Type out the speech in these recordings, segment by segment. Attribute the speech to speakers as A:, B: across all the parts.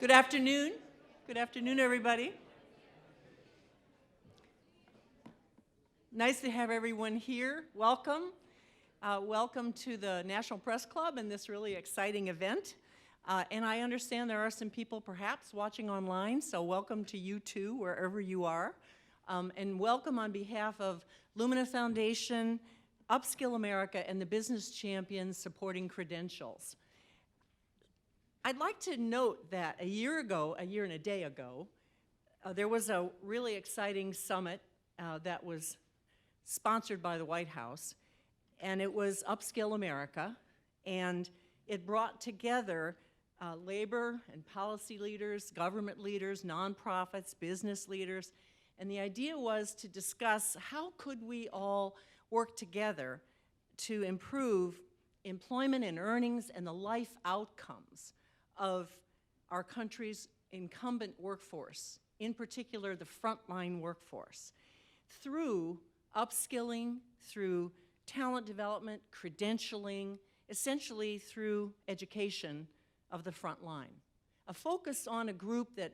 A: Good afternoon. Good afternoon, everybody. Nice to have everyone here. Welcome. Welcome to the National Press Club and this really exciting event. And I understand there are some people perhaps watching online, so welcome to you too, wherever you are. And welcome on behalf of Lumina Foundation, Upskill America, and the Business Champions Supporting Credentials. I'd like to note that a year and a day ago, there was a really exciting summit that was sponsored by the White House, and it was Upskill America, and it brought together labor and policy leaders, government leaders, nonprofits, business leaders, and the idea was to discuss how could we all work together to improve employment and earnings and the life outcomes of our country's incumbent workforce, in particular the frontline workforce, through upskilling, through talent development, credentialing, essentially through education of the front line. A focus on a group that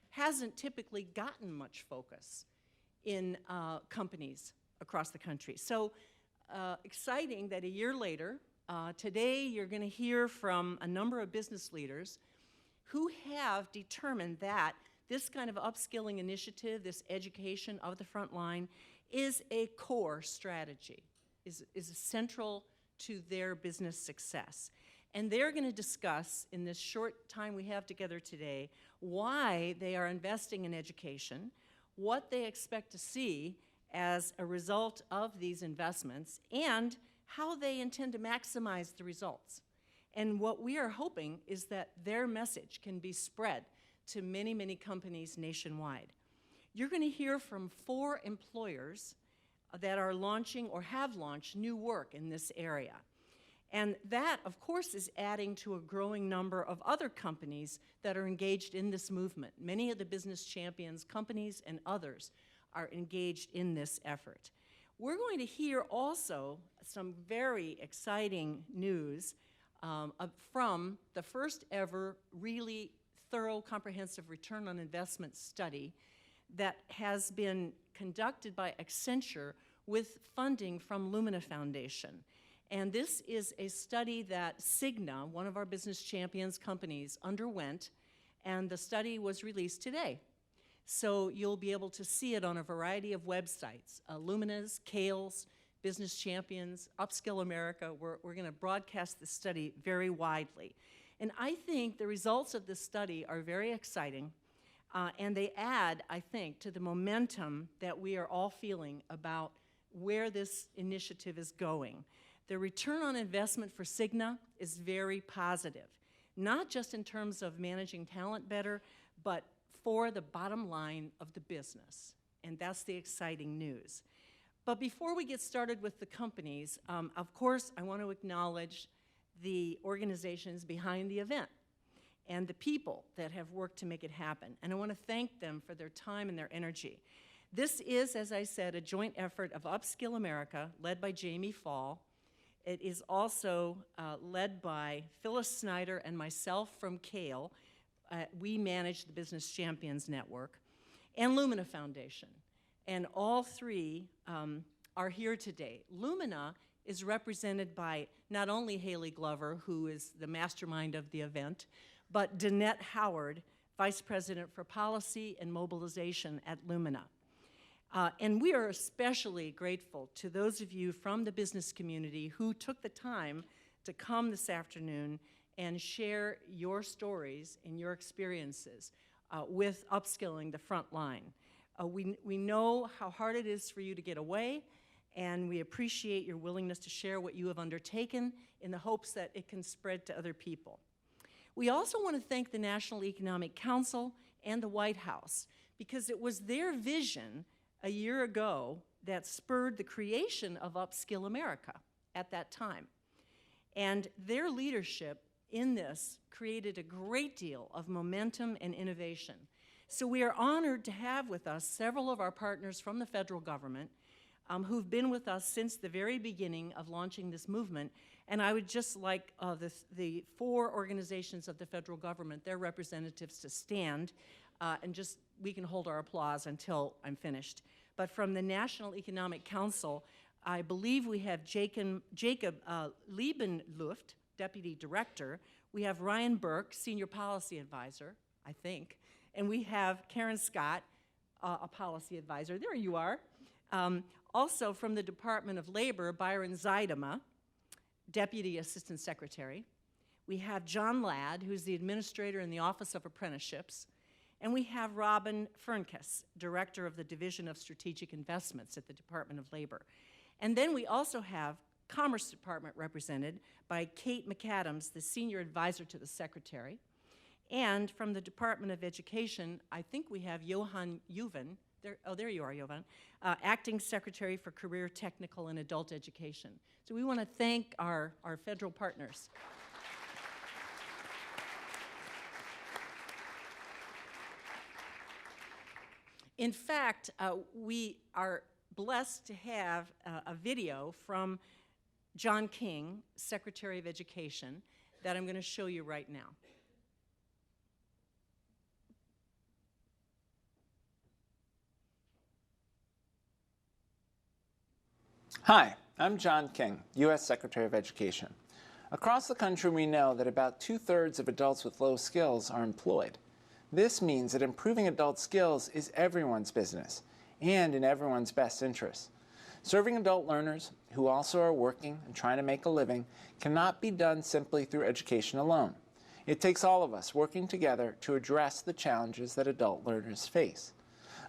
A: hasn't typically gotten much focus in companies across the country. So exciting that a year later, today you're going to hear from a number of business leaders who have determined that this kind of upskilling initiative, this education of the front line, is a core strategy, is central to their business success. And they're going to discuss, in this short time we have together today, why they are investing in education, what they expect to see as a result of these investments, and how they intend to maximize the results. And what we are hoping is that their message can be spread to many, many companies nationwide. You're going to hear from 4 employers that are launching or have launched new work in this area. And that, of course, is adding to a growing number of other companies that are engaged in this movement. Many of the business champions, companies, and others are engaged in this effort. We're going to hear also some very exciting news from the first ever really thorough, comprehensive return on investment study that has been conducted by Accenture with funding from Lumina Foundation. And this is a study that Cigna, one of our business champions companies, underwent, and the study was released today. So you'll be able to see it on a variety of websites, Lumina's, Kale's, Business Champions, Upskill America. We're going to broadcast this study very widely. And I think the results of this study are very exciting, and they add, I think, to the momentum that we are all feeling about where this initiative is going. The return on investment for Cigna is very positive, not just in terms of managing talent better, but for the bottom line of the business, and that's the exciting news. But before we get started with the companies, of course, I want to acknowledge the organizations behind the event and the people that have worked to make it happen, and I want to thank them for their time and their energy. This is, as I said, a joint effort of Upskill America, led by Jamie Fall. It is also led by Phyllis Snyder and myself from Kale. We manage the Business Champions Network, and Lumina Foundation. And all 3 are here today. Lumina is represented by not only Haley Glover, who is the mastermind of the event, but Danette Howard, Vice President for Policy and Mobilization at Lumina. And we are especially grateful to those of you from the business community who took the time to come this afternoon and share your stories and your experiences with upskilling the front line. We know how hard it is for you to get away, and we appreciate your willingness to share what you have undertaken in the hopes that it can spread to other people. We also want to thank the National Economic Council and the White House, because it was their vision a year ago that spurred the creation of Upskill America at that time. And their leadership in this created a great deal of momentum and innovation. So we are honored to have with us several of our partners from the federal government who've been with us since the very beginning of launching this movement, And I would just like the 4 organizations of the federal government, their representatives, to stand, and just, we can hold our applause until I'm finished. But from the National Economic Council, I believe we have Jacob Liebenluft, Deputy Director. We have Ryan Burke, Senior Policy Advisor, I think. And we have Karen Scott, a Policy Advisor. There you are. Also from the Department of Labor, Byron Zaidema, Deputy Assistant Secretary. We have John Ladd, who's the Administrator in the Office of Apprenticeships. And we have Robin Fernkes, Director of the Division of Strategic Investments at the Department of Labor. And then we also have Commerce Department represented by Kate McAdams, the Senior Advisor to the Secretary. And from the Department of Education, I think we have Johan Juven. There you are, Jovan, Acting Secretary for Career, Technical, and Adult Education. So we want to thank our federal partners. In fact, we are blessed to have a video from John King, Secretary of Education, that I'm going to show you right now.
B: Hi, I'm John King, U.S. Secretary of Education. Across the country, we know that about 2/3 of adults with low skills are employed. This means that improving adult skills is everyone's business and in everyone's best interest. Serving adult learners who also are working and trying to make a living cannot be done simply through education alone. It takes all of us working together to address the challenges that adult learners face.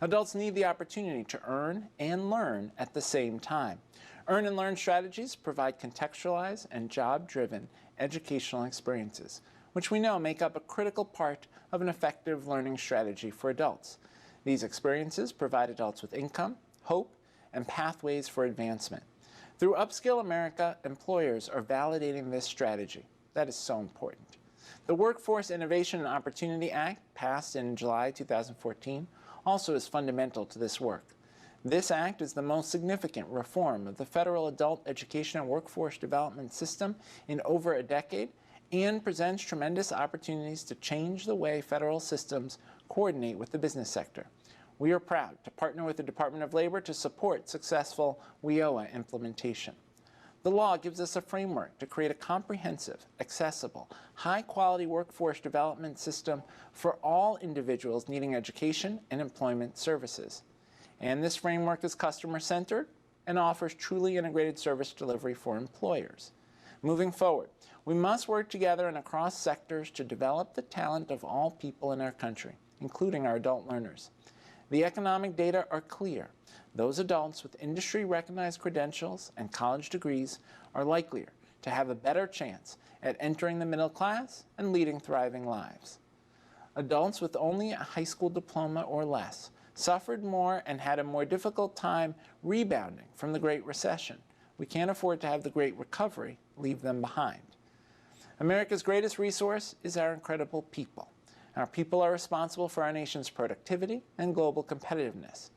B: Adults need the opportunity to earn and learn at the same time. Earn and learn strategies provide contextualized and job-driven educational experiences, which we know make up a critical part of an effective learning strategy for adults. These experiences provide adults with income, hope, and pathways for advancement. Through Upskill America, employers are validating this strategy. That is so important. The Workforce Innovation and Opportunity Act, passed in July 2014, also is fundamental to this work. This act is the most significant reform of the federal adult education and workforce development system in over a decade and presents tremendous opportunities to change the way federal systems coordinate with the business sector. We are proud to partner with the Department of Labor to support successful WIOA implementation. The law gives us a framework to create a comprehensive, accessible, high-quality workforce development system for all individuals needing education and employment services. And this framework is customer-centered and offers truly integrated service delivery for employers. Moving forward, we must work together and across sectors to develop the talent of all people in our country, including our adult learners. The economic data are clear. Those adults with industry-recognized credentials and college degrees are likelier to have a better chance at entering the middle class and leading thriving lives. Adults with only a high school diploma or less suffered more and had a more difficult time rebounding from the Great Recession. We can't afford to have the Great Recovery leave them behind. America's greatest resource is our incredible people. Our people are responsible for our nation's productivity and global competitiveness.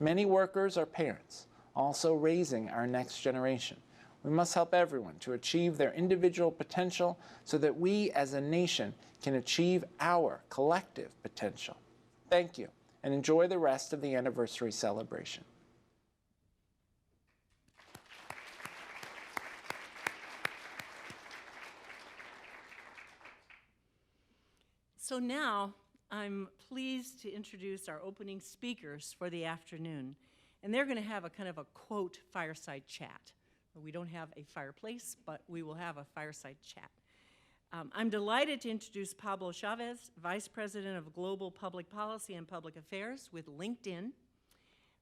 B: Many workers are parents, also raising our next generation. We must help everyone to achieve their individual potential so that we as a nation can achieve our collective potential. Thank you, and enjoy the rest of the anniversary celebration.
A: So now I'm pleased to introduce our opening speakers for the afternoon. And they're going to have a kind of a quote fireside chat. We don't have a fireplace, but we will have a fireside chat. I'm delighted to introduce Pablo Chavez, Vice President of Global Public Policy and Public Affairs with LinkedIn.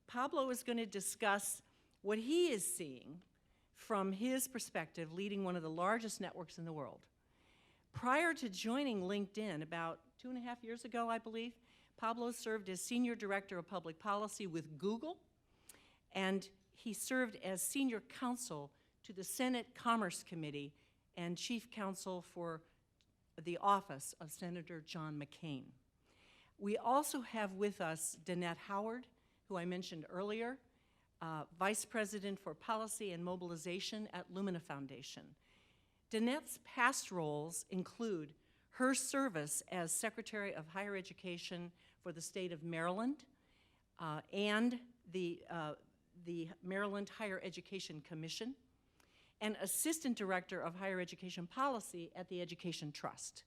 A: Pablo is going to discuss what he is seeing from his perspective leading one of the largest networks in the world. Prior to joining LinkedIn about 2.5 years ago, I believe, Pablo served as Senior Director of Public Policy with Google, and he served as Senior Counsel to the Senate Commerce Committee and Chief Counsel for the office of Senator John McCain. We also have with us Danette Howard, who I mentioned earlier, Vice President for Policy and Mobilization at Lumina Foundation. Danette's past roles include her service as Secretary of Higher Education for the state of Maryland and the Maryland Higher Education Commission, and Assistant Director of Higher Education Policy at the Education Trust.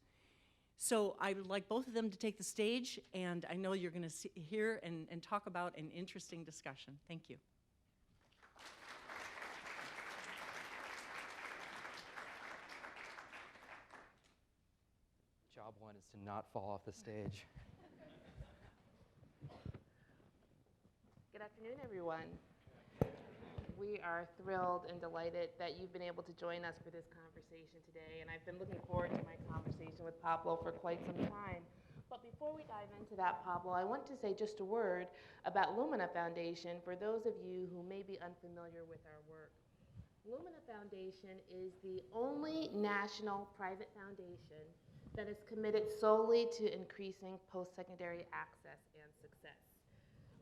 A: So I would like both of them to take the stage, and I know you're going to hear and talk about an interesting discussion. Thank you.
C: Job one is to not fall off the stage.
D: Good afternoon, everyone. We are thrilled and delighted that you've been able to join us for this conversation today, and I've been looking forward to my conversation with Pablo for quite some time. But before we dive into that, Pablo, I want to say just a word about Lumina Foundation for those of you who may be unfamiliar with our work. Lumina Foundation is the only national private foundation that is committed solely to increasing post-secondary access and success.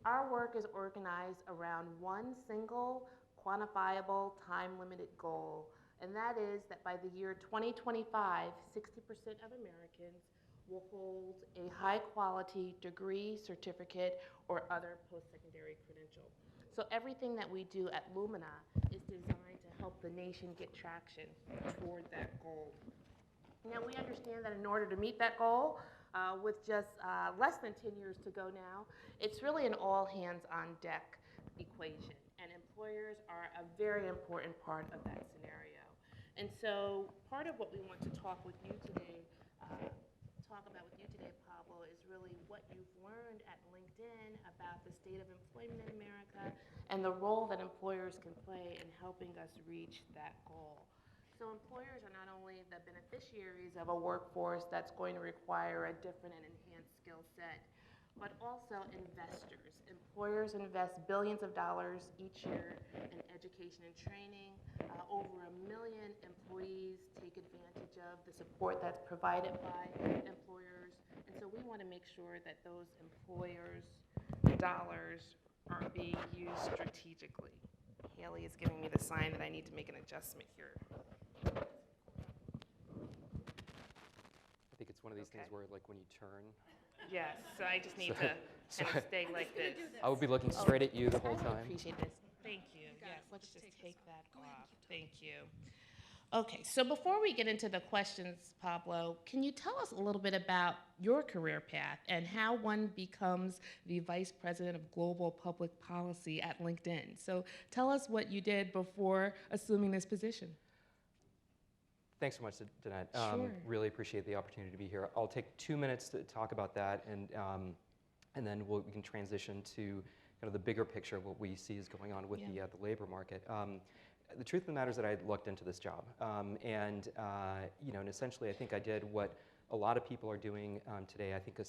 D: Our work is organized around one single, quantifiable, time-limited goal, and that is that by the year 2025, 60% of Americans will hold a high-quality degree, certificate, or other post-secondary credential. So everything that we do at Lumina is designed to help the nation get traction toward that goal. Now, we understand that in order to meet that goal, with just less than 10 years to go now, it's really an all-hands-on-deck equation, and employers are a very important part of that scenario. And so part of what we want to talk about with you today, Pablo, is really what you've learned at LinkedIn about the state of employment in America and the role that employers can play in helping us reach that goal. So employers are not only the beneficiaries of a workforce that's going to require a different and enhanced skill set, but also investors. Employers invest billions of dollars each year in education and training. Over 1 million employees take advantage of the support that's provided by employers. And so we want to make sure that those employers' dollars are being used strategically. Haley is giving me the sign that I need to make an adjustment here.
C: I think it's one of these things where, like, when you turn.
D: Yes, so I just need to kind of stay like this.
C: I would be looking straight at you the whole
D: I
C: time.
D: appreciate this. Thank you. Yes, let's just take that off. Thank you. Okay, so before we get into the questions, Pablo, can you tell us a little bit about your career path and how one becomes the Vice President of Global Public Policy at LinkedIn? So tell us what you did before assuming this position.
C: Thanks so much, Danette.
D: Sure.
C: Really appreciate the opportunity to be here. I'll take 2 minutes to talk about that, and then we can transition to kind of the bigger picture of what we see is going on with the labor market. The truth of the matter is that I looked into this job, and essentially I think I did what a lot of people are doing today. I think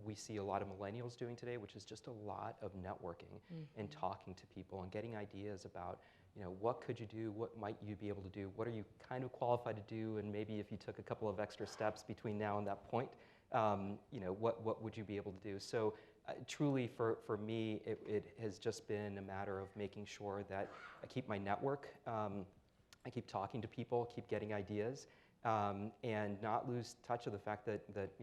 C: we see a lot of millennials doing today, which is just a lot of networking and talking to people and getting ideas about, what could you do? What might you be able to do? What are you kind of qualified to do? And maybe if you took a couple of extra steps between now and that point, what would you be able to do? So truly for me, it has just been a matter of making sure that I keep my network, I keep talking to people, keep getting ideas, and not lose touch of the fact that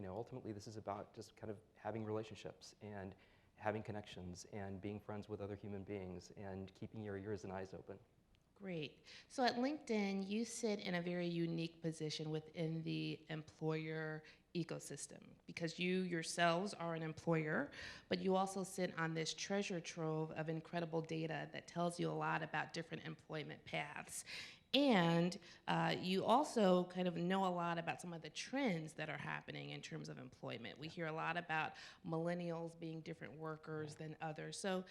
C: ultimately this is about just kind of having relationships and having connections and being friends with other human beings and keeping your ears and eyes open.
D: Great. So at LinkedIn, you sit in a very unique position within the employer ecosystem because you yourselves are an employer, but you also sit on this treasure trove of incredible data that tells you a lot about different employment paths. And you also kind of know a lot about some of the trends that are happening in terms of employment. We hear a lot about millennials being different workers than others. So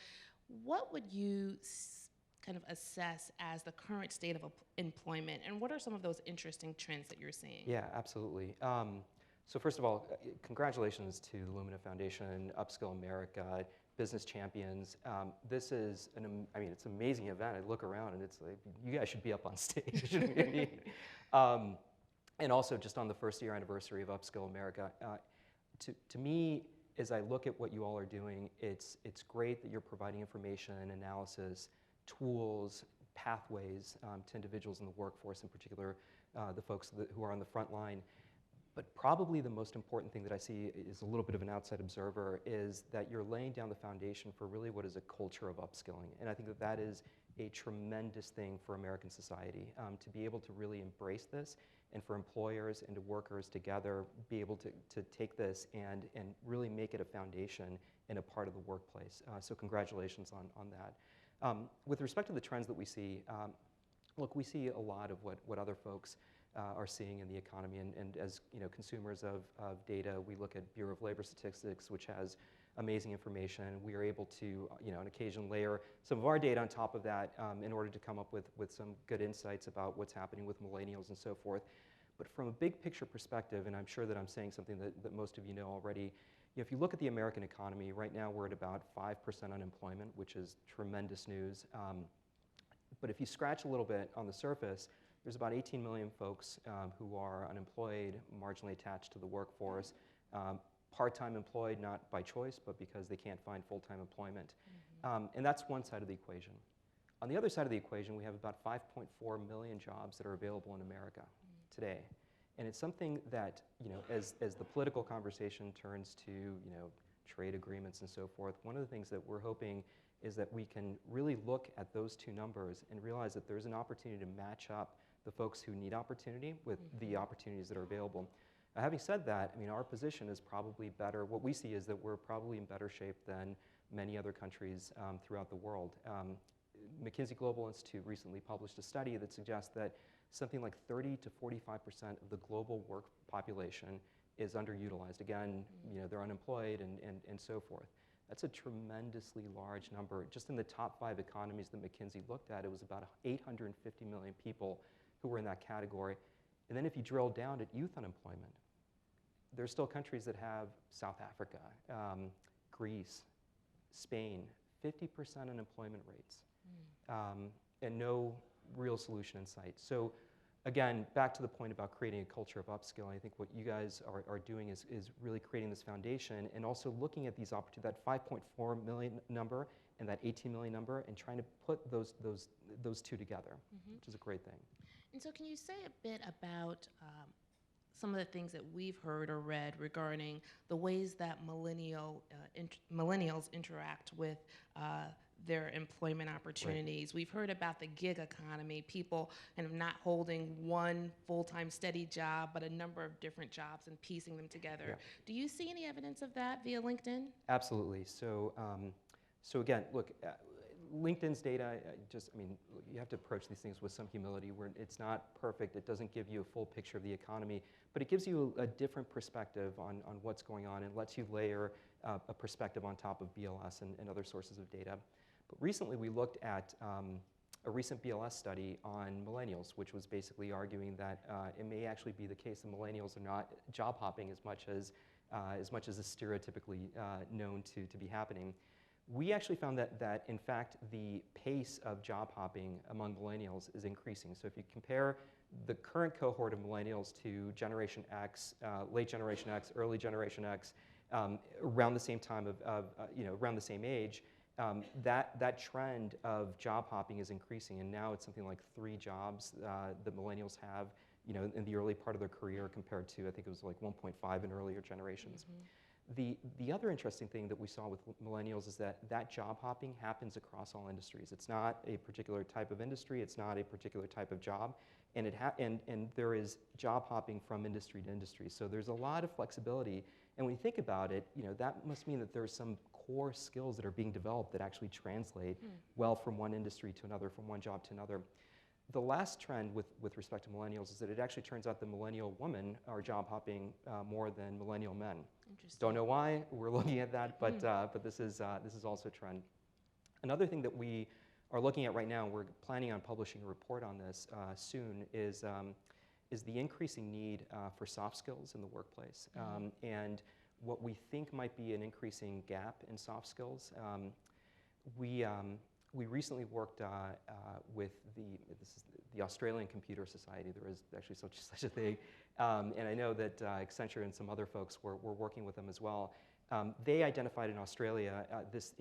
D: what would you kind of assess as the current state of employment, and what are some of those interesting trends that you're seeing?
C: Yeah, absolutely. So first of all, congratulations to the Lumina Foundation, Upskill America, Business Champions. This is it's an amazing event. I look around and it's like, you guys should be up on stage. And also just on the first year anniversary of Upskill America, to me, as I look at what you all are doing, it's great that you're providing information, analysis, tools, pathways to individuals in the workforce, in particular the folks who are on the front line. But probably the most important thing that I see is a little bit of an outside observer is that you're laying down the foundation for really what is a culture of upskilling. And I think that that is a tremendous thing for American society, to be able to really embrace this, and for employers and to workers together be able to take this and really make it a foundation and a part of the workplace. So congratulations on that. With respect to the trends that we see, look, we see a lot of what other folks are seeing in the economy, and as consumers of data, we look at Bureau of Labor Statistics, which has amazing information. We are able to, on occasion, layer some of our data on top of that in order to come up with some good insights about what's happening with millennials and so forth. But from a big picture perspective, and I'm sure that I'm saying something that most of you know already, if you look at the American economy, right now we're at about 5% unemployment, which is tremendous news. But if you scratch a little bit on the surface, there's about 18 million folks who are unemployed, marginally attached to the workforce, part-time employed, not by choice, but because they can't find full-time employment. And that's one side of the equation. On the other side of the equation, we have about 5.4 million jobs that are available in America today. And it's something that, as the political conversation turns to, trade agreements and so forth, one of the things that we're hoping is that we can really look at those two numbers and realize that there's an opportunity to match up the folks who need opportunity with the opportunities that are available. Having said that, our position is probably better. What we see is that we're probably in better shape than many other countries throughout the world. McKinsey Global Institute recently published a study that suggests that something like 30 to 45% of the global work population is underutilized. Again, they're unemployed and so forth. That's a tremendously large number. Just in the top 5 economies that McKinsey looked at, it was about 850 million people who were in that category. And then if you drill down at youth unemployment, there's still countries that have South Africa, Greece, Spain, 50% unemployment rates, and no real solution in sight. So again, back to the point about creating a culture of upskilling, I think what you guys are doing is really creating this foundation and also looking at these opportunities, that 5.4 million number and that 18 million number, and trying to put those two together, which is a great thing.
D: And so can you say a bit about some of the things that we've heard or read regarding the ways that millennials interact with their employment opportunities? Right. We've heard about the gig economy, people kind of not holding one full-time steady job, but a number of different jobs and piecing them together. Yeah. Do you see any evidence of that via LinkedIn?
C: Absolutely. So again, look, LinkedIn's data, you have to approach these things with some humility. It's not perfect. It doesn't give you a full picture of the economy, but it gives you a different perspective on what's going on and lets you layer a perspective on top of BLS and other sources of data. But recently we looked at a recent BLS study on millennials, which was basically arguing that it may actually be the case that millennials are not job hopping as much as is stereotypically known to be happening. We actually found that in fact, the pace of job hopping among millennials is increasing. So if you compare the current cohort of millennials to Generation X, late Generation X, early Generation X, around the same time around the same age, that trend of job hopping is increasing, and now it's something like 3 jobs that millennials have, in the early part of their career compared to, I think it was like 1.5 in earlier generations. The other interesting thing that we saw with millennials is that job hopping happens across all industries. It's not a particular type of industry. It's not a particular type of job, and there is job hopping from industry to industry. So there's a lot of flexibility. And when you think about it, that must mean that there's some core skills that are being developed that actually translate well from one industry to another, from one job to another. The last trend with respect to millennials is that it actually turns out that millennial women are job hopping more than millennial men. Don't know why. We're looking at that, but this is also a trend. Another thing that we are looking at right now, we're planning on publishing a report on this soon, is the increasing need for soft skills in the workplace, and what we think might be an increasing gap in soft skills. We recently worked with the Australian Computer Society. There is actually such a thing, and I know that Accenture and some other folks were working with them as well. They identified in Australia this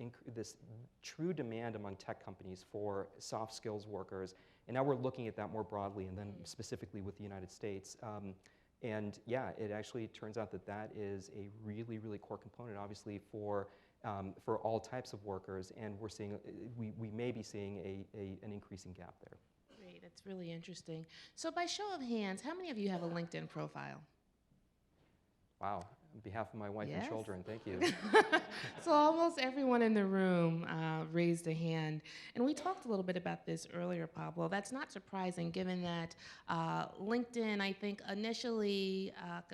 C: true demand among tech companies for soft skills workers, And now we're looking at that more broadly, and then specifically with the United States. And yeah, it actually turns out that that is a really, really core component, obviously, for all types of workers, and we're seeing, we may be seeing an increasing gap there.
D: Great, that's really interesting. So by show of hands, how many of you have a LinkedIn profile?
C: Wow, on behalf of my wife and
D: Yes.
C: children, thank you.
D: So almost everyone in the room raised a hand. And we talked a little bit about this earlier, Pablo. That's not surprising given that LinkedIn, I think, initially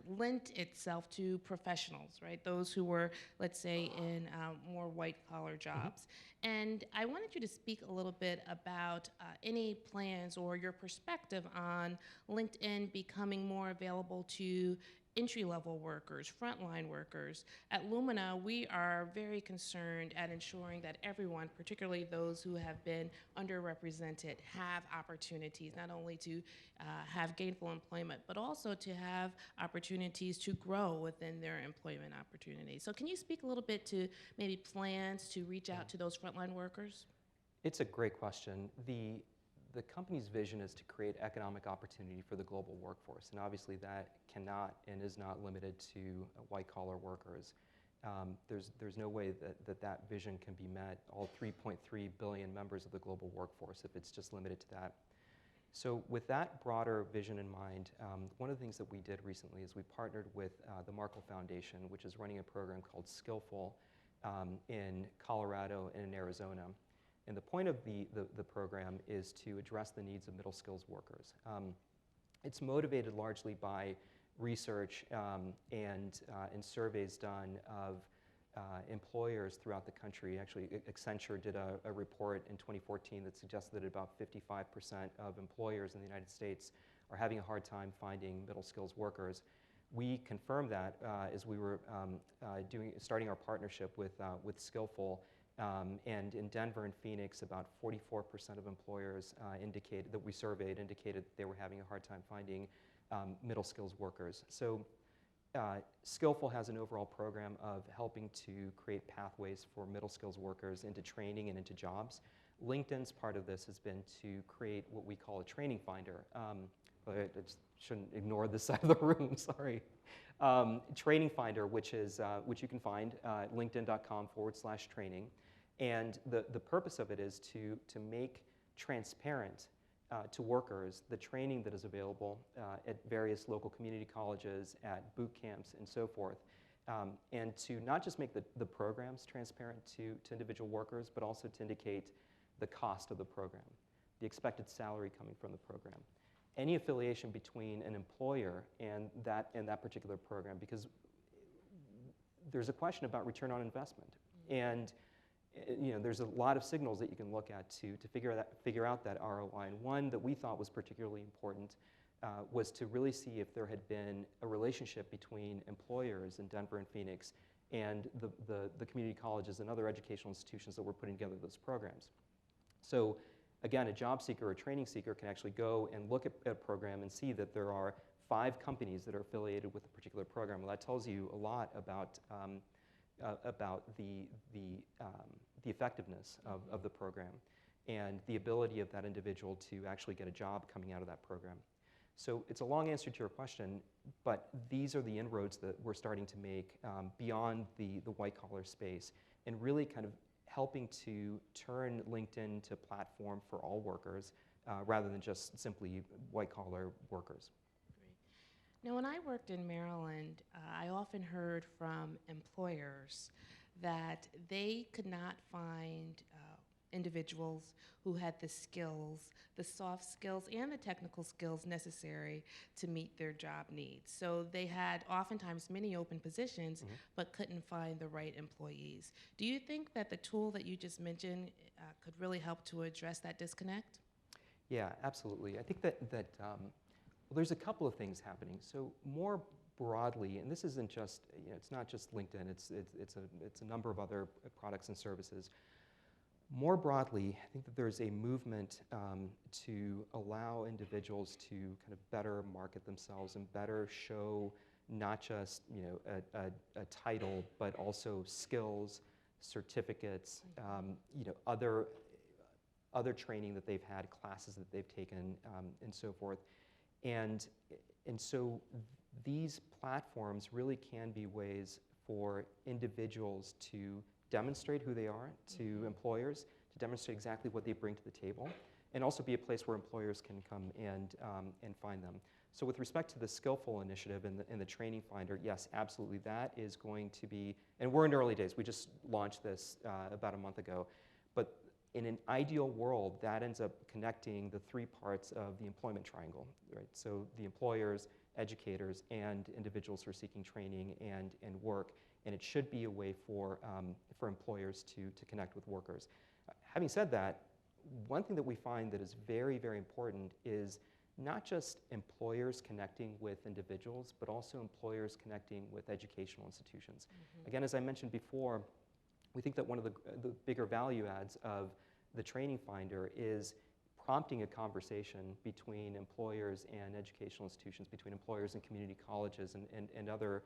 D: lent itself to professionals, right? Those who were, let's say, in more white-collar jobs. And I wanted you to speak a little bit about any plans or your perspective on LinkedIn becoming more available to entry-level workers, frontline workers. At Lumina, we are very concerned at ensuring that everyone, particularly those who have been underrepresented, have opportunities, not only to have gainful employment, but also to have opportunities to grow within their employment opportunities. So can you speak a little bit to maybe plans to reach out to those frontline workers?
C: It's a great question. The company's vision is to create economic opportunity for the global workforce, and obviously that cannot and is not limited to white-collar workers. There's no way that vision can be met, all 3.3 billion members of the global workforce, if it's just limited to that. So with that broader vision in mind, one of the things that we did recently is we partnered with the Markle Foundation, which is running a program called Skillful in Colorado and in Arizona. And the point of the program is to address the needs of middle skills workers. It's motivated largely by research and surveys done of employers throughout the country. Actually, Accenture did a report in 2014 that suggested that about 55% of employers in the United States are having a hard time finding middle skills workers. We confirmed that as we were starting our partnership with Skillful. And in Denver and Phoenix, about 44% of employers that we surveyed indicated that they were having a hard time finding middle skills workers. So Skillful has an overall program of helping to create pathways for middle skills workers into training and into jobs. LinkedIn's part of this has been to create what we call a training finder. I just shouldn't ignore this side of the room, sorry. Training finder, which you can find at linkedin.com/training. And the purpose of it is to make transparent to workers the training that is available at various local community colleges, at boot camps, and so forth. And to not just make the programs transparent to individual workers, but also to indicate the cost of the program, the expected salary coming from the program, any affiliation between an employer and that particular program, because there's a question about return on investment. And there's a lot of signals that you can look at to figure out that ROI. And one that we thought was particularly important was to really see if there had been a relationship between employers in Denver and Phoenix and the community colleges and other educational institutions that were putting together those programs. So again, a job seeker or a training seeker can actually go and look at a program and see that there are 5 companies that are affiliated with a particular program. Well, that tells you a lot about the effectiveness of the program and the ability of that individual to actually get a job coming out of that program. So it's a long answer to your question, but these are the inroads that we're starting to make beyond the white-collar space, and really kind of helping to turn LinkedIn to a platform for all workers rather than just simply white-collar workers.
D: Great. Now, when I worked in Maryland, I often heard from employers that they could not find individuals who had the skills, the soft skills and the technical skills necessary to meet their job needs. So they had oftentimes many open positions, but couldn't find the right employees. Do you think that the tool that you just mentioned could really help to address that disconnect?
C: Yeah, absolutely. I think that well, there's a couple of things happening. So more broadly, and this isn't just, it's not just LinkedIn, it's a number of other products and services. More broadly, I think that there's a movement to allow individuals to kind of better market themselves and better show not just a title, but also skills, certificates, other training that they've had, classes that they've taken, and so forth. And so these platforms really can be ways for individuals to demonstrate who they are to employers, to demonstrate exactly what they bring to the table, and also be a place where employers can come and find them. So with respect to the Skillful initiative and the Training Finder, yes, absolutely, that is going to be, and we're in early days, we just launched this about a month ago, but in an ideal world, that ends up connecting the three parts of the employment triangle, right? So the employers, educators, and individuals who are seeking training and work, and it should be a way for employers to connect with workers. Having said that, one thing that we find that is very, very important is not just employers connecting with individuals, but also employers connecting with educational institutions. Again, as I mentioned before, we think that one of the bigger value adds of the Training Finder is prompting a conversation between employers and educational institutions, between employers and community colleges and other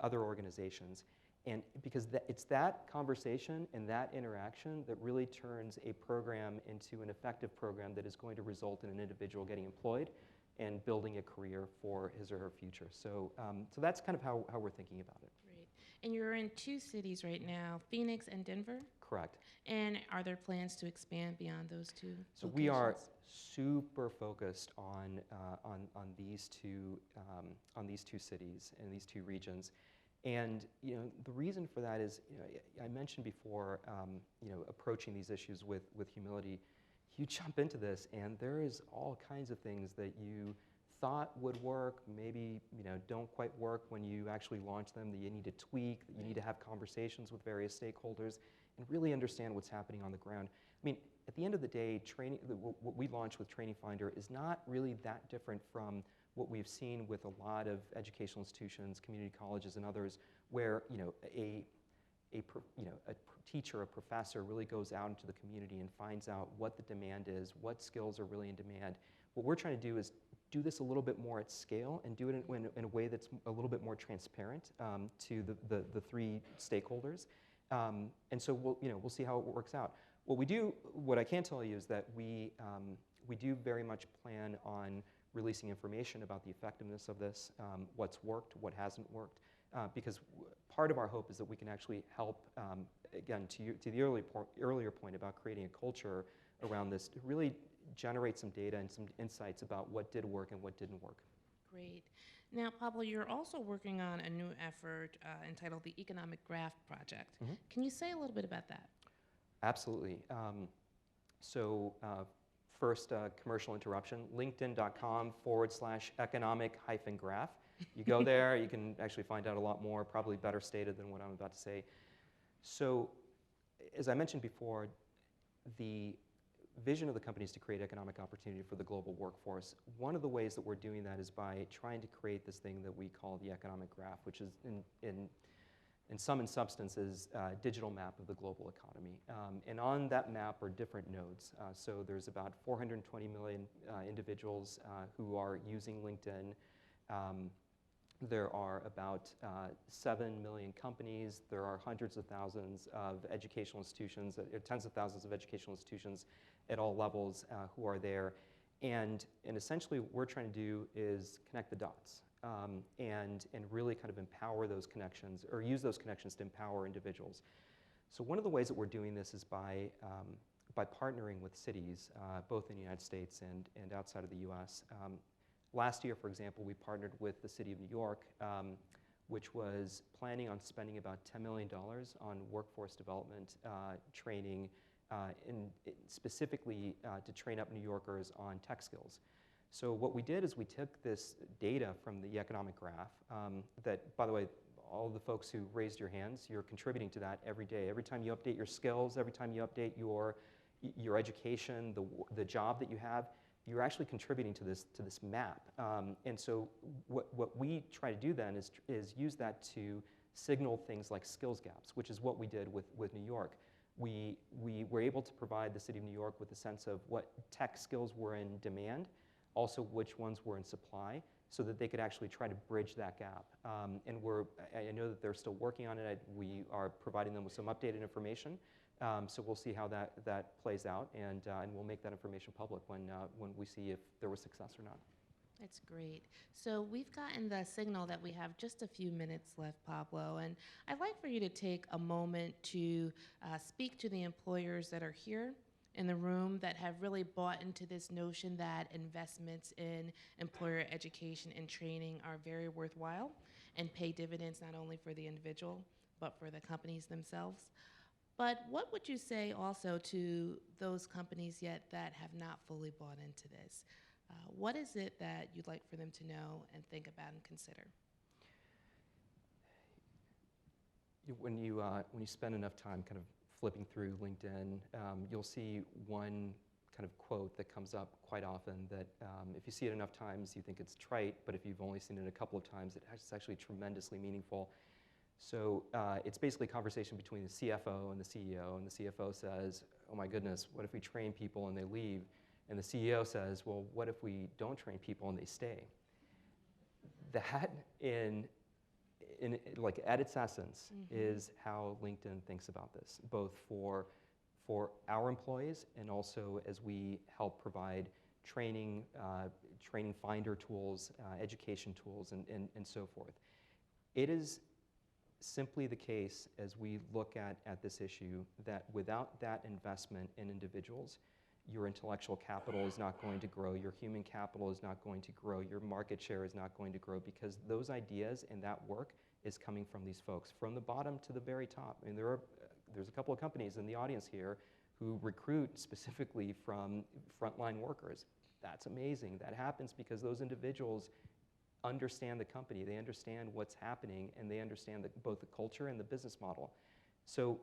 C: organizations. And because it's that conversation and that interaction that really turns a program into an effective program that is going to result in an individual getting employed and building a career for his or her future. So, so that's kind of how we're thinking about it.
D: Great. And you're in 2 cities right now, Phoenix and Denver?
C: Correct.
D: And are there plans to expand beyond those 2
C: So
D: locations?
C: we are super focused on these two cities and these 2 regions. And the reason for that is, I mentioned before, approaching these issues with humility. You jump into this, and there is all kinds of things that you thought would work, maybe don't quite work when you actually launch them. That you need to tweak, that you need to have conversations with various stakeholders, and really understand what's happening on the ground. I mean, at the end of the day, what we launched with Training Finder is not really that different from what we've seen with a lot of educational institutions, community colleges, and others, where a teacher, a professor really goes out into the community and finds out what the demand is, what skills are really in demand. What we're trying to do is do this a little bit more at scale and do it in a way that's a little bit more transparent to the 3 stakeholders. And so we'll see how it works out. What I can tell you is that we do very much plan on releasing information about the effectiveness of this, what's worked, what hasn't worked, because part of our hope is that we can actually help, again, to the earlier point about creating a culture around this, to really generate some data and some insights about what did work and what didn't work.
D: Great. Now, Pablo, you're also working on a new effort entitled the Economic Graph Project. Can you say a little bit about that?
C: Absolutely. First, commercial interruption, linkedin.com/economic-graph. You go there, you can actually find out a lot more, probably better stated than what I'm about to say. So, as I mentioned before, the vision of the company is to create economic opportunity for the global workforce. One of the ways that we're doing that is by trying to create this thing that we call the economic graph, which is in sum and substance is a digital map of the global economy. And on that map are different nodes. So there's about 420 million individuals who are using LinkedIn. There are about 7 million companies. There are hundreds of thousands of educational institutions, tens of thousands of educational institutions at all levels who are there. And essentially what we're trying to do is connect the dots. And really kind of empower those connections, or use those connections to empower individuals. So one of the ways that we're doing this is by partnering with cities, both in the United States and outside of the US. Last year, for example, we partnered with the city of New York, which was planning on spending about $10 million on workforce development training, specifically to train up New Yorkers on tech skills. So what we did is we took this data from the economic graph that, by the way, all the folks who raised your hands, you're contributing to that every day. Every time you update your skills, every time you update your education, the job that you have, you're actually contributing to this map. And so what we try to do then is use that to signal things like skills gaps, which is what we did with New York. We were able to provide the city of New York with a sense of what tech skills were in demand, also which ones were in supply, so that they could actually try to bridge that gap. And I know that they're still working on it. We are providing them with some updated information. So we'll see how that plays out, and we'll make that information public when we see if there was success or not.
D: That's great. So we've gotten the signal that we have just a few minutes left, Pablo, and I'd like for you to take a moment to speak to the employers that are here in the room that have really bought into this notion that investments in employer education and training are very worthwhile and pay dividends not only for the individual, but for the companies themselves. But what would you say also to those companies yet that have not fully bought into this? What is it that you'd like for them to know and think about and consider?
C: When you spend enough time kind of flipping through LinkedIn, you'll see one kind of quote that comes up quite often that if you see it enough times, you think it's trite, but if you've only seen it a couple of times, it's actually tremendously meaningful. So it's basically a conversation between the CFO and the CEO, and the CFO says, oh my goodness, what if we train people and they leave? And the CEO says, well, what if we don't train people and they stay? That, like at its essence, is how LinkedIn thinks about this, both for our employees and also as we help provide training, training finder tools, education tools, and so forth. It is simply the case, as we look at this issue, that without that investment in individuals, your intellectual capital is not going to grow, your human capital is not going to grow, your market share is not going to grow, because those ideas and that work is coming from these folks, from the bottom to the very top. I mean, there's a couple of companies in the audience here who recruit specifically from frontline workers. That's amazing. That happens because those individuals understand the company, they understand what's happening, and they understand both the culture and the business model. So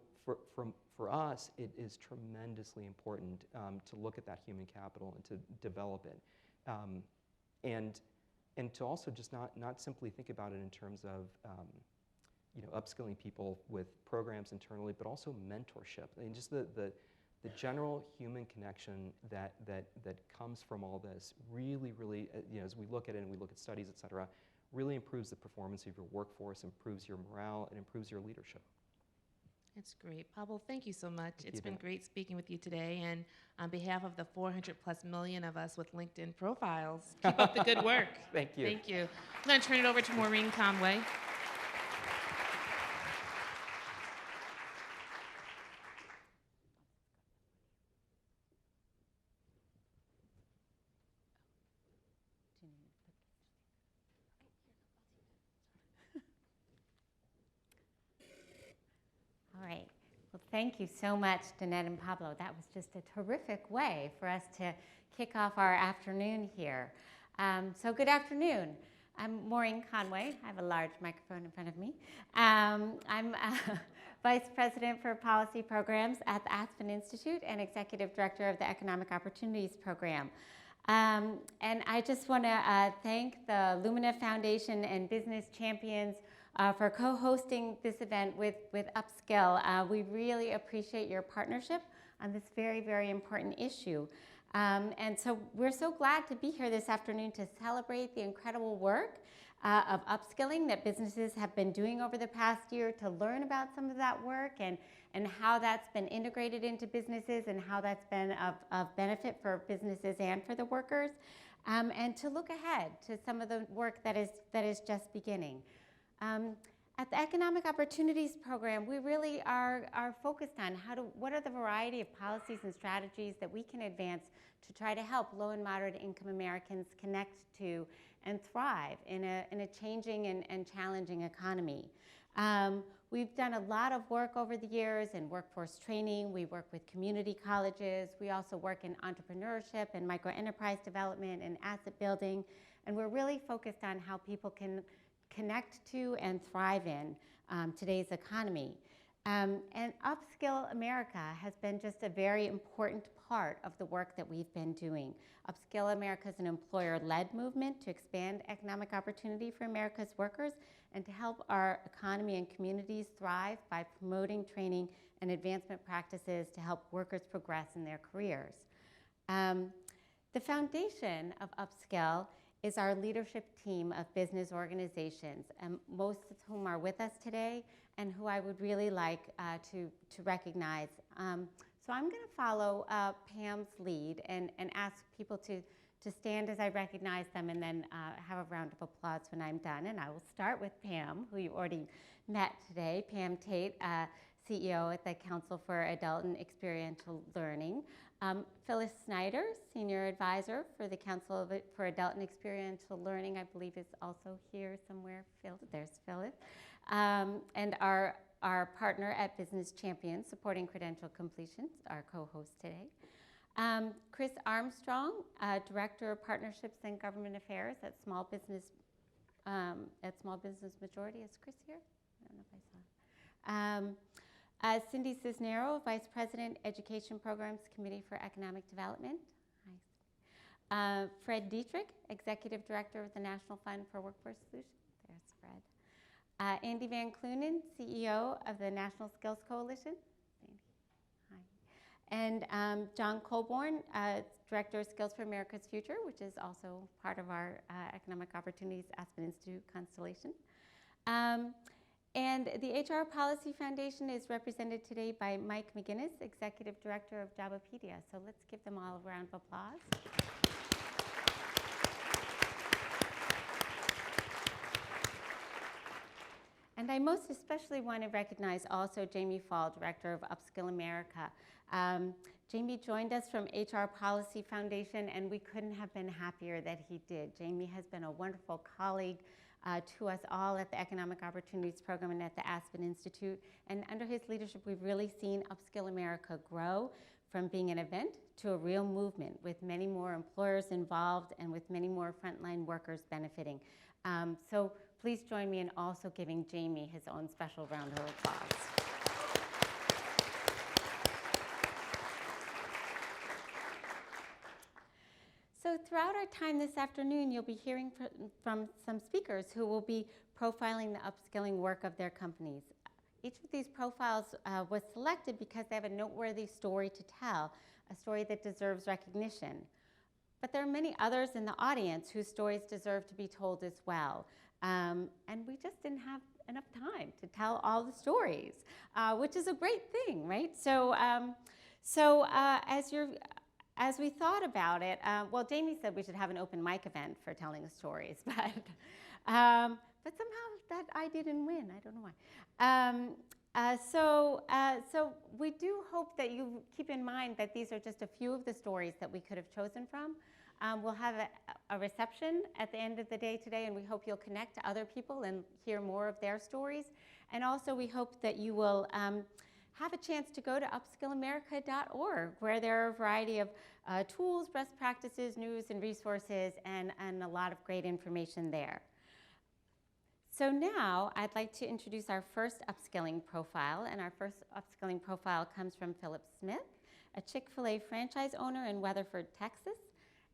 C: for us, it is tremendously important to look at that human capital and to develop it. And to also just not simply think about it in terms of upskilling people with programs internally, but also mentorship. I mean, just the general human connection that comes from all this really, as we look at it and we look at studies, et cetera, really improves the performance of your workforce, improves your morale, and improves your leadership.
D: That's great. Pablo, thank you so much. It's been great speaking with you today. And on behalf of the 400+ million of us with LinkedIn profiles, keep up the good work.
C: Thank you.
D: Thank you. I'm going to turn it over to Maureen Conway.
E: All right. Well, thank you so much, Danette and Pablo. That was just a terrific way for us to kick off our afternoon here. So good afternoon. I'm Maureen Conway. I have a large microphone in front of me. I'm Vice President for Policy Programs at the Aspen Institute and Executive Director of the Economic Opportunities Program. And I just want to thank the Lumina Foundation and Business Champions for co-hosting this event with Upskill. We really appreciate your partnership on this very, very important issue. And so we're so glad to be here this afternoon to celebrate the incredible work of upskilling that businesses have been doing over the past year, to learn about some of that work and how that's been integrated into businesses and how that's been of benefit for businesses and for the workers, and to look ahead to some of the work that is just beginning. At the Economic Opportunities Program, we really are focused on what are the variety of policies and strategies that we can advance to try to help low and moderate income Americans connect to and thrive in a changing and challenging economy. We've done a lot of work over the years in workforce training. We work with community colleges. We also work in entrepreneurship and microenterprise development and asset building. And we're really focused on how people can connect to and thrive in today's economy. And Upskill America has been just a very important part of the work that we've been doing. Upskill America is an employer-led movement to expand economic opportunity for America's workers and to help our economy and communities thrive by promoting training and advancement practices to help workers progress in their careers. The foundation of Upskill is our leadership team of business organizations, most of whom are with us today and who I would really like to recognize. So I'm going to follow Pam's lead and ask people to stand as I recognize them, and then have a round of applause when I'm done. And I will start with Pam, who you already met today. Pam Tate, CEO at the Council for Adult and Experiential Learning. Phyllis Snyder, Senior Advisor for the Council for Adult and Experiential Learning, I believe is also here somewhere. There's Phyllis. And our partner at Business Champions, Supporting Credential Completions, our co-host today. Chris Armstrong, Director of Partnerships and Government Affairs at Small Business Majority. Is Chris here? I don't know if I saw. Cindy Cisnero, Vice President, Education Programs Committee for Economic Development. Hi. Fred Dietrich, Executive Director of the National Fund for Workforce Solutions. There's Fred. Andy Van Clunen, CEO of the National Skills Coalition. And John Colborn, Director of Skills for America's Future, which is also part of our Economic Opportunities Aspen Institute constellation. And the HR Policy Foundation is represented today by Mike McGinnis, Executive Director of Jobopedia. So let's give them all a round of applause. And I most especially want to recognize also Jamie Fall, Director of Upskill America. Jamie joined us from HR Policy Foundation, and we couldn't have been happier that he did. Jamie has been a wonderful colleague to us all at the Economic Opportunities Program and at the Aspen Institute. And under his leadership, we've really seen Upskill America grow from being an event to a real movement with many more employers involved and with many more frontline workers benefiting. So please join me in also giving Jamie his own special round of applause. So throughout our time this afternoon, you'll be hearing from some speakers who will be profiling the upskilling work of their companies. Each of these profiles was selected because they have a noteworthy story to tell, a story that deserves recognition. But there are many others in the audience whose stories deserve to be told as well. And we just didn't have enough time to tell all the stories, which is a great thing, right? So, as we thought about it, well, Jamie said we should have an open mic event for telling the stories, but somehow that idea didn't win. I don't know why. So we do hope that you keep in mind that these are just a few of the stories that we could have chosen from. We'll have a reception at the end of the day today, and we hope you'll connect to other people and hear more of their stories. And also we hope that you will have a chance to go to upskillamerica.org, where there are a variety of tools, best practices, news, and resources, and a lot of great information there. So now I'd like to introduce our first upskilling profile, and our first upskilling profile comes from Philip Smith, a Chick-fil-A franchise owner in Weatherford, Texas.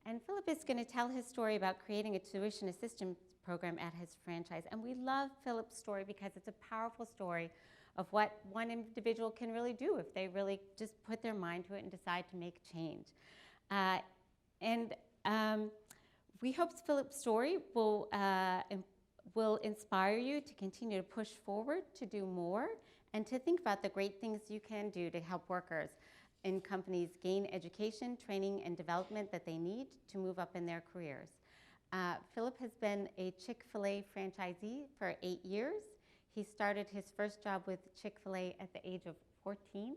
E: And Philip is going to tell his story about creating a tuition assistance program at his franchise. And we love Philip's story because it's a powerful story of what one individual can really do if they really just put their mind to it and decide to make change. We hope Philip's story will inspire you to continue to push forward, to do more, and to think about the great things you can do to help workers in companies gain education, training, and development that they need to move up in their careers. Philip has been a Chick-fil-A franchisee for 8 years. He started his first job with Chick-fil-A at the age of 14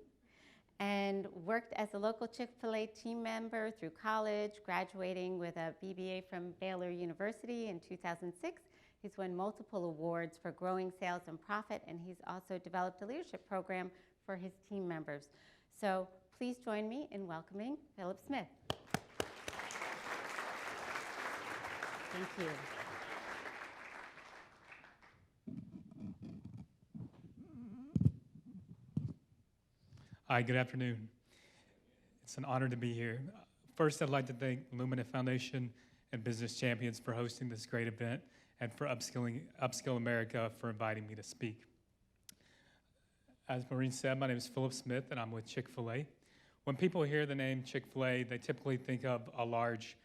E: and worked as a local Chick-fil-A team member through college, graduating with a BBA from Baylor University in 2006. He's won multiple awards for growing sales and profit, and he's also developed a leadership program for his team members. So please join me in welcoming Philip Smith. Thank you.
F: Hi, good afternoon. It's an honor to be here. First, I'd like to thank Lumina Foundation and Business Champions for hosting this great event and for Upskill America for inviting me to speak. As Maureen said, my name is Philip Smith, and I'm with Chick-fil-A. When people hear the name Chick-fil-A, they typically think of a large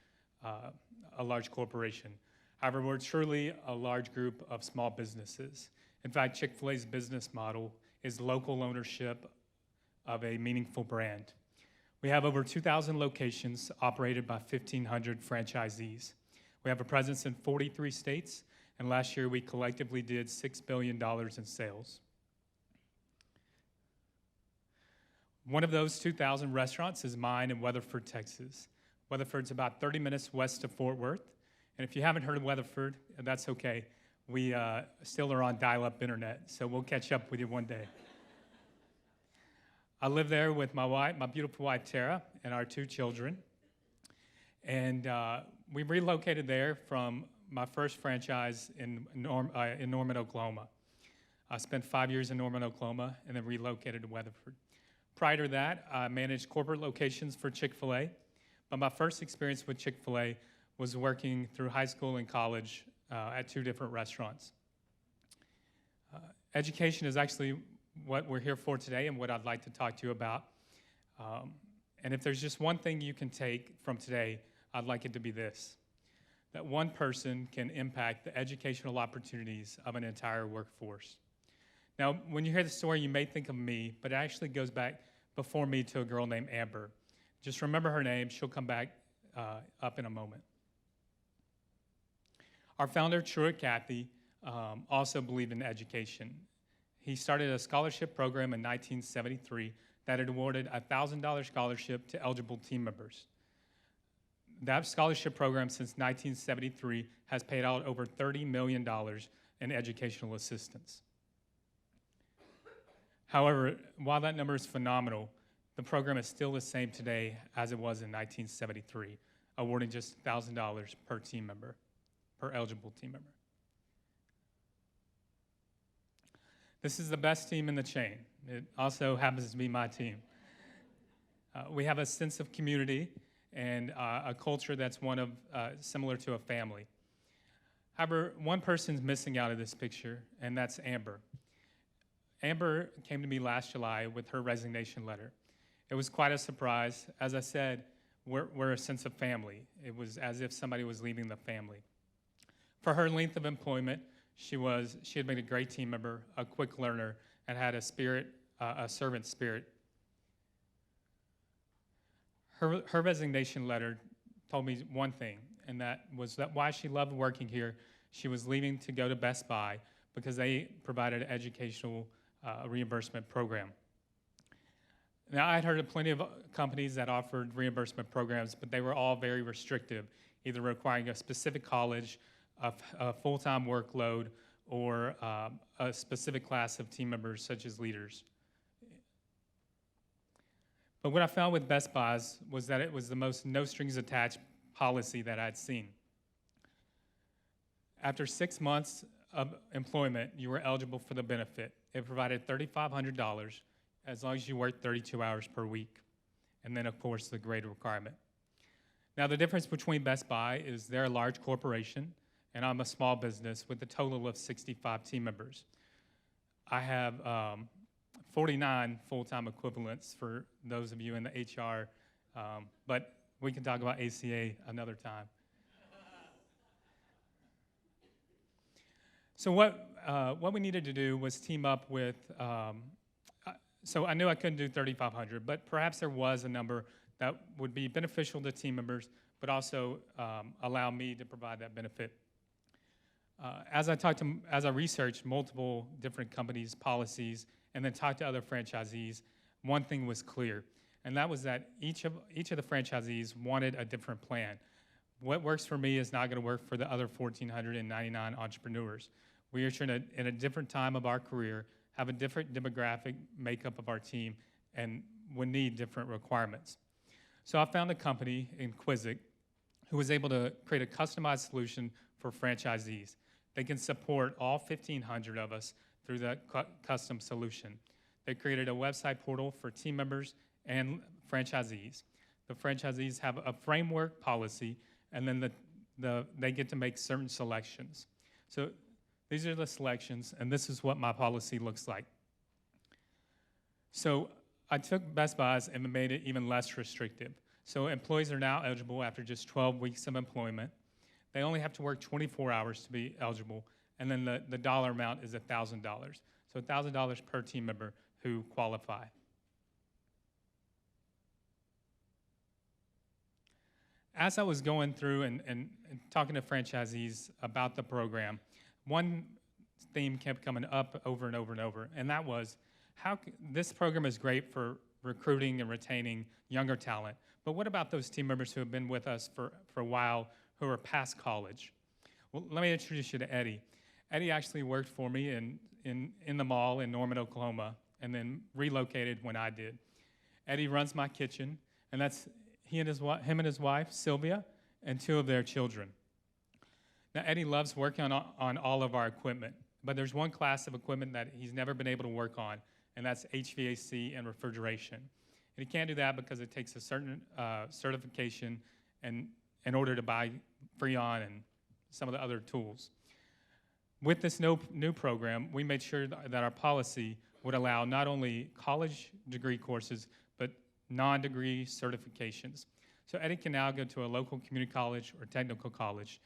F: a large corporation. However, we're truly a large group of small businesses. In fact, Chick-fil-A's business model is local ownership of a meaningful brand. We have over 2,000 locations operated by 1,500 franchisees. We have a presence in 43 states, and last year we collectively did $6 billion in sales. One of those 2,000 restaurants is mine in Weatherford, Texas. Weatherford's about 30 minutes west of Fort Worth. And if you haven't heard of Weatherford, that's okay. We still are on dial-up internet, so we'll catch up with you one day. I live there with my wife, my beautiful wife, Tara, and our 2 children. And we relocated there from my first franchise in Norman, Oklahoma. I spent 5 years in Norman, Oklahoma, and then relocated to Weatherford. Prior to that, I managed corporate locations for Chick-fil-A, but my first experience with Chick-fil-A was working through high school and college at 2 different restaurants. Education is actually what we're here for today and what I'd like to talk to you about. And if there's just one thing you can take from today, I'd like it to be this: that one person can impact the educational opportunities of an entire workforce. Now, when you hear the story, you may think of me, but it actually goes back before me to a girl named Amber. Just remember her name. She'll come back up in a moment. Our founder, Truett Cathy, also believed in education. He started a scholarship program in 1973 that had awarded a $1,000 scholarship to eligible team members. That scholarship program since 1973 has paid out over $30 million in educational assistance. However, while that number is phenomenal, the program is still the same today as it was in 1973, awarding just $1,000 per team member, per eligible team member. This is the best team in the chain. It also happens to be my team. We have a sense of community and a culture that's similar to a family. However, one person's missing out of this picture, and that's Amber. Amber came to me last July with her resignation letter. It was quite a surprise. As I said, we're a sense of family. It was as if somebody was leaving the family. For her length of employment, she had been a great team member, a quick learner, and had a servant spirit. Her resignation letter told me one thing, and that was that why she loved working here. She was leaving to go to Best Buy because they provided an educational reimbursement program. Now, I'd heard of plenty of companies that offered reimbursement programs, but they were all very restrictive, either requiring a specific college, a full-time workload, or a specific class of team members, such as leaders. But what I found with Best Buy's was that it was the most no-strings-attached policy that I'd seen. After 6 months of employment, you were eligible for the benefit. It provided $3,500 as long as you worked 32 hours per week. And then, of course, the grade requirement. Now, the difference between Best Buy is they're a large corporation, and I'm a small business with a total of 65 team members. I have 49 full-time equivalents for those of you in the HR, but we can talk about ACA another time. So what we needed to do was team up with, so I knew I couldn't do 3,500, but perhaps there was a number that would be beneficial to team members, but also allow me to provide that benefit. As I researched multiple different companies' policies and then talked to other franchisees, one thing was clear, and that was that each of the franchisees wanted a different plan. What works for me is not going to work for the other 1,499 entrepreneurs. We are trying in a different time of our career, have a different demographic makeup of our team, and would need different requirements. So I found a company in Quizzic who was able to create a customized solution for franchisees. They can support all 1,500 of us through that custom solution. They created a website portal for team members and franchisees. The franchisees have a framework policy, and then they get to make certain selections. So these are the selections, and this is what my policy looks like. So I took Best Buy's and made it even less restrictive. So employees are now eligible after just 12 weeks of employment. They only have to work 24 hours to be eligible, and then the dollar amount is $1,000. So $1,000 per team member who qualify. As I was going through and talking to franchisees about the program, one theme kept coming up over and over and over, and that was this program is great for recruiting and retaining younger talent, but what about those team members who have been with us for a while who are past college? Well, let me introduce you to Eddie. Eddie actually worked for me in the mall in Norman, Oklahoma, and then relocated when I did. Eddie runs my kitchen, and that's him and his wife, Sylvia, and 2 of their children. Now, Eddie loves working on all of our equipment, but there's one class of equipment that he's never been able to work on, and that's HVAC and refrigeration. And he can't do that because it takes a certain certification and in order to buy Freon and some of the other tools. With this new program, we made sure that our policy would allow not only college degree courses, but non-degree certifications. So Eddie can now go to a local community college or technical college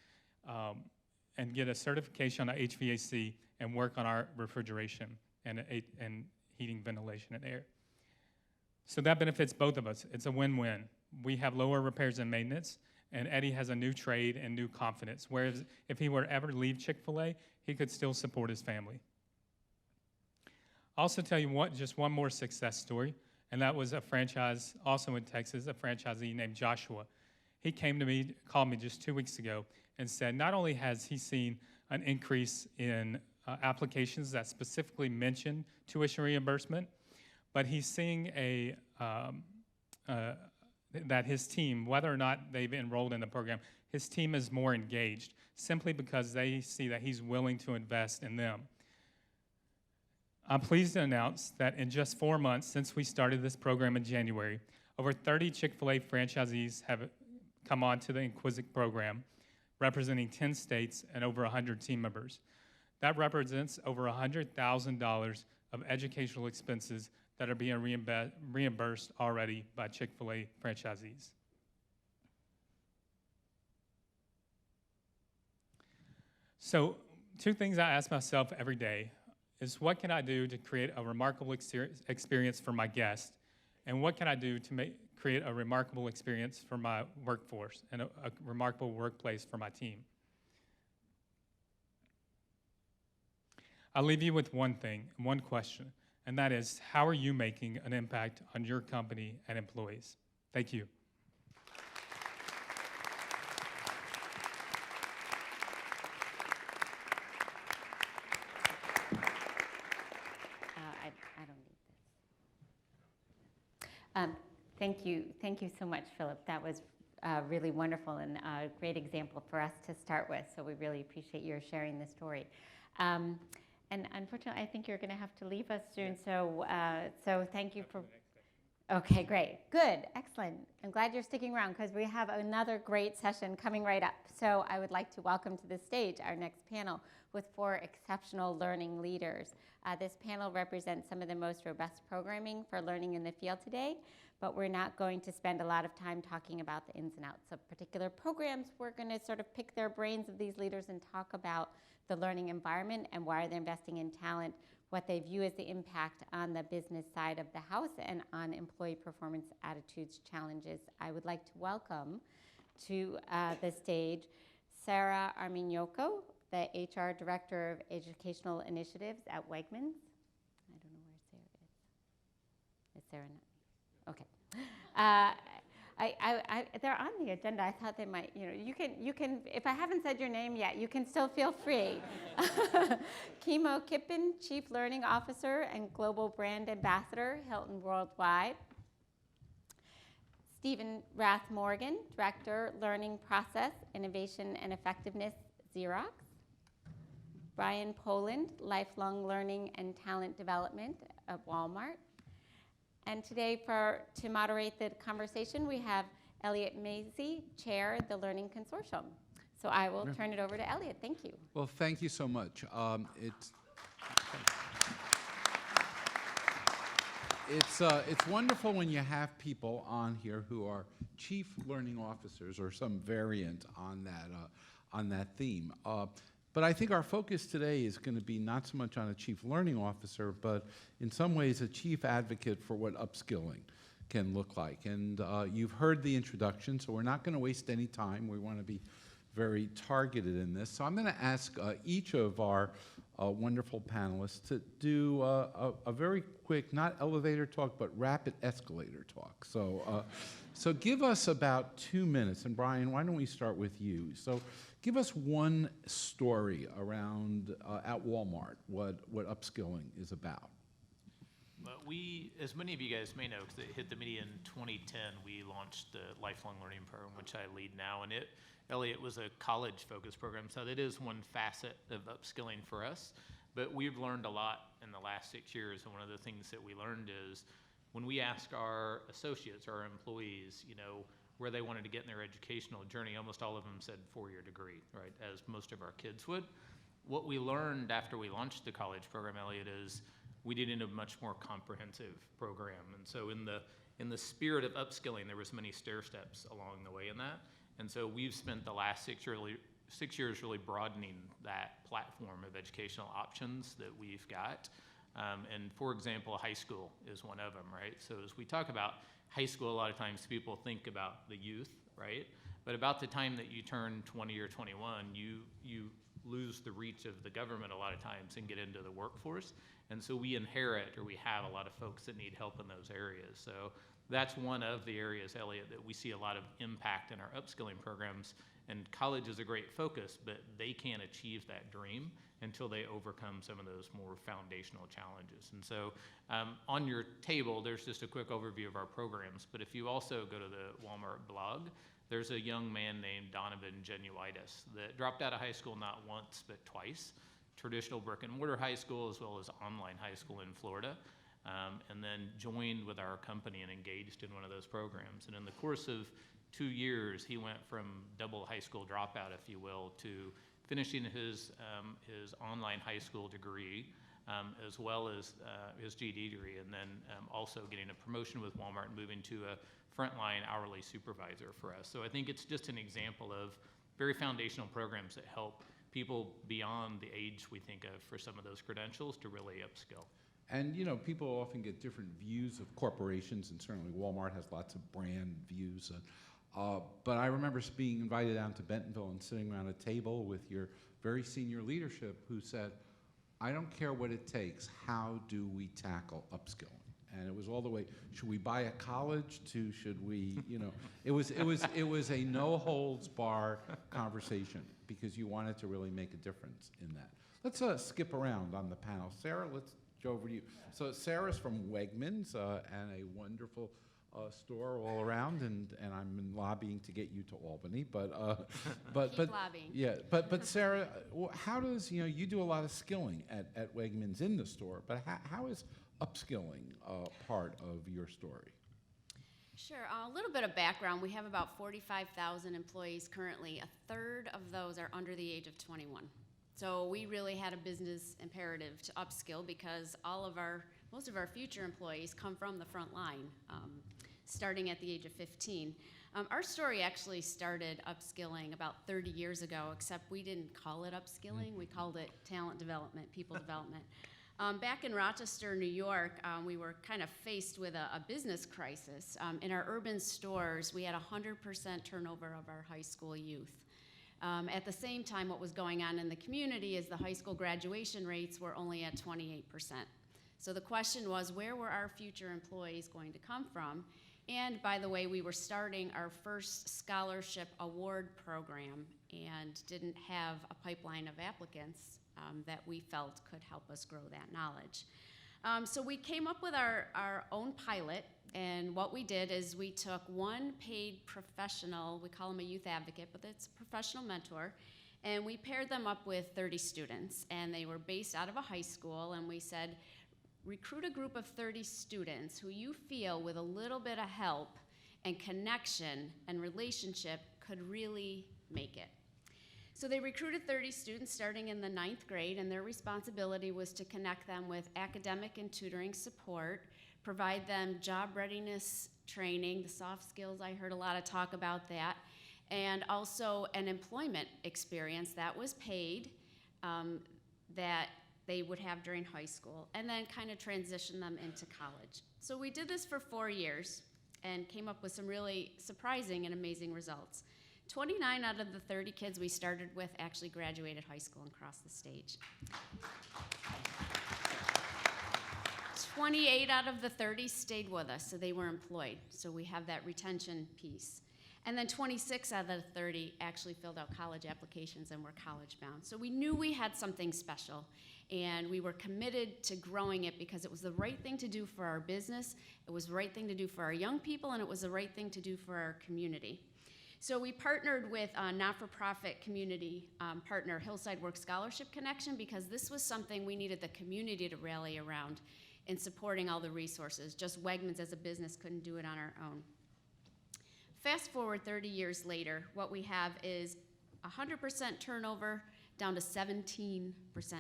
F: and get a certification on HVAC and work on our refrigeration and heating, ventilation, and air. So that benefits both of us. It's a win-win. We have lower repairs and maintenance, and Eddie has a new trade and new confidence, whereas if he were to ever leave Chick-fil-A, he could still support his family. I'll also tell you just one more success story, and that was a franchise, also in Texas, a franchisee named Joshua. He came to me, called me just 2 weeks ago, and said not only has he seen an increase in applications that specifically mention tuition reimbursement, but he's seeing that his team, whether or not they've enrolled in the program, his team is more engaged simply because they see that he's willing to invest in them. I'm pleased to announce that in just 4 months since we started this program in January, over 30 Chick-fil-A franchisees have come on to the Inquisic program, representing 10 states and over 100 team members. That represents over $100,000 of educational expenses that are being reimbursed already by Chick-fil-A franchisees. So 2 things I ask myself every day is what can I do to create a remarkable experience for my guests, and what can I do to create a remarkable experience for my workforce and a remarkable workplace for my team. I'll leave you with one thing, one question, and that is, how are you making an impact on your company and employees? Thank you.
E: I don't need this. Thank you so much, Philip. That was really wonderful and a great example for us to start with. So we really appreciate your sharing this story. And unfortunately, I think you're going to have to leave us soon. So thank you for. Okay, great, good, excellent. I'm glad you're sticking around because we have another great session coming right up. So I would like to welcome to the stage our next panel with 4 exceptional learning leaders. This panel represents some of the most robust programming for learning in the field today, but we're not going to spend a lot of time talking about the ins and outs of particular programs. We're going to sort of pick their brains of these leaders and talk about the learning environment and why they're investing in talent, what they view as the impact on the business side of the house and on employee performance attitudes challenges. I would like to welcome to the stage Sarah Armignocco, the HR Director of Educational Initiatives at Wegmans. I don't know where Sarah is. Is Sarah not? Okay. They're on the agenda. I thought they might, you can, if I haven't said your name yet, you can still feel free. Kimo Kippen, Chief Learning Officer and Global Brand Ambassador, Hilton Worldwide. Stephen Rath-Morgan, Director, Learning Process, Innovation and Effectiveness, Xerox. Brian Poland, Lifelong Learning and Talent Development at Walmart. And today, to moderate the conversation, we have Elliot Mazie, Chair, the Learning Consortium. So I will turn it over to Elliot. Thank you.
G: Well, thank you so much. It's wonderful when you have people on here who are chief learning officers or some variant on on that theme. But I think our focus today is going to be not so much on a chief learning officer, but in some ways a chief advocate for what upskilling can look like. And you've heard the introduction, so we're not going to waste any time. We want to be very targeted in this. So I'm going to ask each of our wonderful panelists to do a very quick, not elevator talk, but rapid escalator talk. So give us about 2 minutes. And Brian, why don't we start with you? So give us one story around at Walmart, what upskilling is about.
H: Well, as many of you guys may know, because it hit the media in 2010, we launched the Lifelong Learning Program, which I lead now. And Elliot was a college-focused program, so that is one facet of upskilling for us. But we've learned a lot in the last 6 years, and one of the things that we learned is when we ask our associates, our employees, where they wanted to get in their educational journey, almost all of them said 4-year degree, right, as most of our kids would. What we learned after we launched the college program, Elliot, is we needed a much more comprehensive program. And so in the spirit of upskilling, there was many stair steps along the way in that. And so we've spent the last 6 years really broadening that platform of educational options that we've got. And for example, high school is one of them, right? So as we talk about high school, a lot of times people think about the youth, right? But about the time that you turn 20 or 21, you lose the reach of the government a lot of times and get into the workforce. And so we have a lot of folks that need help in those areas. So that's one of the areas, Elliot, that we see a lot of impact in our upskilling programs. And college is a great focus, but they can't achieve that dream until they overcome some of those more foundational challenges. And so on your table, there's just a quick overview of our programs. But if you also go to the Walmart blog, there's a young man named Donovan Genuitis that dropped out of high school not once, but twice. Traditional brick and mortar high school as well as online high school in Florida. And then joined with our company and engaged in one of those programs. And in the course of 2 years, he went from double high school dropout, if you will, to finishing his online high school degree, as well as his GED degree, and then also getting a promotion with Walmart and moving to a frontline hourly supervisor for us. So I think it's just an example of very foundational programs that help people beyond the age we think of for some of those credentials to really upskill.
G: And people often get different views of corporations, and certainly Walmart has lots of brand views. But I remember being invited down to Bentonville and sitting around a table with your very senior leadership who said, I don't care what it takes, how do we tackle upskilling? And it was all the way, should we buy a college to, should we, it was a no holds bar conversation because you wanted to really make a difference in that. Let's skip around on the panel. Sarah, let's go over to you. So Sarah's from Wegmans and a wonderful store all around, and I'm lobbying to get you to Albany, but
I: Keep lobbying.
G: Yeah, but Sarah, how does you do a lot of skilling at Wegmans in the store, but how is upskilling part of your story?
I: Sure. A little bit of background. We have about 45,000 employees currently. A third of those are under the age of 21. So we really had a business imperative to upskill because most of our future employees come from the front line, starting at the age of 15. Our story actually started upskilling about 30 years ago, except we didn't call it upskilling. We called it talent development, people development. Back in Rochester, New York, we were kind of faced with a business crisis. In our urban stores, we had 100% turnover of our high school youth. At the same time, what was going on in the community is the high school graduation rates were only at 28%. So the question was, where were our future employees going to come from? And by the way, we were starting our first scholarship award program and didn't have a pipeline of applicants that we felt could help us grow that knowledge. So we came up with our own pilot, and what we did is we took one paid professional, we call him a youth advocate, but it's a professional mentor, and we paired them up with 30 students, and they were based out of a high school, and we said, recruit a group of 30 students who you feel with a little bit of help and connection and relationship could really make it. So they recruited 30 students starting in the 9th grade, and their responsibility was to connect them with academic and tutoring support, provide them job readiness training, the soft skills, I heard a lot of talk about that, and also an employment experience that was paid that they would have during high school, and then kind of transition them into college. So we did this for 4 years and came up with some really surprising and amazing results. 29 out of the 30 kids we started with actually graduated high school and crossed the stage. 28 out of the 30 stayed with us, so they were employed. So we have that retention piece. And then 26 out of the 30 actually filled out college applications and were college bound. So we knew we had something special, and we were committed to growing it because it was the right thing to do for our business, it was the right thing to do for our young people, and it was the right thing to do for our community. So we partnered with a not-for-profit community partner, Hillside Work Scholarship Connection, because this was something we needed the community to rally around in supporting all the resources. Just Wegmans as a business couldn't do it on our own. Fast forward 30 years later, what we have is 100% turnover down to 17%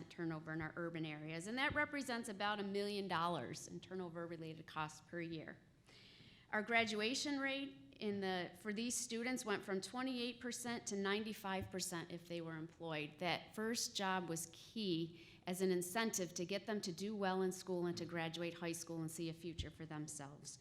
I: turnover in our urban areas, and that represents about $1 million in turnover-related costs per year. Our graduation rate for these students went from 28% to 95% if they were employed. That first job was key as an incentive to get them to do well in school and to graduate high school and see a future for themselves.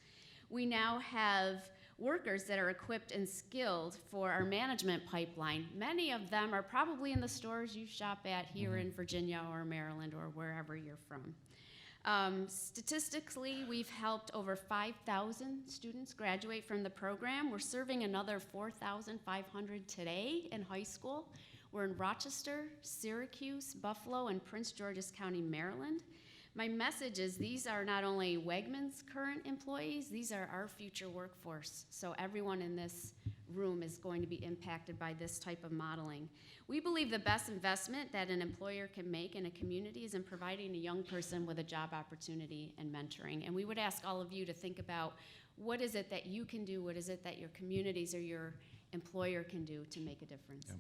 I: We now have workers that are equipped and skilled for our management pipeline. Many of them are probably in the stores you shop at here in Virginia or Maryland or wherever you're from. Statistically, we've helped over 5,000 students graduate from the program. We're serving another 4,500 today in high school. We're in Rochester, Syracuse, Buffalo, and Prince George's County, Maryland. My message is these are not only Wegmans' current employees, these are our future workforce. So everyone in this room is going to be impacted by this type of modeling. We believe the best investment that an employer can make in a community is in providing a young person with a job opportunity and mentoring. And we would ask all of you to think about what is it that you can do, what is it that your communities or your employer can do to make a difference.
G: Yeah.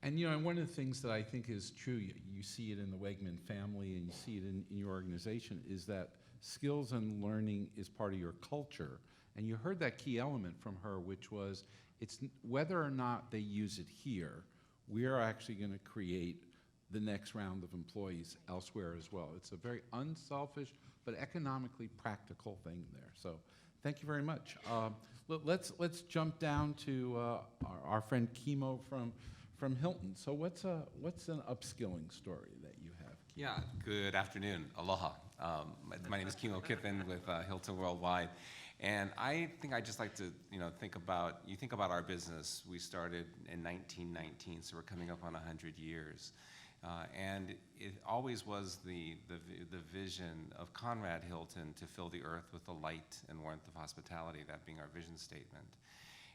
G: And and one of the things that I think is true, you see it in the Wegman family and you see it in your organization, is that skills and learning is part of your culture. And you heard that key element from her, which was it's whether or not they use it here, we are actually going to create the next round of employees elsewhere as well. It's a very unselfish but economically practical thing there. So thank you very much. Let's jump down to our friend Kimo from Hilton. So what's an upskilling story that you have?
J: Yeah, good afternoon. Aloha. My name is Kimo Kiffin with Hilton Worldwide. And I think I'd just like to, think about our business. We started in 1919, so we're coming up on 100 years. And it always was the vision of Conrad Hilton to fill the earth with the light and warmth of hospitality, that being our vision statement.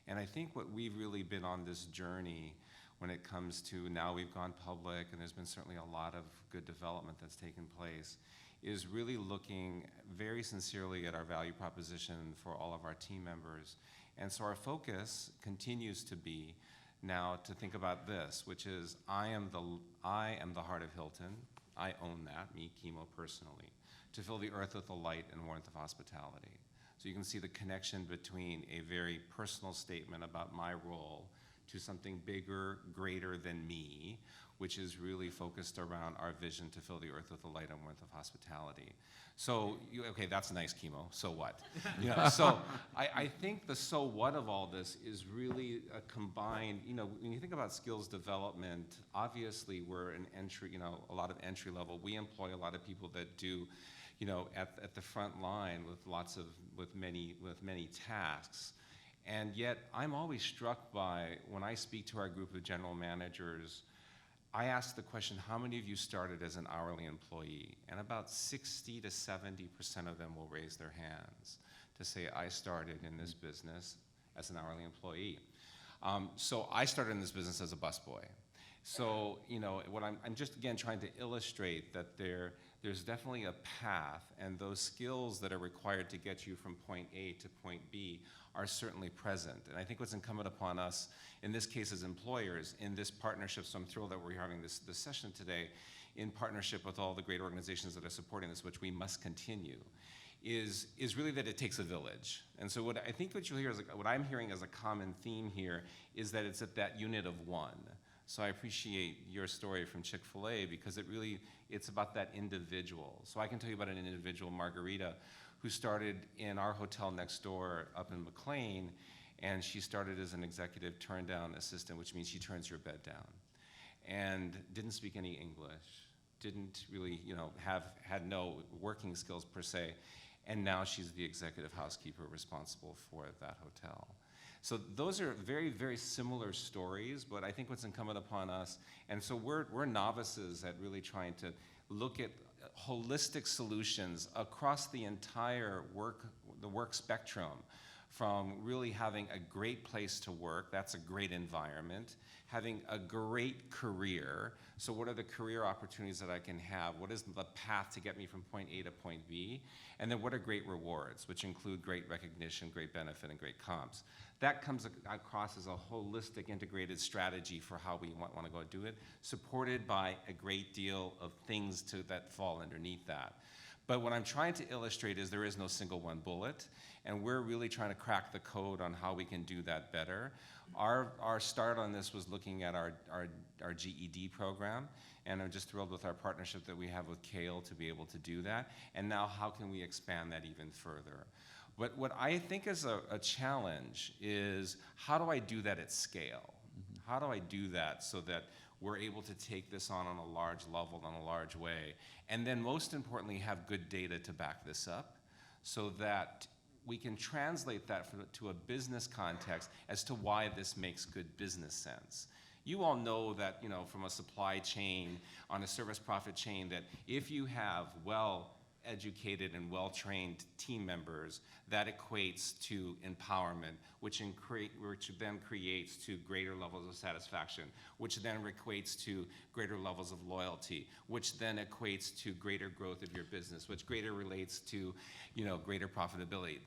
J: And I think what we've really been on this journey when it comes to now we've gone public, and there's been certainly a lot of good development that's taken place, is really looking very sincerely at our value proposition for all of our team members. And so our focus continues to be now to think about this, which is I am the heart of Hilton. I own that, me, Kimo, personally, to fill the earth with the light and warmth of hospitality. So you can see the connection between a very personal statement about my role to something bigger, greater than me, which is really focused around our vision to fill the earth with the light and warmth of hospitality. So, okay, that's nice, Kimo, so what? So I think the so what of all this is really a combined, when you think about skills development, obviously we're an entry, a lot of entry level. We employ a lot of people that do, at the front line with many tasks. And yet, I'm always struck by, when I speak to our group of general managers, I ask the question, how many of you started as an hourly employee? And about 60 to 70% of them will raise their hands to say, I started in this business as an hourly employee. So I started in this business as a busboy. So, what I'm just, again, trying to illustrate that there's definitely a path, and those skills that are required to get you from point A to point B are certainly present. And I think what's incumbent upon us, in this case as employers, in this partnership, so I'm thrilled that we're having this session today, in partnership with all the great organizations that are supporting this, which we must continue, is really that it takes a village. And so what I think what you'll hear is, what I'm hearing as a common theme here is that it's at that unit of one. So I appreciate your story from Chick-fil-A because it's about that individual. So I can tell you about an individual, Margarita, who started in our hotel next door up in McLean, and she started as an executive turn-down assistant, which means she turns your bed down, and didn't speak any English, didn't really, had no working skills per se, and now she's the executive housekeeper responsible for that hotel. So those are very, very similar stories, but I think what's incumbent upon us, and so we're novices at really trying to look at holistic solutions across the entire work spectrum, from really having a great place to work, that's a great environment, having a great career, so what are the career opportunities that I can have, what is the path to get me from point A to point B, and then what are great rewards, which include great recognition, great benefit, and great comps. That comes across as a holistic, integrated strategy for how we want to go do it, supported by a great deal of things that fall underneath that. But what I'm trying to illustrate is there is no single one bullet, and we're really trying to crack the code on how we can do that better. Our start on this was looking at our GED program, and I'm just thrilled with our partnership that we have with Kale to be able to do that. And now how can we expand that even further? But what I think is a challenge is, how do I do that at scale? How do I do that so that we're able to take this on a large level, in a large way, and then most importantly have good data to back this up so that we can translate that to a business context as to why this makes good business sense. You all know that, from a supply chain, on a service profit chain, that if you have well-educated and well-trained team members, that equates to empowerment, which then creates to greater levels of satisfaction, which then equates to greater levels of loyalty, which then equates to greater growth of your business, which greater relates to, greater profitability.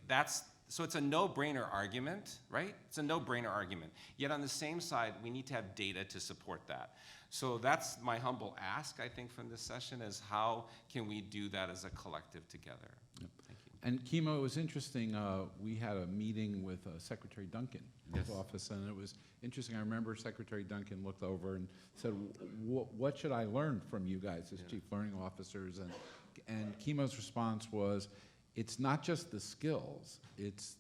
J: So it's a no-brainer argument, right? It's a no-brainer argument. Yet on the same side, we need to have data to support that. So that's my humble ask, I think, from this session, is how can we do that as a collective together? Yep. Thank you.
G: And Kimo, it was interesting, we had a meeting with Secretary Duncan in his office, and it was interesting. I remember Secretary Duncan looked over and said, what should I learn from you guys as chief learning officers? And Kimo's response was, it's not just the skills, it's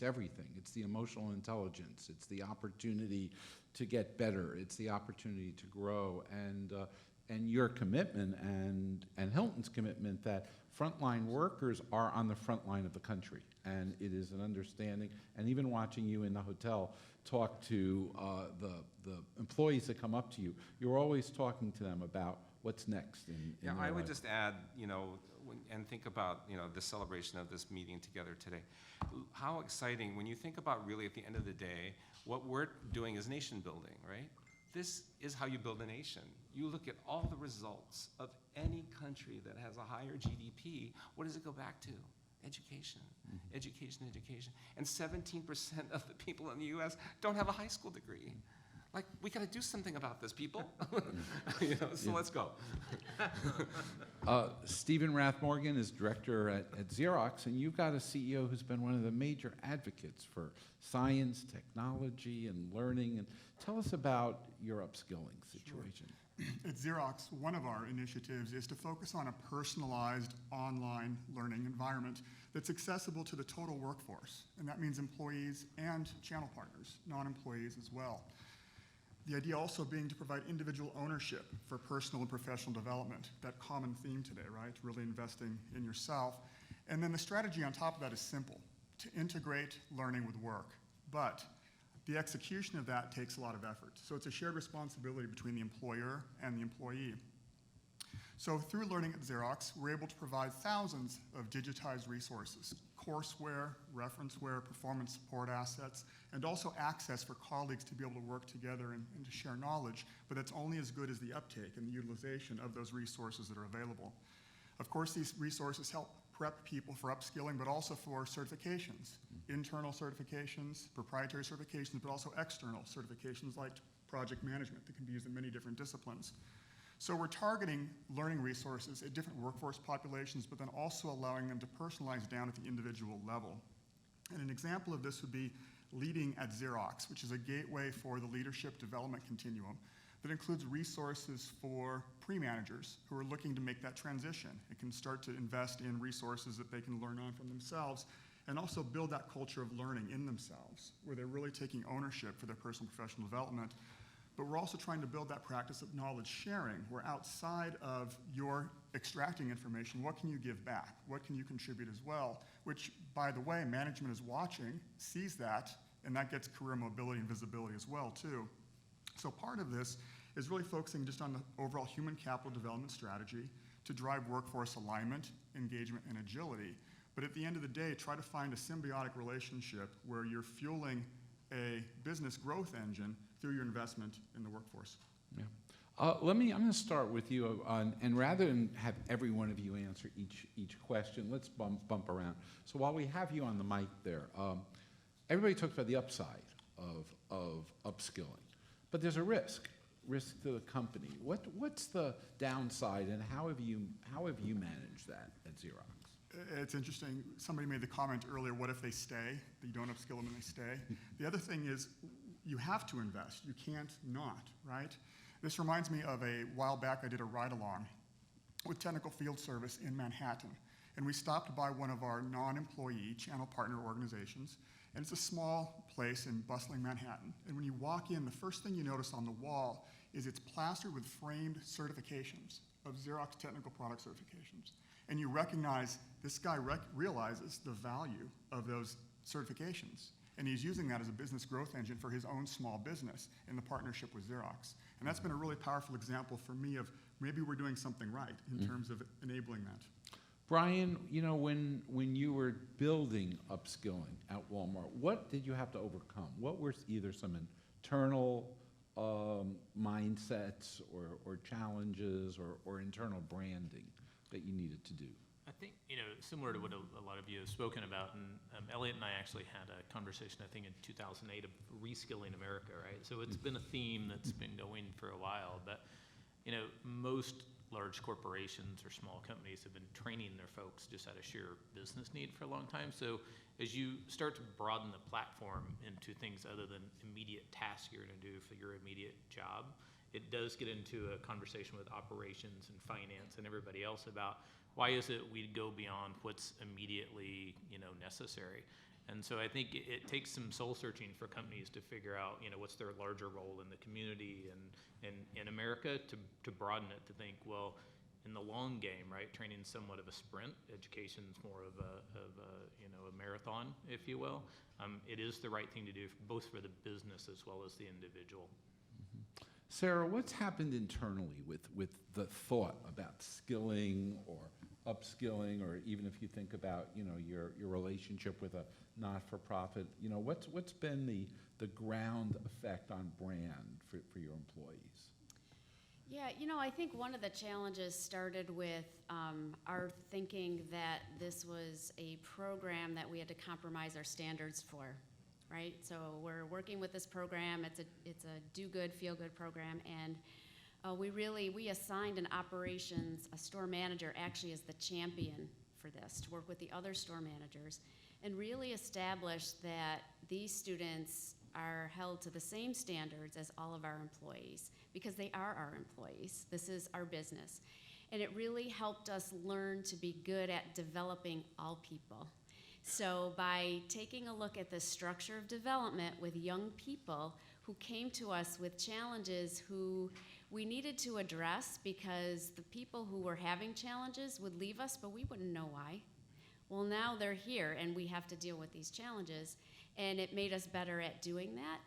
G: everything. It's the emotional intelligence, it's the opportunity to get better, it's the opportunity to grow, and your commitment and Hilton's commitment that frontline workers are on the front line of the country, and it is an understanding. And even watching you in the hotel talk to the employees that come up to you, you're always talking to them about what's next in their
J: I would
G: life.
J: just add, and think about, the celebration of this meeting together today. How exciting, when you think about really at the end of the day, what we're doing is nation building, right? This is how you build a nation. You look at all the results of any country that has a higher GDP, what does it go back to? Education, education, education. And 17% of the people in the US don't have a high school degree. Like, we gotta do something about this, people. So let's go.
G: Stephen Rathmorgan is director at Xerox, and you've got a CEO who's been one of the major advocates for science, technology, and learning. And tell us about your upskilling situation.
K: Sure. At Xerox, one of our initiatives is to focus on a personalized online learning environment that's accessible to the total workforce. And that means employees and channel partners, non-employees as well. The idea also being to provide individual ownership for personal and professional development, that common theme today, right? Really investing in yourself. And then the strategy on top of that is simple, to integrate learning with work. But the execution of that takes a lot of effort. So it's a shared responsibility between the employer and the employee. So through Learning at Xerox, we're able to provide thousands of digitized resources, courseware, referenceware, performance support assets, and also access for colleagues to be able to work together and to share knowledge, but that's only as good as the uptake and the utilization of those resources that are available. Of course, these resources help prep people for upskilling, but also for certifications, internal certifications, proprietary certifications, but also external certifications like project management that can be used in many different disciplines. So we're targeting learning resources at different workforce populations, but then also allowing them to personalize down at the individual level. And an example of this would be Leading at Xerox, which is a gateway for the leadership development continuum that includes resources for pre-managers who are looking to make that transition. It can start to invest in resources that they can learn on from themselves and also build that culture of learning in themselves, where they're really taking ownership for their personal and professional development. But we're also trying to build that practice of knowledge sharing, where outside of your extracting information, what can you give back? What can you contribute as well? Which, by the way, management is watching, sees that, and that gets career mobility and visibility as well, too. So part of this is really focusing just on the overall human capital development strategy to drive workforce alignment, engagement, and agility. But at the end of the day, try to find a symbiotic relationship where you're fueling a business growth engine through your investment in the workforce.
G: Yeah. I'm going to start with you, and rather than have every one of you answer each question, let's bump around. So while we have you on the mic there, everybody talks about the upside of upskilling, but there's a risk to the company. What's the downside, and how have you managed that at Xerox?
K: It's interesting. Somebody made the comment earlier, what if they stay? You don't upskill them and they stay. The other thing is you have to invest. You can't not, right? This reminds me of a while back I did a ride-along with Technical Field Service in Manhattan. And we stopped by one of our non-employee channel partner organizations. And it's a small place in bustling Manhattan. And when you walk in, the first thing you notice on the wall is it's plastered with framed certifications of Xerox technical product certifications. And you recognize this guy realizes the value of those certifications. And he's using that as a business growth engine for his own small business in the partnership with Xerox. And that's been a really powerful example for me of maybe we're doing something right in terms of enabling that.
G: Brian, when you were building upskilling at Walmart, what did you have to overcome? What were either some internal mindsets or challenges or internal branding that you needed to do?
H: I think, similar to what a lot of you have spoken about, and Elliot and I actually had a conversation, I think, in 2008 of reskilling America, right? So it's been a theme that's been going for a while, but, most large corporations or small companies have been training their folks just out of sheer business need for a long time. So as you start to broaden the platform into things other than immediate tasks you're going to do for your immediate job, it does get into a conversation with operations and finance and everybody else about why is it we go beyond what's immediately necessary. And so I think it takes some soul searching for companies to figure out what's their larger role in the community and in America to broaden it to think, well, in the long game, right, training's somewhat of a sprint, education's more of a marathon, if you will. It is the right thing to do both for the business as well as the individual.
G: Sarah, what's happened internally with the thought about skilling or upskilling, or even if you think about your relationship with a not-for-profit, what's been the ground effect on brand for your employees?
I: Yeah, I think one of the challenges started with our thinking that this was a program that we had to compromise our standards for, right? So we're working with this program. It's a do-good, feel-good program, and we assigned an operations, a store manager actually as the champion for this, to work with the other store managers and really establish that these students are held to the same standards as all of our employees, because they are our employees. This is our business. And it really helped us learn to be good at developing all people. So by taking a look at the structure of development with young people who came to us with challenges who we needed to address, because the people who were having challenges would leave us, but we wouldn't know why. Well, now they're here and we have to deal with these challenges, and it made us better at doing that.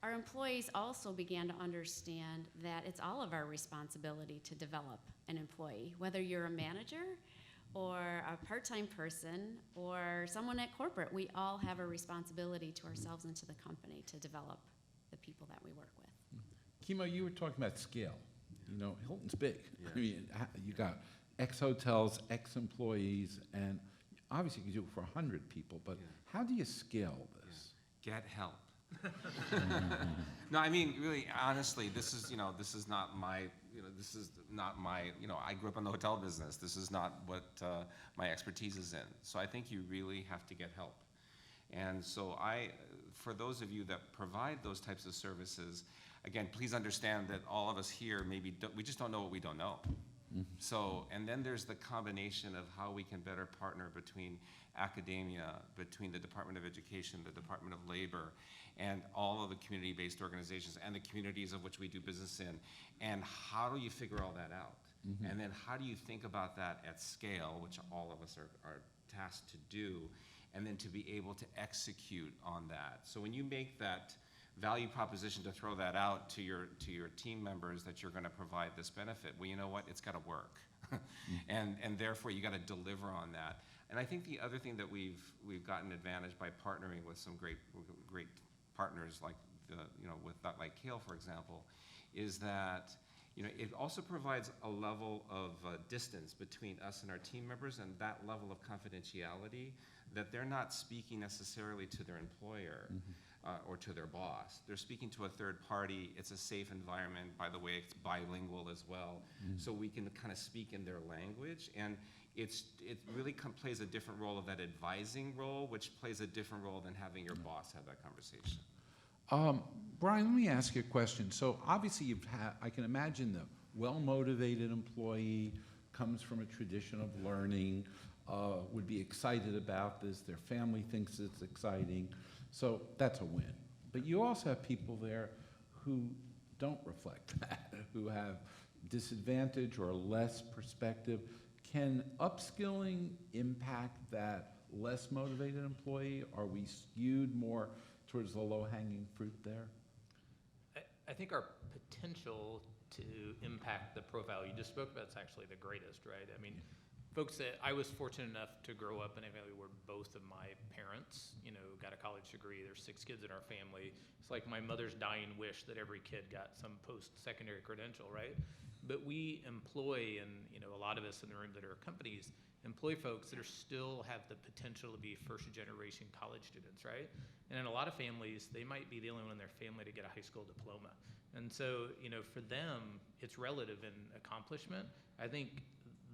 I: Our employees also began to understand that it's all of our responsibility to develop an employee, whether you're a manager or a part-time person or someone at corporate. We all have a responsibility to ourselves and to the company to develop the people that we work with.
G: Kimo, you were talking about scale. Hilton's big. Yeah. I mean, you got X hotels, X employees, and obviously you can do it for 100 people, but how do you scale this?
J: Get help. No, I mean, really, honestly, this is not my, this is not my, I grew up in the hotel business. This is not what my expertise is in. So I think you really have to get help. And so for those of you that provide those types of services, again, please understand that all of us here we just don't know what we don't know. So, and then there's the combination of how we can better partner between academia, between the Department of Education, the Department of Labor, and all of the community-based organizations and the communities of which we do business in. And how do you figure all that out? And then how do you think about that at scale, which all of us are tasked to do, and then to be able to execute on that. So when you make that value proposition to throw that out to your team members that you're going to provide this benefit, well, you know what? It's got to work, and therefore you got to deliver on that. And I think the other thing that we've gotten advantage by partnering with some great partners like like Kale, for example, is that it also provides a level of distance between us and our team members, and that level of confidentiality that they're not speaking necessarily to their employer. Or to their boss. They're speaking to a third party. It's a safe environment. By the way, it's bilingual as well. So we can kind of speak in their language. And it really plays a different role of that advising role, which plays a different role than having your boss have that conversation.
G: Brian, let me ask you a question. So obviously I can imagine the well-motivated employee comes from a tradition of learning, would be excited about this. Their family thinks it's exciting. So that's a win. But you also have people there who don't reflect that, who have disadvantage or less perspective. Can upskilling impact that less motivated employee? Are we skewed more towards the low-hanging fruit there?
H: I think our potential to impact the profile you just spoke about is actually the greatest, right? I mean, folks that I was fortunate enough to grow up in a family where both of my parents, got a college degree. There's 6 kids in our family. It's like my mother's dying wish that every kid got some post-secondary credential, right? But we employ, and a lot of us in the room that are companies, employ folks that still have the potential to be first-generation college students, right? And in a lot of families, they might be the only one in their family to get a high school diploma. And so, for them, it's relative in accomplishment. I think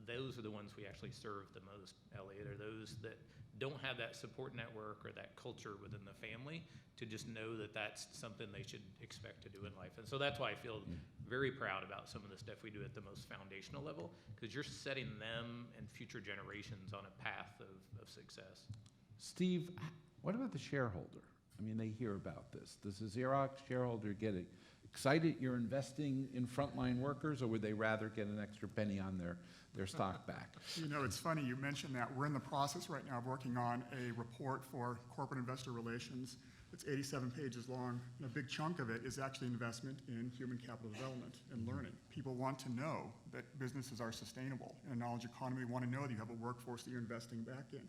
H: those are the ones we actually serve the most, Elliot, are those that don't have that support network or that culture within the family to just know that that's something they should expect to do in life. And so that's why I feel very proud about some of the stuff we do at the most foundational level, because you're setting them and future generations on a path of success.
G: Steve, what about the shareholder? I mean, they hear about this. Does the Xerox shareholder get excited you're investing in frontline workers, or would they rather get an extra penny on their stock back?
K: It's funny you mentioned that. We're in the process right now of working on a report for corporate investor relations. It's 87 pages long, and a big chunk of it is actually investment in human capital development and learning. People want to know that businesses are sustainable. In a knowledge economy, we want to know that you have a workforce that you're investing back in.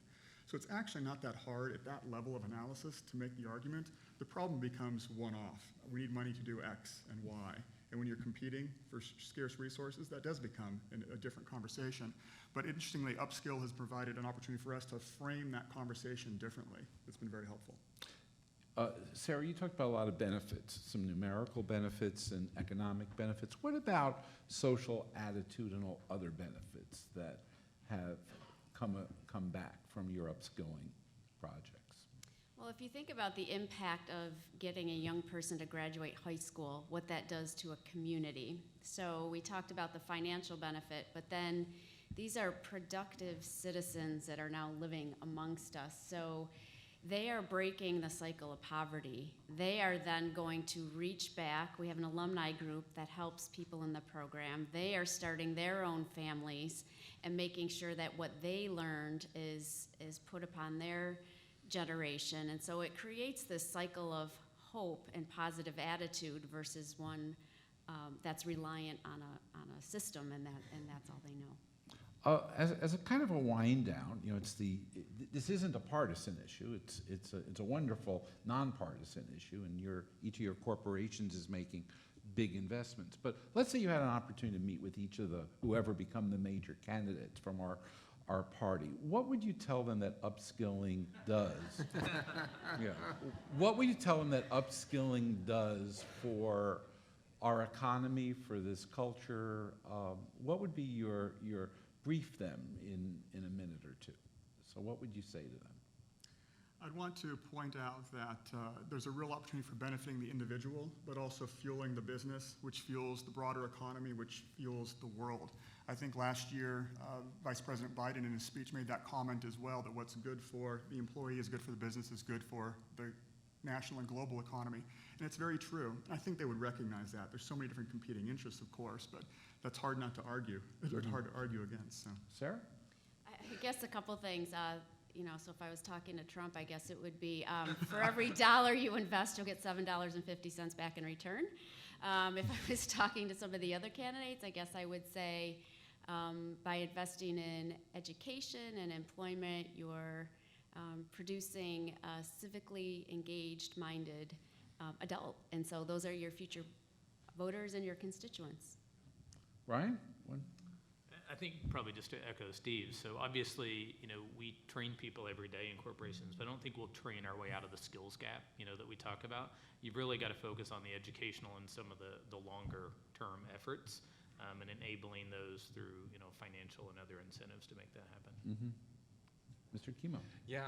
K: So it's actually not that hard at that level of analysis to make the argument. The problem becomes one-off. We need money to do X and Y. And when you're competing for scarce resources, that does become a different conversation. But interestingly, Upskill has provided an opportunity for us to frame that conversation differently. It's been very helpful.
G: Sarah, you talked about a lot of benefits, some numerical benefits and economic benefits. What about social, attitudinal, other benefits that have come back from your upskilling projects?
I: Well, if you think about the impact of getting a young person to graduate high school, what that does to a community. So we talked about the financial benefit, but then these are productive citizens that are now living amongst us. So they are breaking the cycle of poverty. They are then going to reach back. We have an alumni group that helps people in the program. They are starting their own families and making sure that what they learned is put upon their generation. And so it creates this cycle of hope and positive attitude versus one that's reliant on a system, and that's all they know.
G: As a kind of a wind down, this isn't a partisan issue. It's a wonderful nonpartisan issue, and each of your corporations is making big investments. But let's say you had an opportunity to meet with each of whoever become the major candidates from our party. What would you tell them that upskilling does? Yeah. What would you tell them that upskilling does for our economy, for this culture, what would be your brief them in a minute or two? So what would you say to them?
K: I'd want to point out that there's a real opportunity for benefiting the individual, but also fueling the business, which fuels the broader economy, which fuels the world. I think last year, Vice President Biden in his speech made that comment as well, that what's good for the employee is good for the business, is good for the national and global economy. And it's very true. I think they would recognize that. There's so many different competing interests, of course, but that's hard not to argue. It's hard to argue against. So.
G: Sarah?
I: I guess a couple things. So if I was talking to Trump, I guess it would be for every dollar you invest, you'll get $7.50 back in return. If I was talking to some of the other candidates, I guess I would say by investing in education and employment, you're producing a civically engaged, minded adult. And so those are your future voters and your constituents.
G: Ryan?
H: I think probably just to echo Steve, so obviously, we train people every day in corporations, but I don't think we'll train our way out of the skills gap, that we talk about. You've really got to focus on the educational and some of the longer term efforts and enabling those through, financial and other incentives to make that happen.
G: Mm-hmm. Mr. Kimo?
J: Yeah,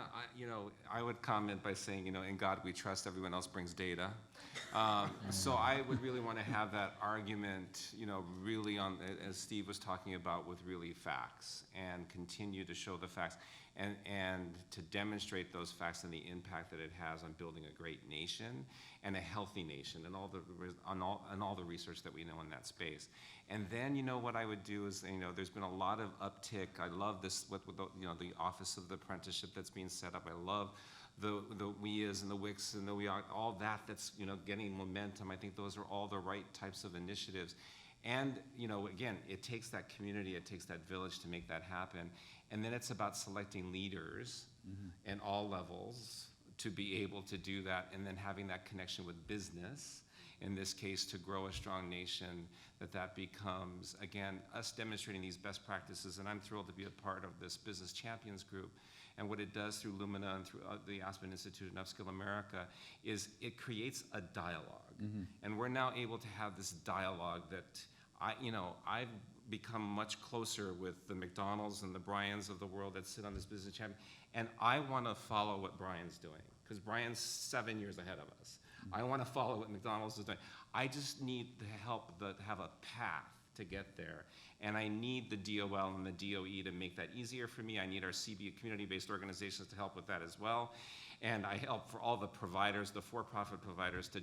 J: I would comment by saying, in God we trust, everyone else brings data. So I would really want to have that argument, really on, as Steve was talking about, with really facts, and continue to show the facts, and to demonstrate those facts and the impact that it has on building a great nation and a healthy nation, and all the research that we know in that space. And then, what I would do is, there's been a lot of uptick. I love this, with the Office of the Apprenticeship that's being set up. I love the WIAs and the WICs and all that's, getting momentum. I think those are all the right types of initiatives. And, again, it takes that community, it takes that village to make that happen. And then it's about selecting leaders in all levels to be able to do that, and then having that connection with business, in this case, to grow a strong nation, that becomes, again, us demonstrating these best practices. And I'm thrilled to be a part of this Business Champions group. And what it does through Lumina and through the Aspen Institute and Upskill America is it creates a dialogue. And we're now able to have this dialogue that I've become much closer with the McDonald's and the Bryans of the world that sit on this Business Champion. And I want to follow what Brian's doing, because Brian's 7 years ahead of us. I want to follow what McDonald's is doing. I just need the help to have a path to get there. And I need the DOL and the DOE to make that easier for me. I need our CB community-based organizations to help with that as well. And I help for all the providers, the for-profit providers, to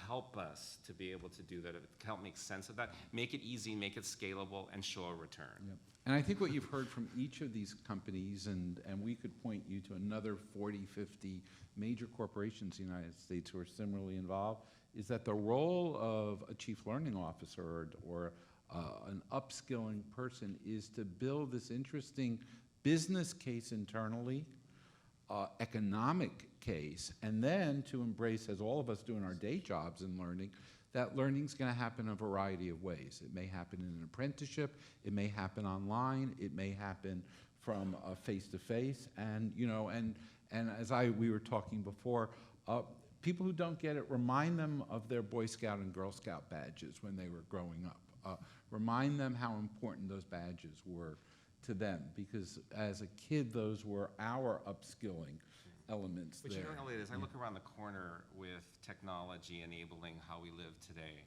J: help us to be able to do that, to help make sense of that, make it easy, make it scalable, and show a return.
G: Yep. And I think what you've heard from each of these companies, and we could point you to another 40, 50 major corporations in the United States who are similarly involved, is that the role of a chief learning officer or an upskilling person is to build this interesting business case internally, economic case, and then to embrace, as all of us do in our day jobs in learning, that learning's going to happen in a variety of ways. It may happen in an apprenticeship, it may happen online, it may happen from face-to-face, and as we were talking before, people who don't get it, remind them of their Boy Scout and Girl Scout badges when they were growing up. Remind them how important those badges were to them, because as a kid, those were our upskilling elements.
J: But
G: there.
J: Elliot, as I look around the corner with technology enabling how we live today,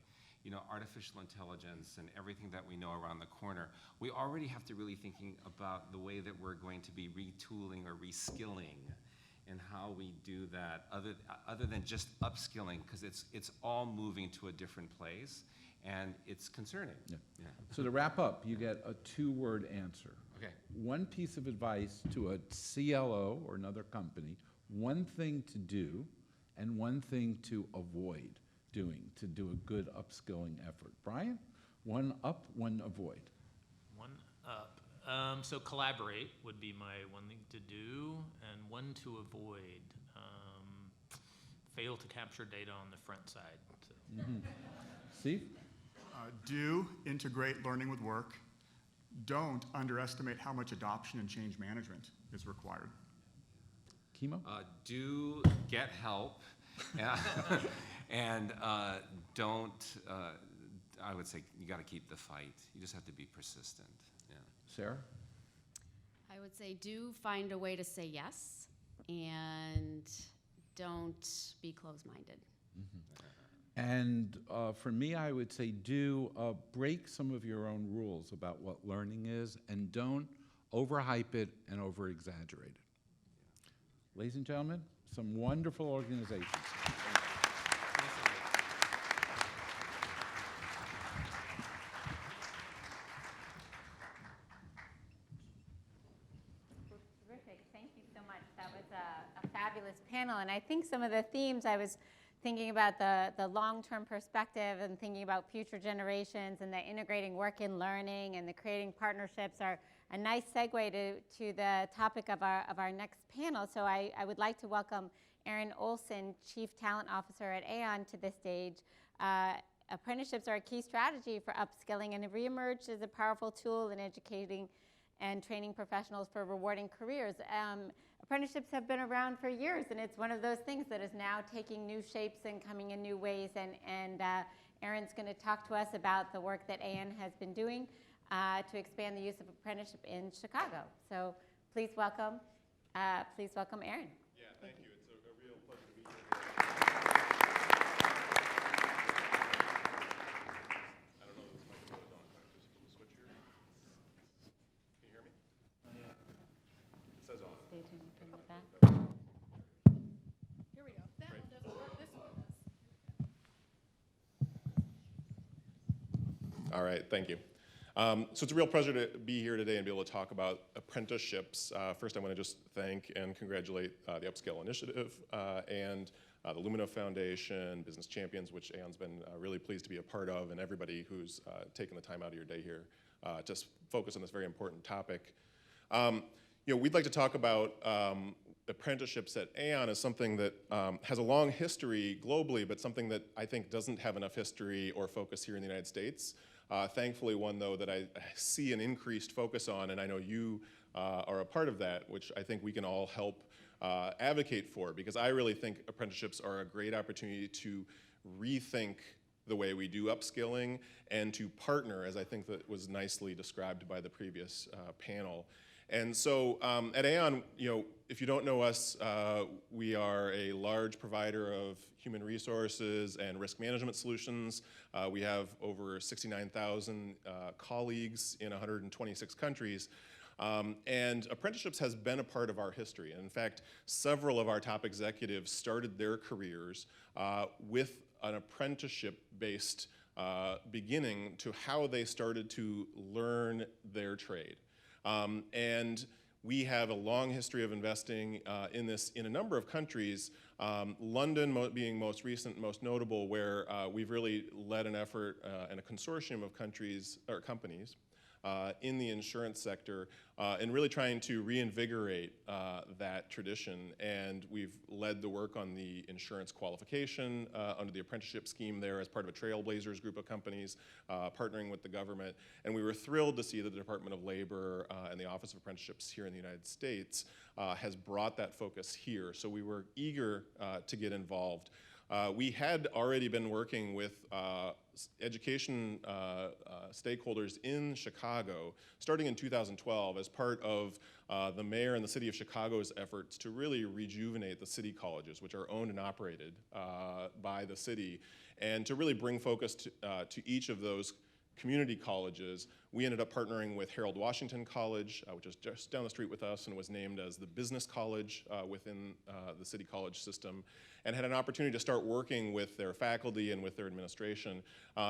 J: artificial intelligence and everything that we know around the corner, we already have to really thinking about the way that we're going to be retooling or reskilling and how we do that, other than just upskilling, because it's all moving to a different place, and it's concerning.
G: Yeah. Yeah. So to wrap up, you get a 2-word answer.
J: Okay.
G: One piece of advice to a CLO or another company, one thing to do, and one thing to avoid doing to do a good upskilling effort. Brian, one up, one avoid.
H: One up. So collaborate would be my one thing to do, and one to avoid. Fail to capture data on the front side. So.
G: Steve?
K: Do integrate learning with work. Don't underestimate how much adoption and change management is required.
G: Kimo?
J: Do get help, and don't, I would say you got to keep the fight. You just have to be persistent. Yeah.
G: Sarah?
I: I would say do find a way to say yes, and don't be closed-minded.
G: And for me, I would say do break some of your own rules about what learning is, and don't overhype it and over-exaggerate it. Ladies and gentlemen, some wonderful organizations.
E: Terrific. Thank you so much. That was a fabulous panel. And I think some of the themes, I was thinking about the long-term perspective and thinking about future generations and the integrating work and learning and the creating partnerships are a nice segue to the topic of our next panel. So I would like to welcome Erin Olson, Chief Talent Officer at Aon, to the stage. Apprenticeships are a key strategy for upskilling and have reemerged as a powerful tool in educating and training professionals for rewarding careers. Apprenticeships have been around for years, and it's one of those things that is now taking new shapes and coming in new ways. And Erin's going to talk to us about the work that Aon has been doing to expand the use of apprenticeship in Chicago. So please welcome Erin.
L: Yeah, thank you. It's a real pleasure to be here. I don't know if this microphone is on. Can I just switch here? Can you hear me? It says on.
E: Stay tuned from the back.
M: Here we go. That one doesn't work. This one does.
L: All right, thank you. So it's a real pleasure to be here today and be able to talk about apprenticeships. First, I want to just thank and congratulate the Upscale Initiative and the Lumina Foundation, Business Champions, which Aon's been really pleased to be a part of, and everybody who's taken the time out of your day here to focus on this very important topic. We'd like to talk about apprenticeships at Aon as something that has a long history globally, but something that I think doesn't have enough history or focus here in the United States. Thankfully, one, though, that I see an increased focus on, and I know you are a part of that, which I think we can all help advocate for, because I really think apprenticeships are a great opportunity to rethink the way we do upskilling and to partner, as I think that was nicely described by the previous panel. And so at Aon, if you don't know us, we are a large provider of human resources and risk management solutions. We have over 69,000 colleagues in 126 countries. And apprenticeships has been a part of our history. And in fact, several of our top executives started their careers with an apprenticeship-based beginning to how they started to learn their trade. And we have a long history of investing in this in a number of countries, London being most recent, most notable, where we've really led an effort and a consortium of countries or companies in the insurance sector and really trying to reinvigorate that tradition. And we've led the work on the insurance qualification under the apprenticeship scheme there as part of a Trailblazers group of companies partnering with the government. And we were thrilled to see that the Department of Labor and the Office of Apprenticeships here in the United States has brought that focus here. So we were eager to get involved. We had already been working with education stakeholders in Chicago starting in 2012 as part of the mayor and the city of Chicago's efforts to really rejuvenate the city colleges, which are owned and operated by the city, and to really bring focus to each of those community colleges. We ended up partnering with Harold Washington College, which is just down the street with us and was named as the business college within the city college system, and had an opportunity to start working with their faculty and with their administration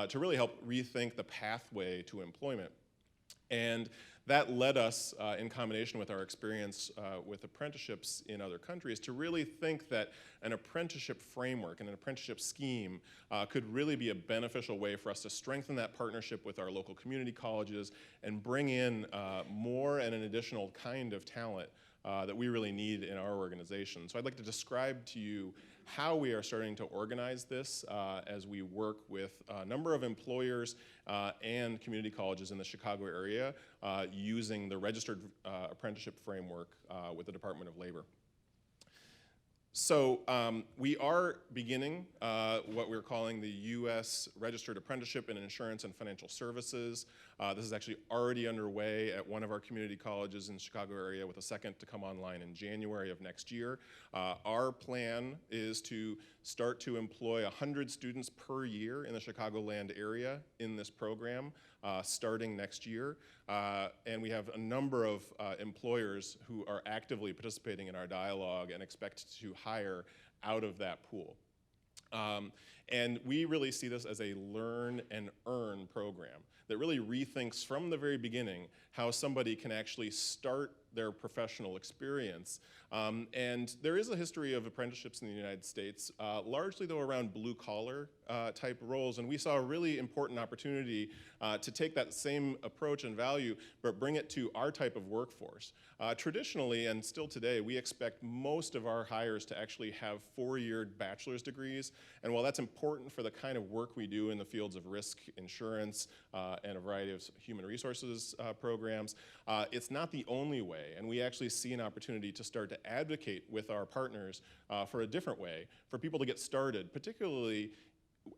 L: to really help rethink the pathway to employment. And that led us, in combination with our experience with apprenticeships in other countries, to really think that an apprenticeship framework and an apprenticeship scheme could really be a beneficial way for us to strengthen that partnership with our local community colleges and bring in more and an additional kind of talent that we really need in our organization. So I'd like to describe to you how we are starting to organize this as we work with a number of employers and community colleges in the Chicago area using the registered apprenticeship framework with the Department of Labor. So we are beginning what we're calling the U.S. Registered Apprenticeship in Insurance and Financial Services. This is actually already underway at one of our community colleges in the Chicago area, with a second to come online in January of next year. Our plan is to start to employ 100 students per year in the Chicagoland area in this program starting next year. And we have a number of employers who are actively participating in our dialogue and expect to hire out of that pool. And we really see this as a learn and earn program that really rethinks from the very beginning how somebody can actually start their professional experience. And there is a history of apprenticeships in the United States, largely though around blue-collar type roles, and we saw a really important opportunity to take that same approach and value, but bring it to our type of workforce. Traditionally, and still today, we expect most of our hires to actually have 4-year bachelor's degrees, and while that's important for the kind of work we do in the fields of risk insurance and a variety of human resources programs, it's not the only way. And we actually see an opportunity to start to advocate with our partners for a different way for people to get started, particularly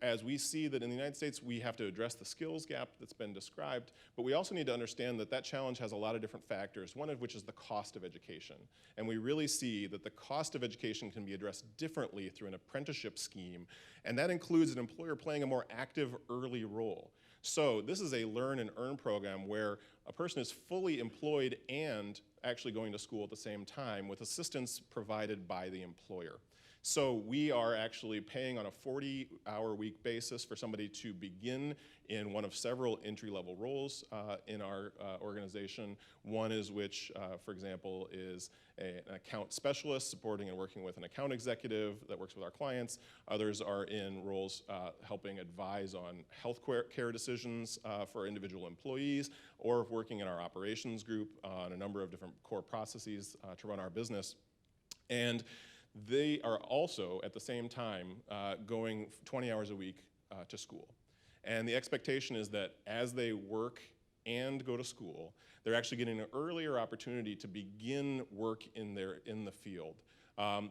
L: as we see that in the United States we have to address the skills gap that's been described, but we also need to understand that that challenge has a lot of different factors, one of which is the cost of education. And we really see that the cost of education can be addressed differently through an apprenticeship scheme, and that includes an employer playing a more active early role. So this is a learn and earn program where a person is fully employed and actually going to school at the same time with assistance provided by the employer. So we are actually paying on a 40-hour-week basis for somebody to begin in one of several entry-level roles in our organization. One is which, for example, is an account specialist supporting and working with an account executive that works with our clients. Others are in roles helping advise on health care decisions for individual employees, or working in our operations group on a number of different core processes to run our business. And they are also, at the same time, going 20 hours a week to school. And the expectation is that as they work and go to school, they're actually getting an earlier opportunity to begin work in the field.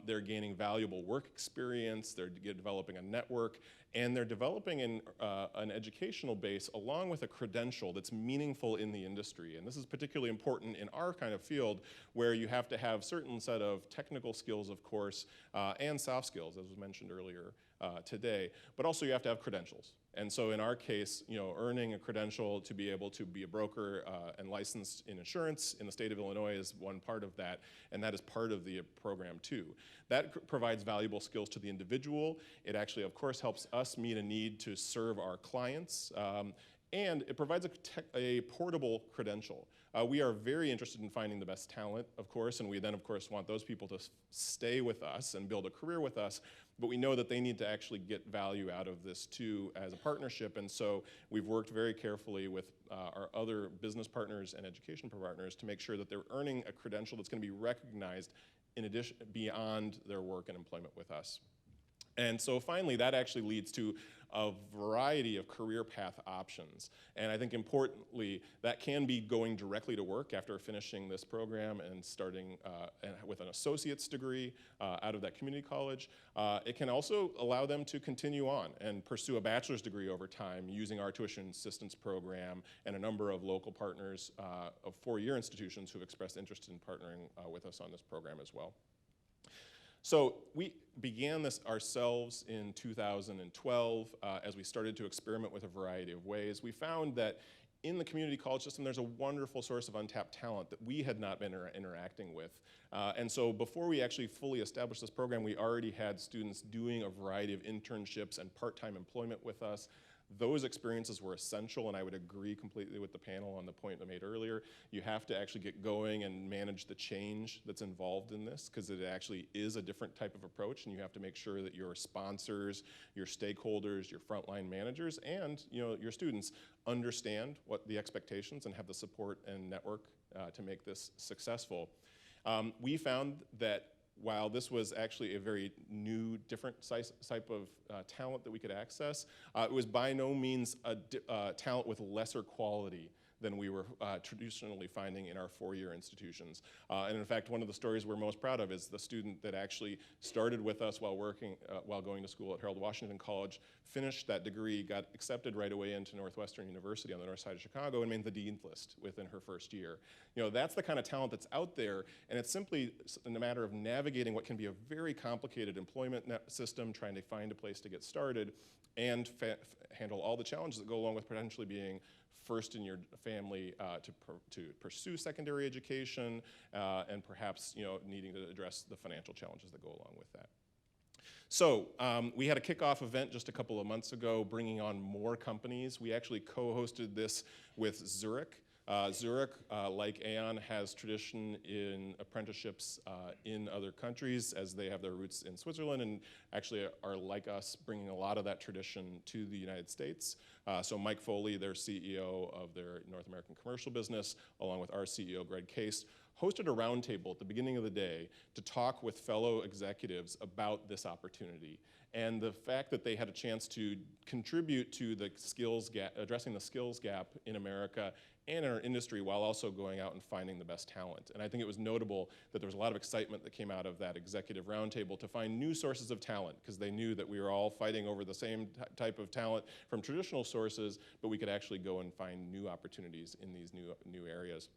L: They're gaining valuable work experience, they're developing a network, and they're developing an educational base along with a credential that's meaningful in the industry. And this is particularly important in our kind of field, where you have to have a certain set of technical skills, of course, and soft skills, as was mentioned earlier today, but also you have to have credentials. And so in our case, earning a credential to be able to be a broker and licensed in insurance in the state of Illinois is one part of that, and that is part of the program too. That provides valuable skills to the individual. It actually, of course, helps us meet a need to serve our clients, and it provides a portable credential. We are very interested in finding the best talent, of course, and we then, of course, want those people to stay with us and build a career with us, but we know that they need to actually get value out of this too as a partnership, and so we've worked very carefully with our other business partners and education partners to make sure that they're earning a credential that's going to be recognized in addition, beyond their work and employment with us. And so finally, that actually leads to a variety of career path options. And I think importantly, that can be going directly to work after finishing this program and starting with an associate's degree out of that community college. It can also allow them to continue on and pursue a bachelor's degree over time using our tuition assistance program and a number of local partners of 4-year institutions who have expressed interest in partnering with us on this program as well. So we began this ourselves in 2012 as we started to experiment with a variety of ways. We found that in the community college system, there's a wonderful source of untapped talent that we had not been interacting with. And so before we actually fully established this program, we already had students doing a variety of internships and part-time employment with us. Those experiences were essential, and I would agree completely with the panel on the point I made earlier. You have to actually get going and manage the change that's involved in this, because it actually is a different type of approach, and you have to make sure that your sponsors, your stakeholders, your frontline managers, and your students understand what the expectations and have the support and network to make this successful. We found that while this was actually a very new, different type of talent that we could access, it was by no means a talent with lesser quality than we were traditionally finding in our four-year institutions. And in fact, one of the stories we're most proud of is the student that actually started with us while going to school at Harold Washington College, finished that degree, got accepted right away into Northwestern University on the north side of Chicago, and made the dean's list within her first year. You know, that's the kind of talent that's out there, and it's simply a matter of navigating what can be a very complicated employment system, trying to find a place to get started, and handle all the challenges that go along with potentially being first in your family to pursue secondary education, and perhaps, you know, needing to address the financial challenges that go along with that. So we had a kickoff event just a couple of months ago, bringing on more companies. We actually co-hosted this with Zurich. Zurich, like Aon, has tradition in apprenticeships in other countries, as they have their roots in Switzerland and actually are, like us, bringing a lot of that tradition to the United States. So Mike Foley, their CEO of their North American commercial business, along with our CEO, Greg Case, hosted a roundtable at the beginning of the day to talk with fellow executives about this opportunity and the fact that they had a chance to contribute to the skills gap, addressing the skills gap in America and in our industry, while also going out and finding the best talent. And I think it was notable that there was a lot of excitement that came out of that executive roundtable to find new sources of talent, because they knew that we were all fighting over the same type of talent from traditional sources, but we could actually go and find new opportunities in these new areas.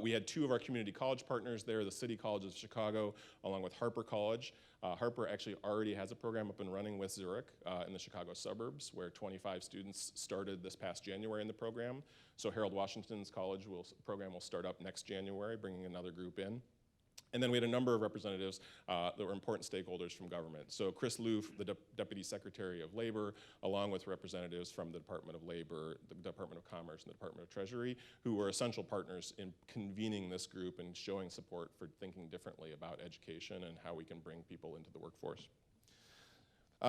L: We had two of our community college partners there, the City Colleges of Chicago, along with Harper College. Harper actually already has a program up and running with Zurich in the Chicago suburbs, where 25 students started this past January in the program. So Harold Washington's college program will start up next January, bringing another group in. And then we had a number of representatives that were important stakeholders from government. So Chris Loof, the Deputy Secretary of Labor, along with representatives from the Department of Labor, the Department of Commerce, and the Department of Treasury, who were essential partners in convening this group and showing support for thinking differently about education and how we can bring people into the workforce.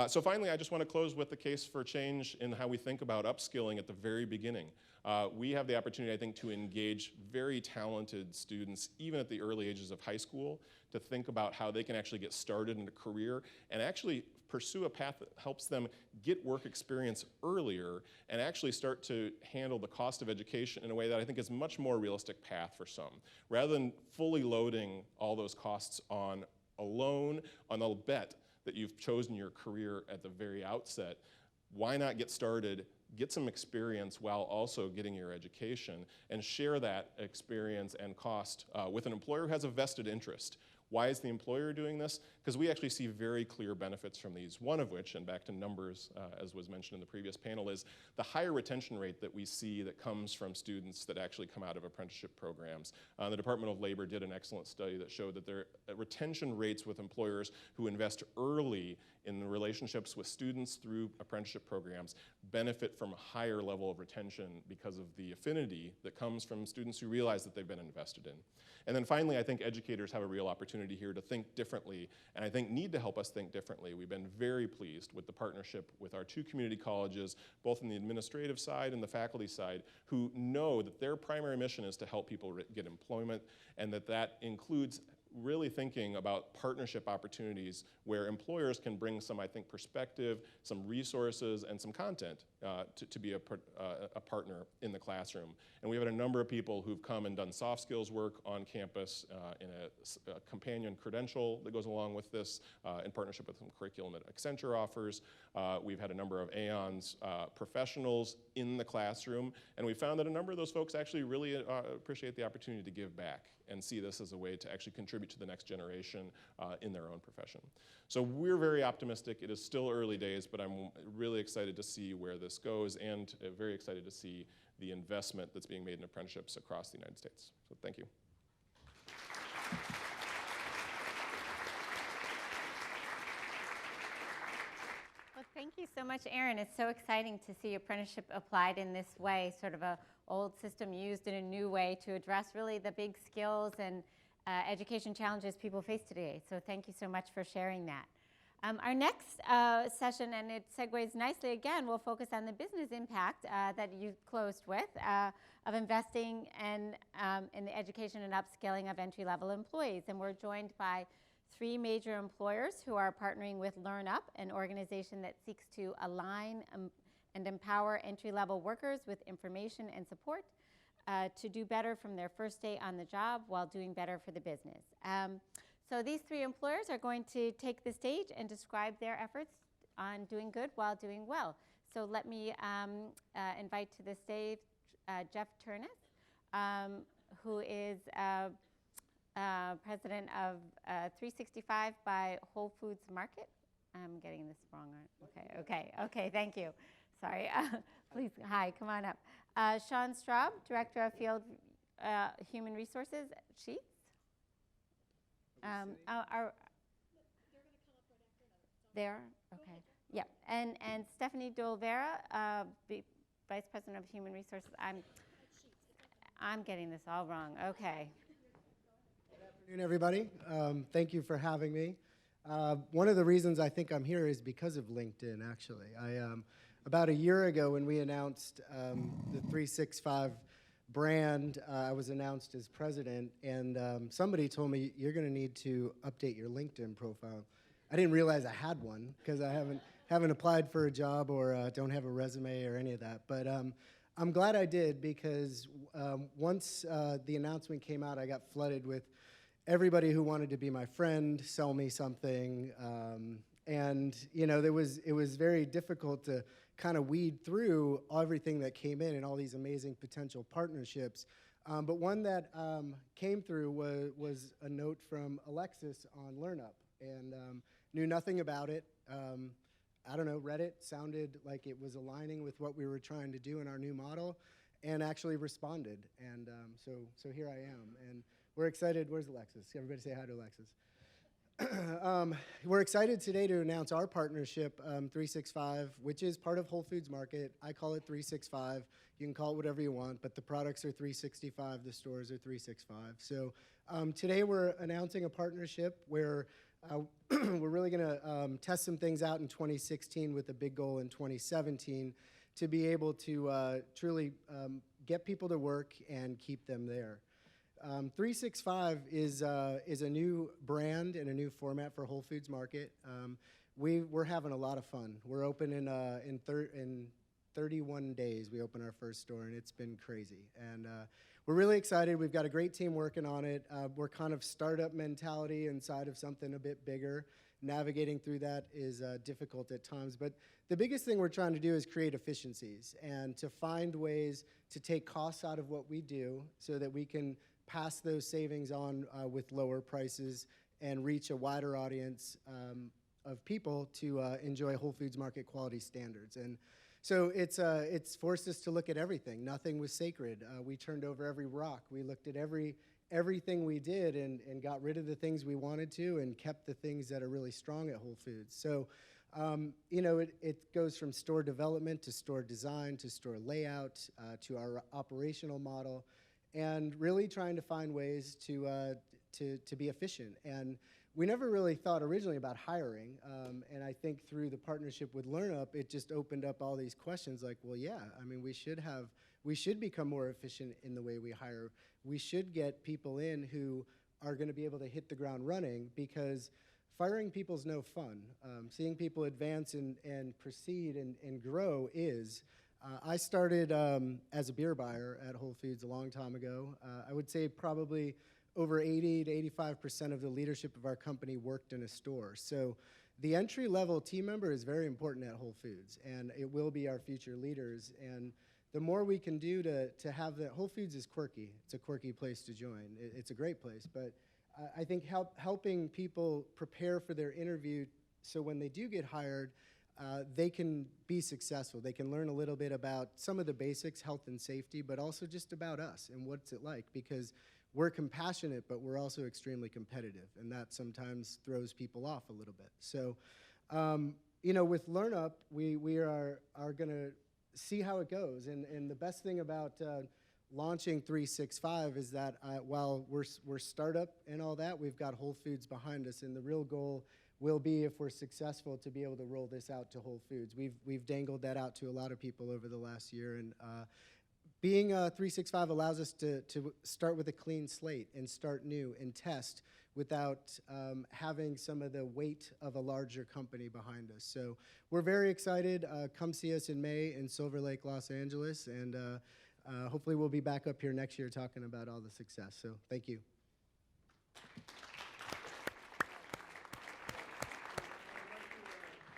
L: So finally, I just want to close with the case for change in how we think about upskilling at the very beginning. We have the opportunity, I think, to engage very talented students, even at the early ages of high school, to think about how they can actually get started in a career and actually pursue a path that helps them get work experience earlier and actually start to handle the cost of education in a way that I think is a much more realistic path for some. Rather than fully loading all those costs on a loan, on a bet that you've chosen your career at the very outset, why not get started, get some experience while also getting your education, and share that experience and cost with an employer who has a vested interest. Why is the employer doing this? Because we actually see very clear benefits from these, one of which, and back to numbers, as was mentioned in the previous panel, is the higher retention rate that we see that comes from students that actually come out of apprenticeship programs. The Department of Labor did an excellent study that showed that their retention rates with employers who invest early in the relationships with students through apprenticeship programs benefit from a higher level of retention because of the affinity that comes from students who realize that they've been invested in. And then finally, I think educators have a real opportunity here to think differently, and I think need to help us think differently. We've been very pleased with the partnership with our two community colleges, both on the administrative side and the faculty side, who know that their primary mission is to help people get employment, and that includes really thinking about partnership opportunities where employers can bring some, I think, perspective, some resources, and some content to be a partner in the classroom. And we've had a number of people who've come and done soft skills work on campus in a companion credential that goes along with this in partnership with some curriculum that Accenture offers. We've had a number of Aon's professionals in the classroom, and we found that a number of those folks actually really appreciate the opportunity to give back and see this as a way to actually contribute to the next generation in their own profession. So we're very optimistic. It is still early days, but I'm really excited to see where this goes, and very excited to see the investment that's being made in apprenticeships across the United States. So thank you.
E: Well, thank you so much, Aaron. It's so exciting to see apprenticeship applied in this way, sort of a old system used in a new way to address really the big skills and education challenges people face today. So thank you so much for sharing that. Our next session, and it segues nicely again, will focus on the business impact that you closed with of investing in the education and upskilling of entry-level employees. And we're joined by three major employers who are partnering with LearnUp, an organization that seeks to align and empower entry-level workers with information and support to do better from their first day on the job while doing better for the business. So these three employers are going to take the stage and describe their efforts on doing good while doing well. So let me invite to the stage Jeff Turnus, who is president of 365 by Whole Foods Market. I'm getting this wrong. Okay, thank you. Sorry. Please, hi, come on up. Sean Straub, Director of Field Human Resources, Sheets. There, okay. Yeah, and Stephanie Dolvera, Vice President of Human Resources. I'm getting this all wrong. Okay.
N: Good afternoon, everybody. Thank you for having me. One of the reasons I think I'm here is because of LinkedIn, actually. About a year ago when we announced the 365 brand, I was announced as president, and somebody told me, you're going to need to update your LinkedIn profile. I didn't realize I had one because I haven't applied for a job or don't have a resume or any of that. But I'm glad I did because once the announcement came out, I got flooded with everybody who wanted to be my friend, sell me something, and you know, it was very difficult to kind of weed through everything that came in and all these amazing potential partnerships. But one that came through was a note from Alexis on LearnUp, and knew nothing about it. I don't know, read it, sounded like it was aligning with what we were trying to do in our new model, and actually responded. And so here I am. And we're excited. Where's Alexis? Everybody say hi to Alexis. We're excited today to announce our partnership, 365, which is part of Whole Foods Market. I call it 365. You can call it whatever you want, but the products are 365, the stores are 365. So today we're announcing a partnership where we're really going to test some things out in 2016 with a big goal in 2017 to be able to truly get people to work and keep them there. 365 is a new brand and a new format for Whole Foods Market. We're having a lot of fun. We're open in 31 days. We open our first store, and it's been crazy. And we're really excited. We've got a great team working on it. We're kind of startup mentality inside of something a bit bigger. Navigating through that is difficult at times. But the biggest thing we're trying to do is create efficiencies and to find ways to take costs out of what we do so that we can pass those savings on with lower prices and reach a wider audience of people to enjoy Whole Foods Market quality standards. And so it's forced us to look at everything. Nothing was sacred. We turned over every rock. We looked at everything we did and got rid of the things we wanted to and kept the things that are really strong at Whole Foods. So you know, it goes from store development to store design to store layout to our operational model, and really trying to find ways to be efficient. And we never really thought originally about hiring, and I think through the partnership with LearnUp, it just opened up all these questions like, well, yeah, I mean, we should become more efficient in the way we hire. We should get people in who are going to be able to hit the ground running, because firing people's no fun. Seeing people advance and proceed and grow is. I started as a beer buyer at Whole Foods a long time ago. I would say probably over 80 to 85% of the leadership of our company worked in a store. So the entry-level team member is very important at Whole Foods, and it will be our future leaders. And the more we can do to have that, Whole Foods is quirky. It's a quirky place to join. It's a great place, but I think helping people prepare for their interview so when they do get hired, they can be successful. They can learn a little bit about some of the basics, health and safety, but also just about us and what's it like, because we're compassionate, but we're also extremely competitive, and that sometimes throws people off a little bit. So, you know, with LearnUp, we are going to see how it goes, and the best thing about launching 365 is that while we're startup and all that, we've got Whole Foods behind us, and the real goal will be, if we're successful, to be able to roll this out to Whole Foods. We've dangled that out to a lot of people over the last year, and being 365 allows us to start with a clean slate and start new and test without having some of the weight of a larger company behind us. So we're very excited. Come see us in May in Silver Lake, Los Angeles, and Hopefully we'll be back up here next year talking about all the success. So thank you.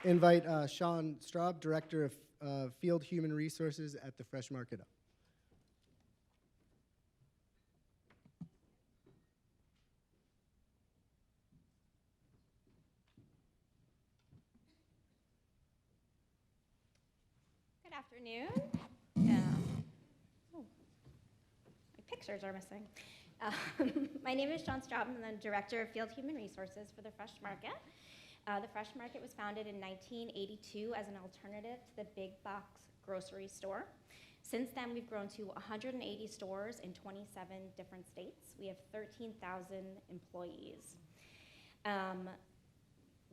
N: Invite Sean Straub, Director of Field Human Resources at the Fresh Market up.
O: Good afternoon. Oh, my pictures are missing. My name is Sean Straub. I'm the Director of Field Human Resources for the Fresh Market. The Fresh Market was founded in 1982 as an alternative to the big box grocery store. Since then, we've grown to 180 stores in 27 different states. We have 13,000 employees.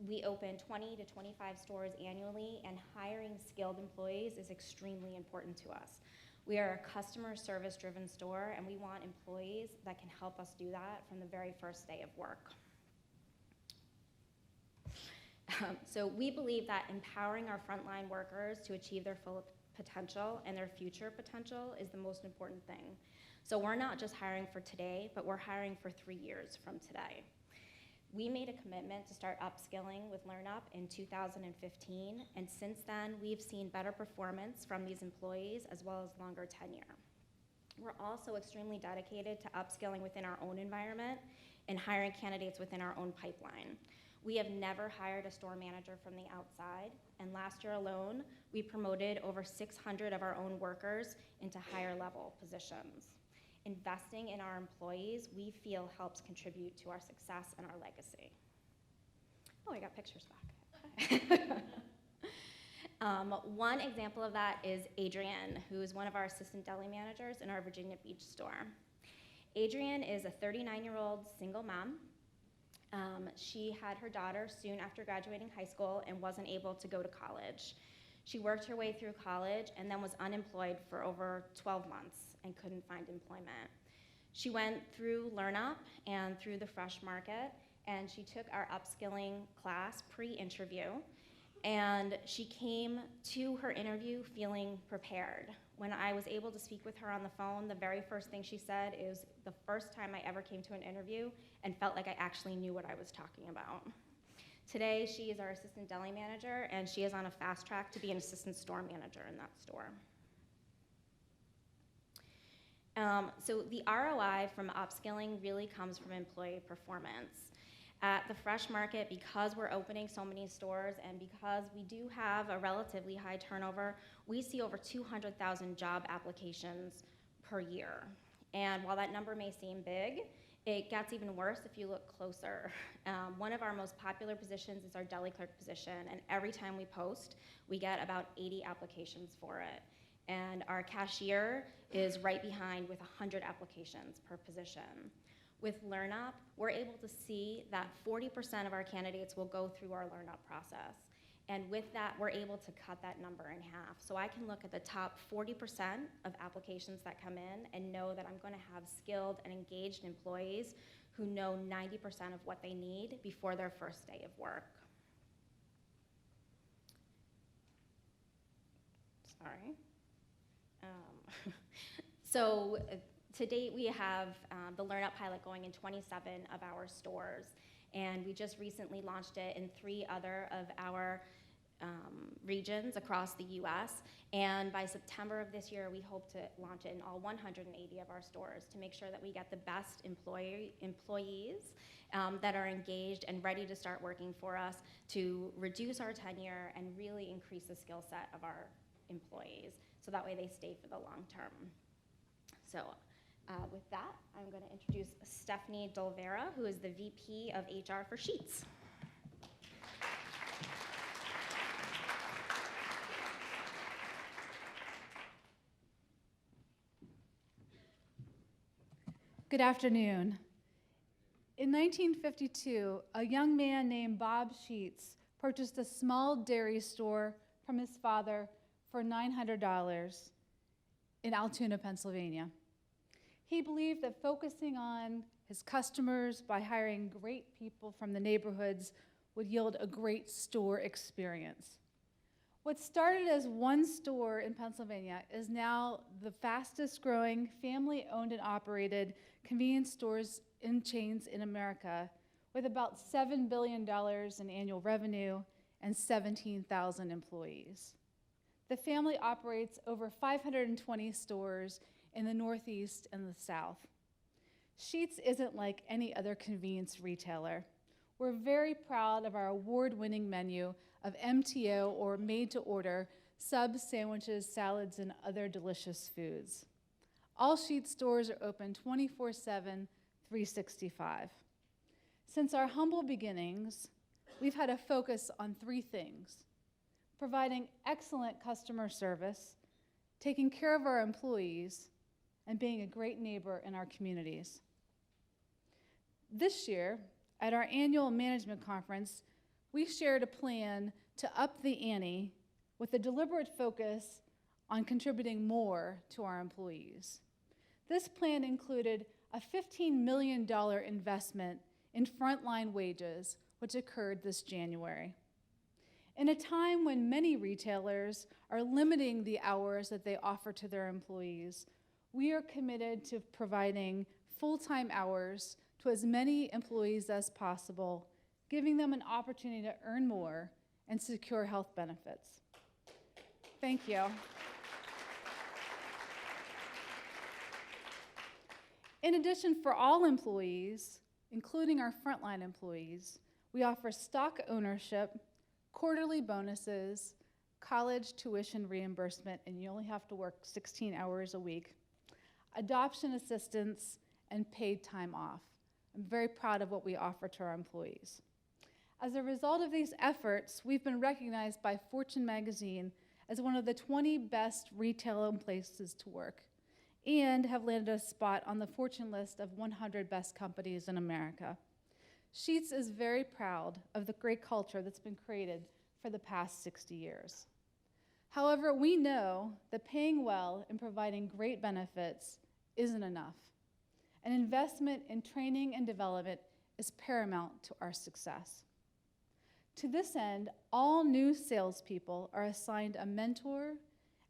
O: We open 20 to 25 stores annually, and hiring skilled employees is extremely important to us. We are a customer service driven store, and we want employees that can help us do that from the very first day of work. So we believe that empowering our frontline workers to achieve their full potential and their future potential is the most important thing. So we're not just hiring for today, but we're hiring for 3 years from today. We made a commitment to start upskilling with LearnUp in 2015, and since then, we've seen better performance from these employees as well as longer tenure. We're also extremely dedicated to upskilling within our own environment and hiring candidates within our own pipeline. We have never hired a store manager from the outside, and last year alone, we promoted over 600 of our own workers into higher level positions. Investing in our employees, we feel, helps contribute to our success and our legacy. Oh, I got pictures back. One example of that is Adrienne, who is one of our assistant deli managers in our Virginia Beach store. Adrienne is a 39-year-old single mom. She had her daughter soon after graduating high school and wasn't able to go to college. She worked her way through college and then was unemployed for over 12 months and couldn't find employment. She went through LearnUp and through the Fresh Market, and she took our upskilling class pre-interview, and she came to her interview feeling prepared. When I was able to speak with her on the phone, the very first thing she said is the first time I ever came to an interview and felt like I actually knew what I was talking about. Today, she is our assistant deli manager, and she is on a fast track to be an assistant store manager in that store. So the ROI from upskilling really comes from employee performance. At the Fresh Market, because we're opening so many stores and because we do have a relatively high turnover, we see over 200,000 job applications per year. And while that number may seem big, it gets even worse if you look closer. One of our most popular positions is our deli clerk position, and every time we post, we get about 80 applications for it. And our cashier is right behind with 100 applications per position. With LearnUp, we're able to see that 40% of our candidates will go through our LearnUp process. And with that, we're able to cut that number in half. So I can look at the top 40% of applications that come in and know that I'm going to have skilled and engaged employees who know 90% of what they need before their first day of work. Sorry. So to date, we have the LearnUp pilot going in 27 of our stores, and we just recently launched it in 3 other of our regions across the US, and by September of this year, we hope to launch it in all 180 of our stores to make sure that we get the best employees that are engaged and ready to start working for us to reduce our tenure and really increase the skill set of our employees, so that way they stay for the long term. So with that, I'm going to introduce Stephanie Dolvera, who is the VP of HR for Sheetz.
M: Good afternoon. In 1952, a young man named Bob Sheetz purchased a small dairy store from his father for $900 in Altoona, Pennsylvania. He believed that focusing on his customers by hiring great people from the neighborhoods would yield a great store experience. What started as one store in Pennsylvania is now the fastest growing family-owned and operated convenience stores in chains in America, with about $7 billion in annual revenue and 17,000 employees. The family operates over 520 stores in the Northeast and the South. Sheetz isn't like any other convenience retailer. We're very proud of our award-winning menu of MTO or made-to-order subs, sandwiches, salads, and other delicious foods. All Sheetz stores are open 24/7, 365. Since our humble beginnings, we've had a focus on three things: providing excellent customer service, taking care of our employees, and being a great neighbor in our communities. This year, at our annual management conference, we shared a plan to up the ante with a deliberate focus on contributing more to our employees. This plan included a $15 million investment in frontline wages, which occurred this January. In a time when many retailers are limiting the hours that they offer to their employees, we are committed to providing full-time hours to as many employees as possible, giving them an opportunity to earn more and secure health benefits. Thank you. In addition, for all employees, including our frontline employees, we offer stock ownership, quarterly bonuses, college tuition reimbursement, and you only have to work 16 hours a week, adoption assistance, and paid time off. I'm very proud of what we offer to our employees. As a result of these efforts, we've been recognized by Fortune magazine as one of the 20 best retail places to work, and have landed a spot on the Fortune list of 100 best companies in America. Sheetz is very proud of the great culture that's been created for the past 60 years. However, we know that paying well and providing great benefits isn't enough. An investment in training and development is paramount to our success. To this end, all new salespeople are assigned a mentor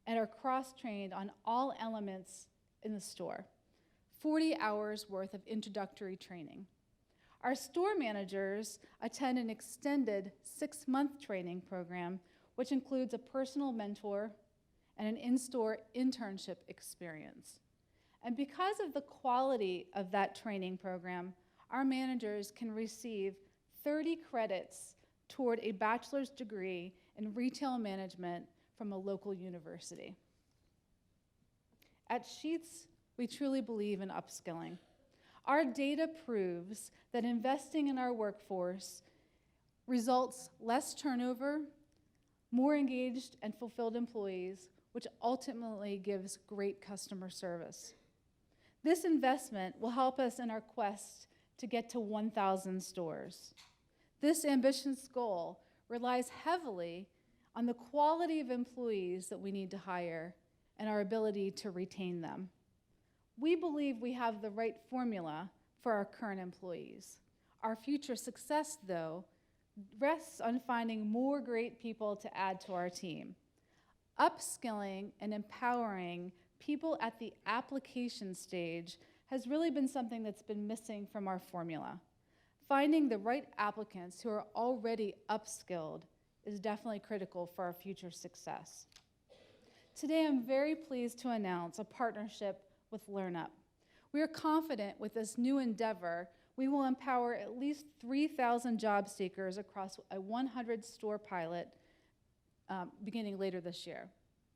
M: and are cross-trained on all elements in the store, 40 hours worth of introductory training. Our store managers attend an extended 6-month training program, which includes a personal mentor and an in-store internship experience. And because of the quality of that training program, our managers can receive 30 credits toward a bachelor's degree in retail management from a local university. At Sheetz, we truly believe in upskilling. Our data proves that investing in our workforce results less turnover, more engaged and fulfilled employees, which ultimately gives great customer service. This investment will help us in our quest to get to 1,000 stores. This ambitious goal relies heavily on the quality of employees that we need to hire and our ability to retain them. We believe we have the right formula for our current employees. Our future success, though, rests on finding more great people to add to our team. Upskilling and empowering people at the application stage has really been something that's been missing from our formula. Finding the right applicants who are already upskilled is definitely critical for our future success. Today, I'm very pleased to announce a partnership with LearnUp. We are confident with this new endeavor, we will empower at least 3,000 job seekers across a 100-store pilot beginning later this year.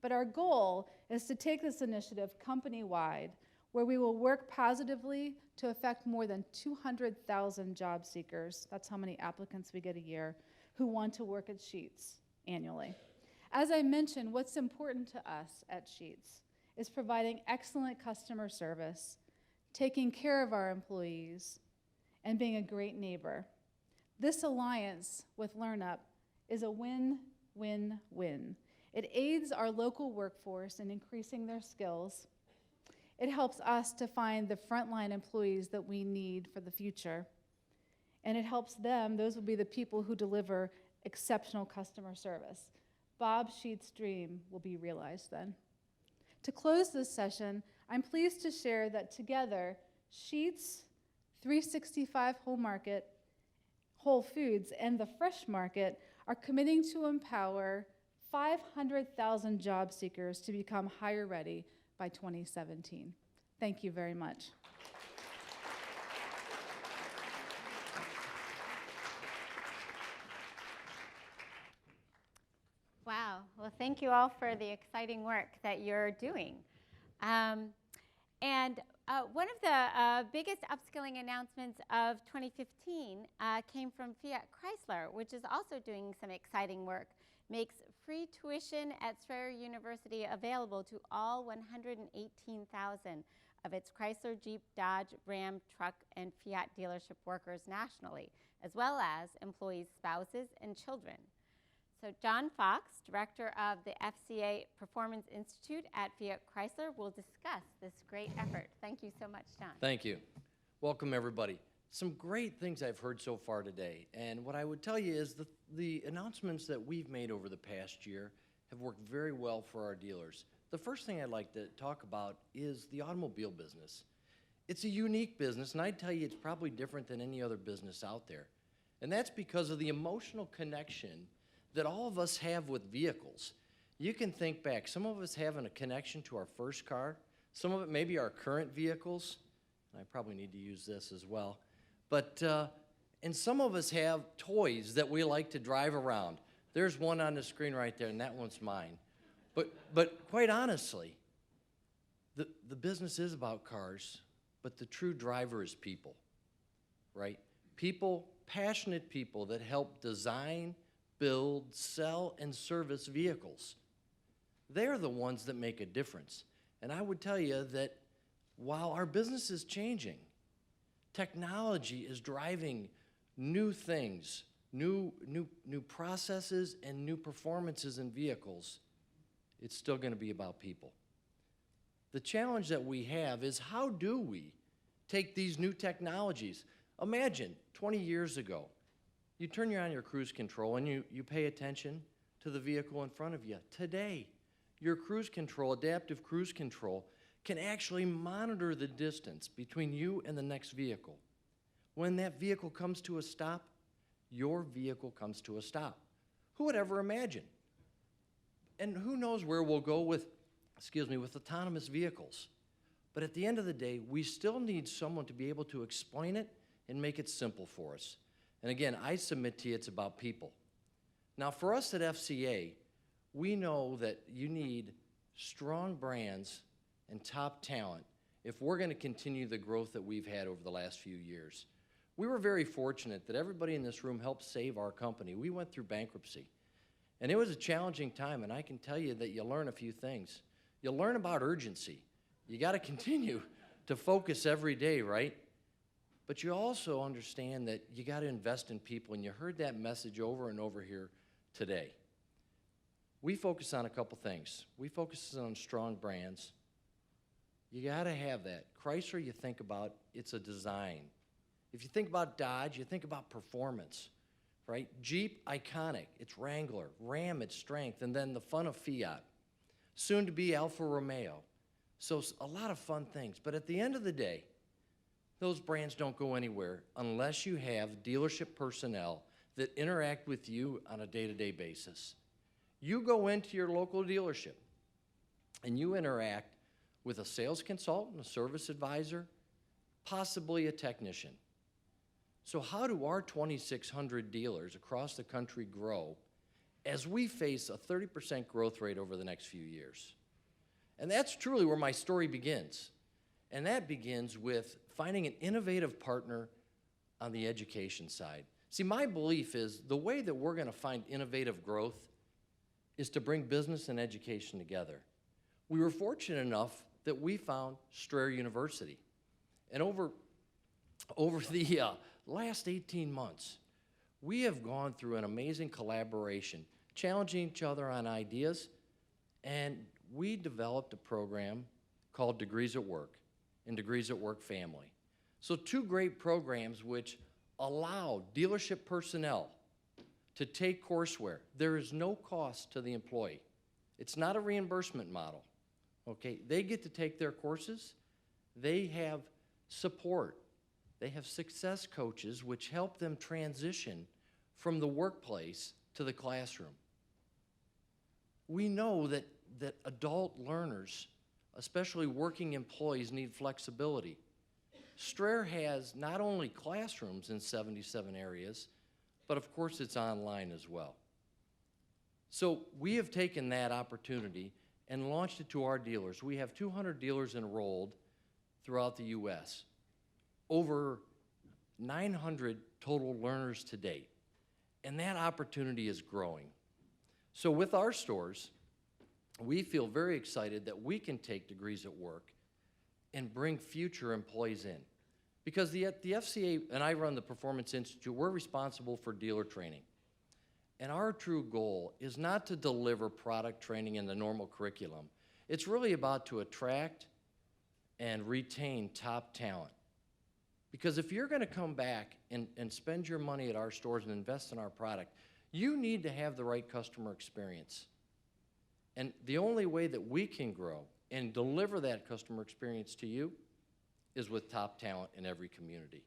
M: But our goal is to take this initiative company-wide, where we will work positively to affect more than 200,000 job seekers, that's how many applicants we get a year, who want to work at Sheetz annually. As I mentioned, what's important to us at Sheetz is providing excellent customer service, taking care of our employees, and being a great neighbor. This alliance with LearnUp is a win-win-win. It aids our local workforce in increasing their skills. It helps us to find the frontline employees that we need for the future. And it helps them, those will be the people who deliver exceptional customer service. Bob Sheets' dream will be realized then. To close this session, I'm pleased to share that together, Sheets, 365 Whole Foods, and the Fresh Market are committing to empower 500,000 job seekers to become hire ready by 2017. Thank you very much.
E: Wow. Well, thank you all for the exciting work that you're doing. One of the biggest upskilling announcements of 2015 came from Fiat Chrysler, which is also doing some exciting work. Makes free tuition at Strayer University available to all 118,000 of its Chrysler, Jeep, Dodge, Ram, truck, and Fiat dealership workers nationally, as well as employees' spouses and children. So John Fox, director of the FCA Performance Institute at Fiat Chrysler, will discuss this great effort. Thank you so much, John.
P: Thank you. Welcome, everybody. Some great things I've heard so far today. And what I would tell you is the announcements that we've made over the past year have worked very well for our dealers. The first thing I'd like to talk about is the automobile business. It's a unique business, and I'd tell you it's probably different than any other business out there. And that's because of the emotional connection that all of us have with vehicles. You can think back, some of us having a connection to our first car, some of it maybe our current vehicles, and I probably need to use this as well, but, and some of us have toys that we like to drive around. There's one on the screen right there, and that one's mine. But quite honestly, the business is about cars, but the true driver is people, right? People, passionate people that help design, build, sell, and service vehicles. They're the ones that make a difference. And I would tell you that while our business is changing, technology is driving new things, new processes and new performances in vehicles. It's still going to be about people. The challenge that we have is how do we take these new technologies? Imagine 20 years ago, you turn on your cruise control and you pay attention to the vehicle in front of you. Today, your cruise control, adaptive cruise control, can actually monitor the distance between you and the next vehicle. When that vehicle comes to a stop, your vehicle comes to a stop. Who would ever imagine? And who knows where we'll go with autonomous vehicles. But at the end of the day, we still need someone to be able to explain it and make it simple for us. And again, I submit to you it's about people. Now, for us at FCA, we know that you need strong brands and top talent if we're going to continue the growth that we've had over the last few years. We were very fortunate that everybody in this room helped save our company. We went through bankruptcy. And it was a challenging time, and I can tell you that you learn a few things. You learn about urgency. You got to continue to focus every day, right? But you also understand that you got to invest in people, and you heard that message over and over here today. We focus on a couple things. We focus on strong brands. You got to have that. Chrysler, you think about, it's a design. If you think about Dodge, you think about performance, right? Jeep, iconic, it's Wrangler. Ram, it's strength, and then the fun of Fiat. Soon to be Alfa Romeo. So a lot of fun things. But at the end of the day, those brands don't go anywhere unless you have dealership personnel that interact with you on a day-to-day basis. You go into your local dealership and you interact with a sales consultant, a service advisor, possibly a technician. So how do our 2,600 dealers across the country grow as we face a 30% growth rate over the next few years? And that's truly where my story begins. And that begins with finding an innovative partner on the education side. See, my belief is the way that we're going to find innovative growth is to bring business and education together. We were fortunate enough that we found Strayer University. And over the last 18 months, we have gone through an amazing collaboration, challenging each other on ideas, and we developed a program called Degrees at Work and Degrees at Work Family. So two great programs which allow dealership personnel to take courseware. There is no cost to the employee. It's not a reimbursement model, okay? They get to take their courses. They have support. They have success coaches which help them transition from the workplace to the classroom. We know that adult learners, especially working employees, need flexibility. Strayer has not only classrooms in 77 areas, but of course it's online as well. So we have taken that opportunity and launched it to our dealers. We have 200 dealers enrolled throughout the U.S., over 900 total learners to date, and that opportunity is growing. So with our stores, we feel very excited that we can take Degrees at Work and bring future employees in. Because the FCA, and I run the Performance Institute, we're responsible for dealer training. And our true goal is not to deliver product training in the normal curriculum. It's really about to attract and retain top talent. Because if you're gonna come back and spend your money at our stores and invest in our product, you need to have the right customer experience. And the only way that we can grow and deliver that customer experience to you is with top talent in every community.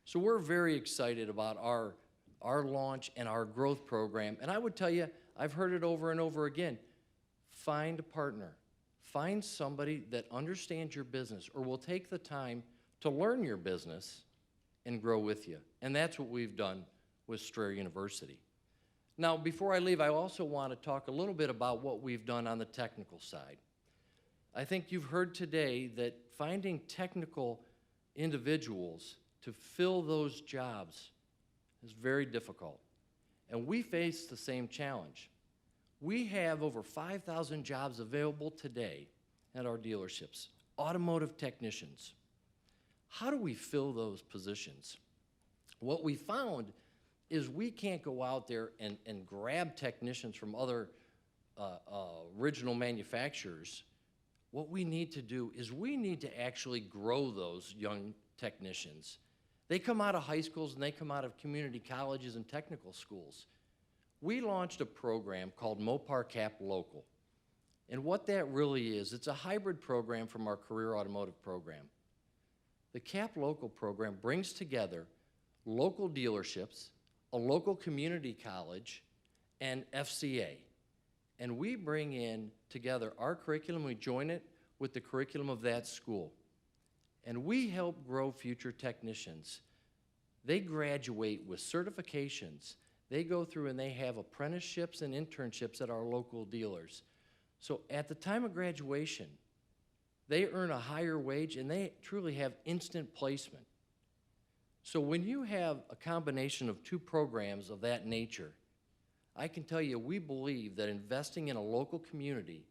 P: So we're very excited about our launch and our growth program. And I would tell you, I've heard it over and over again, find a partner. Find somebody that understands your business or will take the time to learn your business and grow with you. And that's what we've done with Strayer University. Now, before I leave, I also want to talk a little bit about what we've done on the technical side. I think you've heard today that finding technical individuals to fill those jobs is very difficult. And we face the same challenge. We have over 5,000 jobs available today at our dealerships, automotive technicians. How do we fill those positions? What we found is we can't go out there and grab technicians from other original manufacturers. What we need to do is we need to actually grow those young technicians. They come out of high schools and they come out of community colleges and technical schools. We launched a program called Mopar Cap Local. And what that really is, it's a hybrid program from our career automotive program. The Cap Local program brings together local dealerships, a local community college, and FCA. And we bring in together our curriculum, we join it with the curriculum of that school. And we help grow future technicians. They graduate with certifications. They go through and they have apprenticeships and internships at our local dealers. So at the time of graduation, they earn a higher wage and they truly have instant placement. So when you have a combination of two programs of that nature, I can tell you we believe that investing in a local community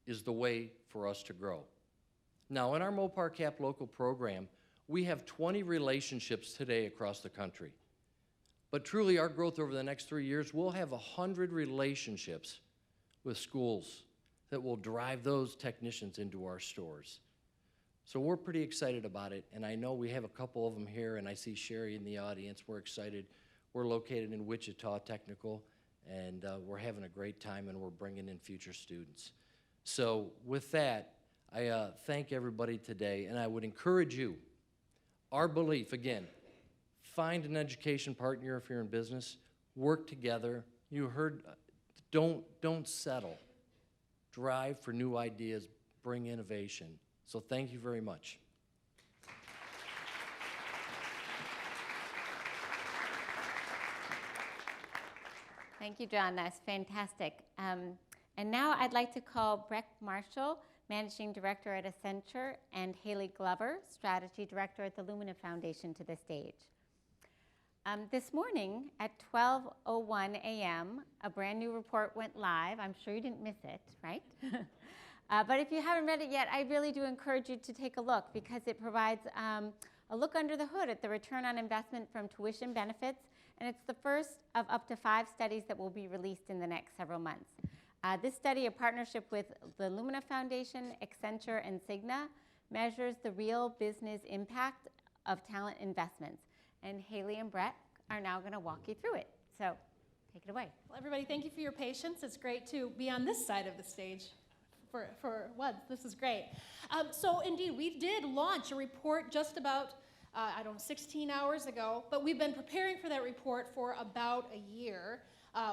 P: is the way for us to grow. Now in our Mopar Cap Local program, we have 20 relationships today across the country. But truly our growth over the next 3 years, we'll have 100 relationships with schools that will drive those technicians into our stores. So we're pretty excited about it, and I know we have a couple of them here, and I see Sherry in the audience. We're excited. We're located in Wichita Technical, and we're having a great time, and we're bringing in future students. So with that, I thank everybody today, and I would encourage you, our belief, again, find an education partner if you're in business, work together. You heard, don't settle. Drive for new ideas, bring innovation. So thank you very much.
E: Thank you, John. That's fantastic. And now I'd like to call Breck Marshall, Managing Director at Accenture, and Haley Glover, Strategy Director at the Lumina Foundation, to the stage. This morning at 12:01 a.m., a brand new report went live. I'm sure you didn't miss it, right? But if you haven't read it yet, I really do encourage you to take a look because it provides a look under the hood at the return on investment from tuition benefits, and it's the first of up to 5 studies that will be released in the next several months. This study, a partnership with the Lumina Foundation, Accenture, and Cigna, measures the real business impact of talent investments. And Haley and Brett are now going to walk you through it. So, Take it away.
Q: Well, everybody, thank you for your patience. It's great to be on this side of the stage for once. This is great. So indeed, we did launch a report just about, 16 hours ago, but we've been preparing for that report for about a year,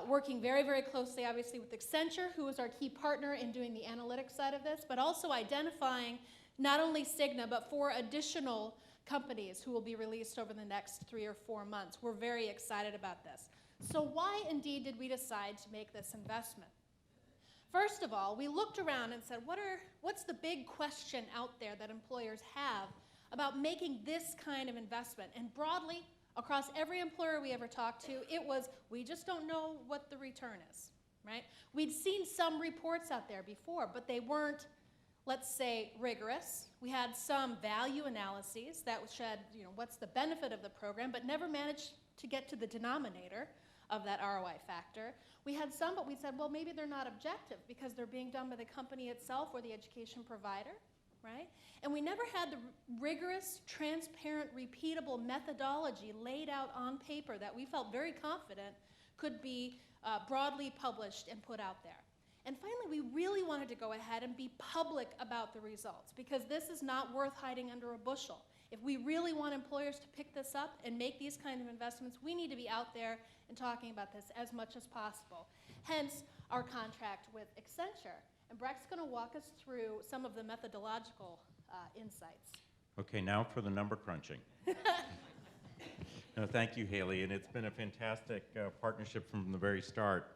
Q: working very, very closely, obviously, with Accenture, who is our key partner in doing the analytics side of this, but also identifying not only Cigna, but 4 additional companies who will be released over the next 3 or 4 months. We're very excited about this. So why indeed did we decide to make this investment? First of all, we looked around and said, what's the big question out there that employers have about making this kind of investment? And broadly, across every employer we ever talked to, it was, we just don't know what the return is, right? We'd seen some reports out there before, but they weren't, let's say, rigorous. We had some value analyses that said, what's the benefit of the program, but never managed to get to the denominator of that ROI factor. We had some, but we said, well, maybe they're not objective because they're being done by the company itself or the education provider, right? And we never had the rigorous, transparent, repeatable methodology laid out on paper that we felt very confident could be broadly published and put out there. And finally, we really wanted to go ahead and be public about the results because this is not worth hiding under a bushel. If we really want employers to pick this up and make these kind of investments, we need to be out there and talking about this as much as possible. Hence, our contract with Accenture. And Breck's going to walk us through some of the methodological insights.
R: Okay, now for the number crunching. No, thank you, Haley, and it's been a fantastic partnership from the very start.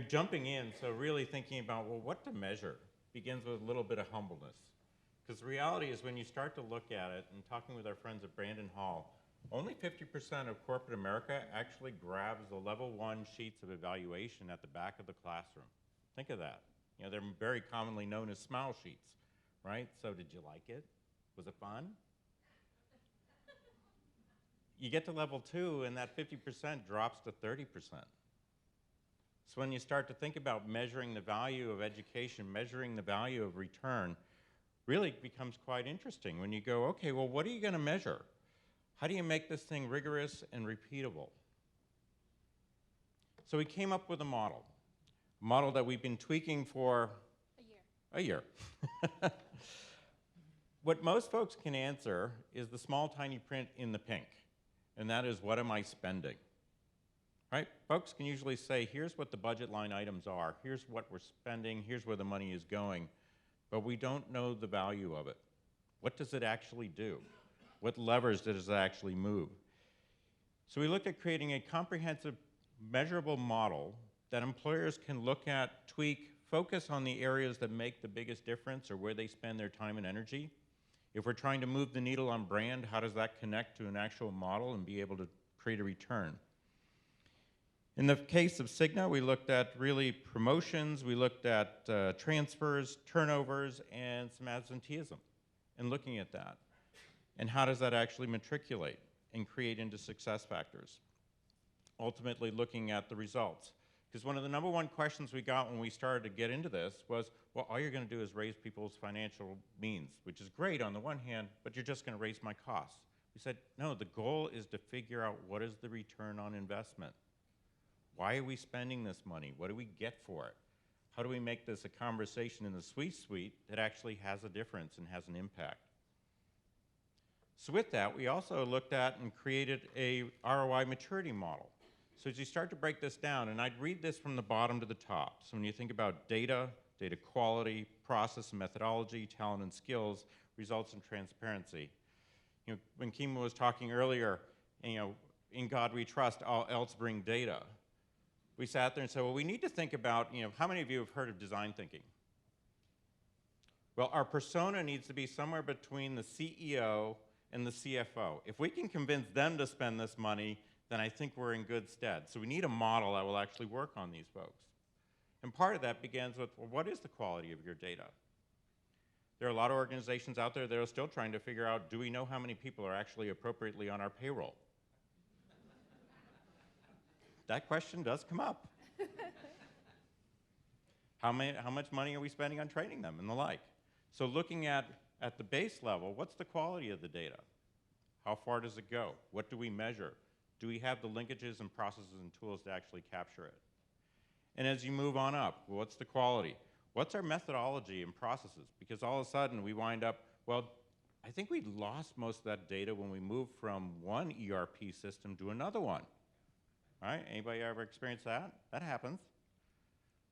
R: Jumping in, so really thinking about, well, what to measure begins with a little bit of humbleness. Because the reality is when you start to look at it, and talking with our friends at Brandon Hall, only 50% of corporate America actually grabs the level 1 sheets of evaluation at the back of the classroom. Think of that. They're very commonly known as smile sheets, right? So did you like it? Was it fun? You get to level 2 and that 50% drops to 30%. So when you start to think about measuring the value of education, measuring the value of return, really becomes quite interesting when you go, okay, well, what are you going to measure? How do you make this thing rigorous and repeatable? So we came up with a model that we've been tweaking for a year. What most folks can answer is the small, tiny print in the pink, and that is, what am I spending? Right? Folks can usually say, here's what the budget line items are, here's what we're spending, here's where the money is going, but we don't know the value of it. What does it actually do? What levers does it actually move? So we looked at creating a comprehensive, measurable model that employers can look at, tweak, focus on the areas that make the biggest difference or where they spend their time and energy. If we're trying to move the needle on brand, how does that connect to an actual model and be able to create a return? In the case of Cigna, we looked at really promotions, we looked at transfers, turnovers, and some absenteeism, and looking at that. And how does that actually matriculate and create into success factors? Ultimately looking at the results. Because one of the number 1 questions we got when we started to get into this was, well, all you're going to do is raise people's financial means, which is great on the one hand, but you're just going to raise my costs. We said, no, the goal is to figure out what is the return on investment. Why are we spending this money? What do we get for it? How do we make this a conversation in the C-suite that actually has a difference and has an impact? So with that, we also looked at and created a ROI maturity model. So as you start to break this down, and I'd read this from the bottom to the top. So when you think about data, data quality, process and methodology, talent and skills, results and transparency. When Kima was talking earlier, in God we trust, all else bring data. We sat there and said, well, we need to think about, how many of you have heard of design thinking? Well, our persona needs to be somewhere between the CEO and the CFO. If we can convince them to spend this money, then I think we're in good stead. So we need a model that will actually work on these folks. And part of that begins with, well, what is the quality of your data? There are a lot of organizations out there that are still trying to figure out, do we know how many people are actually appropriately on our payroll? That question does come up. How much money are we spending on training them and the like? So looking at the base level, what's the quality of the data? How far does it go? What do we measure? Do we have the linkages and processes and tools to actually capture it? And as you move on up, what's the quality? What's our methodology and processes? Because all of a sudden we wind up, well, I think we lost most of that data when we moved from one ERP system to another one. Right? Anybody ever experienced that? That happens.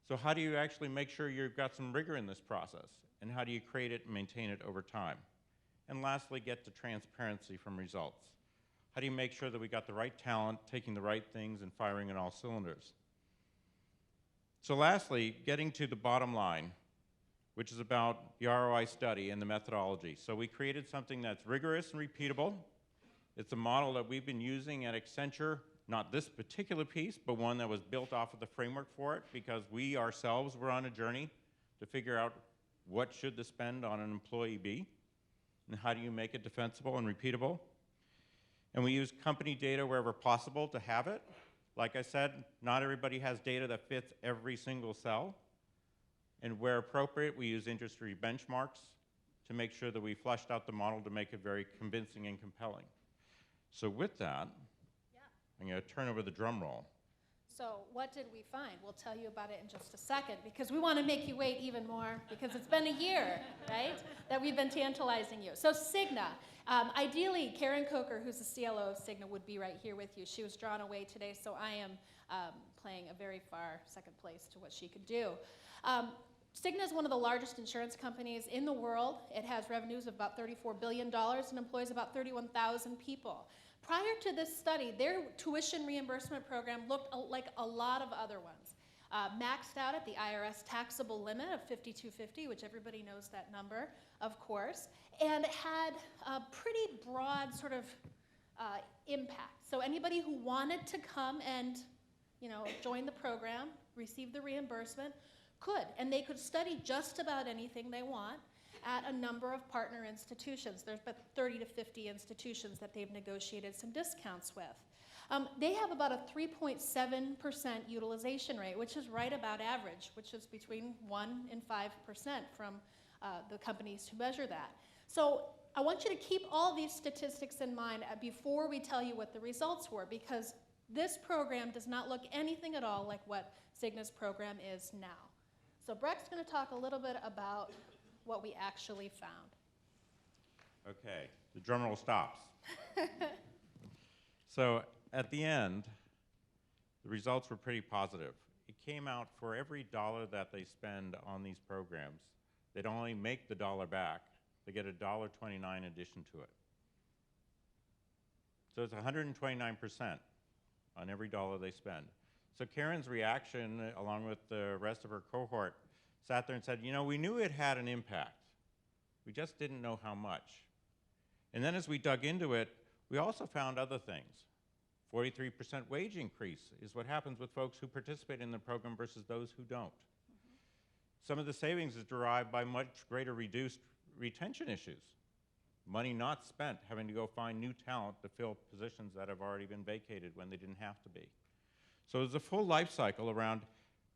R: So how do you actually make sure you've got some rigor in this process? And how do you create it and maintain it over time? And lastly, get to transparency from results. How do you make sure that we got the right talent, taking the right things, and firing on all cylinders? So lastly, getting to the bottom line, which is about the ROI study and the methodology. So we created something that's rigorous and repeatable. It's a model that we've been using at Accenture, not this particular piece, but one that was built off of the framework for it, because we ourselves were on a journey to figure out what should the spend on an employee be, and how do you make it defensible and repeatable. And we use company data wherever possible to have it. Like I said, not everybody has data that fits every single cell. And where appropriate, we use industry benchmarks to make sure that we fleshed out the model to make it very convincing and compelling. So with that, I'm going to turn over the drum roll.
Q: So what did we find? We'll tell you about it in just a second, because we want to make you wait even more, because it's been a year, right, that we've been tantalizing you. So Cigna, ideally, Karen Coker, who's the CLO of Cigna, would be right here with you. She was drawn away today, so I am playing a very far second place to what she could do. Cigna is one of the largest insurance companies in the world. It has revenues of about $34 billion and employs about 31,000 people. Prior to this study, their tuition reimbursement program looked like a lot of other ones. Maxed out at the IRS taxable limit of $5,250, which everybody knows that number, of course, and had a pretty broad sort of impact. So anybody who wanted to come and, join the program, receive the reimbursement, could, and they could study just about anything they want at a number of partner institutions. There's about 30 to 50 institutions that they've negotiated some discounts with. They have about a 3.7% utilization rate, which is right about average, which is between 1% and 5% from the companies who measure that. So I want you to keep all these statistics in mind before we tell you what the results were, because this program does not look anything at all like what Cigna's program is now. So Breck's going to talk a little bit about what we actually found.
R: Okay, the drum roll stops. So at the end, the results were pretty positive. It came out for every dollar that they spend on these programs, they don't only make the dollar back, they get $1.29 addition to it. So it's 129% on every dollar they spend. So Karen's reaction, along with the rest of her cohort, sat there and said, we knew it had an impact. We just didn't know how much. And then as we dug into it, we also found other things. 43% wage increase is what happens with folks who participate in the program versus those who don't. Mm-hmm. Some of the savings is derived by much greater reduced retention issues. Money not spent, having to go find new talent to fill positions that have already been vacated when they didn't have to be. So there's a full life cycle around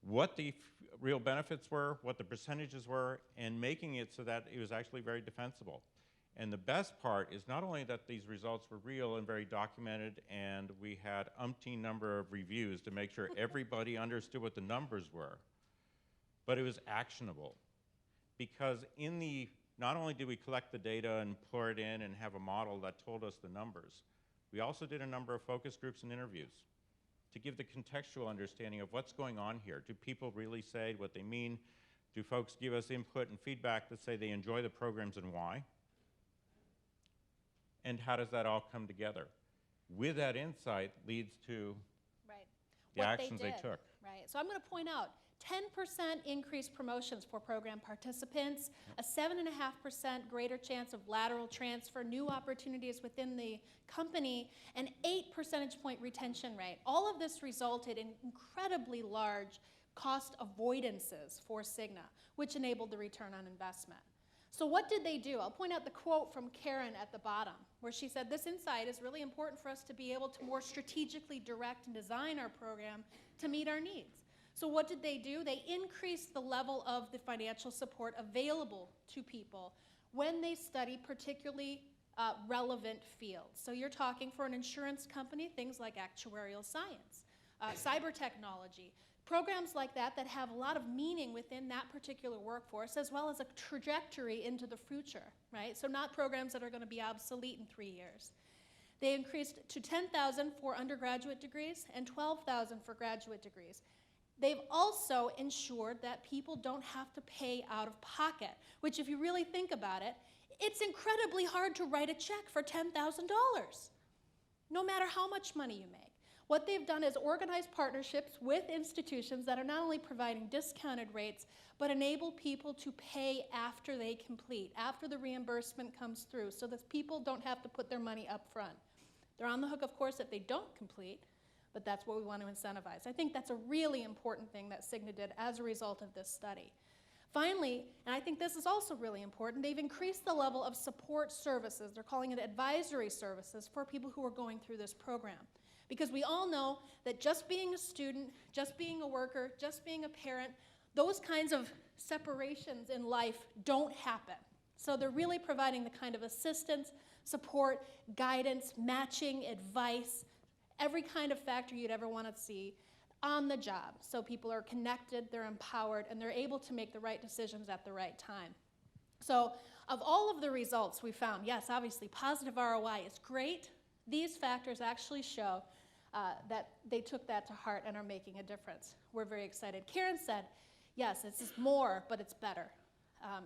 R: what the real benefits were, what the percentages were, and making it so that it was actually very defensible. And the best part is not only that these results were real and very documented, and we had umpteen number of reviews to make sure everybody understood what the numbers were, but it was actionable. Because not only did we collect the data and pour it in and have a model that told us the numbers, we also did a number of focus groups and interviews to give the contextual understanding of what's going on here. Do people really say what they mean? Do folks give us input and feedback that say they enjoy the programs and why? And how does that all come together? With that insight leads to the actions they took.
Q: Right, so I'm going to point out 10% increased promotions for program participants, a 7.5% greater chance of lateral transfer, new opportunities within the company, an 8 percentage point retention rate. All of this resulted in incredibly large cost avoidances for Cigna, which enabled the return on investment. So what did they do? I'll point out the quote from Karen at the bottom, where she said, "This insight is really important for us to be able to more strategically direct and design our program to meet our needs." So what did they do? They increased the level of the financial support available to people when they study particularly relevant fields. So you're talking for an insurance company, things like actuarial science, cyber technology, programs like that that have a lot of meaning within that particular workforce, as well as a trajectory into the future, right? So not programs that are going to be obsolete in 3 years. They increased to 10,000 for undergraduate degrees and 12,000 for graduate degrees. They've also ensured that people don't have to pay out of pocket, which if you really think about it, it's incredibly hard to write a check for $10,000, no matter how much money you make. What they've done is organize partnerships with institutions that are not only providing discounted rates, but enable people to pay after they complete, after the reimbursement comes through, so that people don't have to put their money up front. They're on the hook, of course, if they don't complete, but that's what we want to incentivize. I think that's a really important thing that Cigna did as a result of this study. Finally, and I think this is also really important, they've increased the level of support services. They're calling it advisory services for people who are going through this program. Because we all know that just being a student, just being a worker, just being a parent, those kinds of separations in life don't happen. So they're really providing the kind of assistance, support, guidance, matching, advice, every kind of factor you'd ever want to see on the job. So people are connected, they're empowered, and they're able to make the right decisions at the right time. So of all of the results we found, yes, obviously positive ROI is great. These factors actually show that they took that to heart and are making a difference. We're very excited. Karen said, yes, it's just more, but it's better.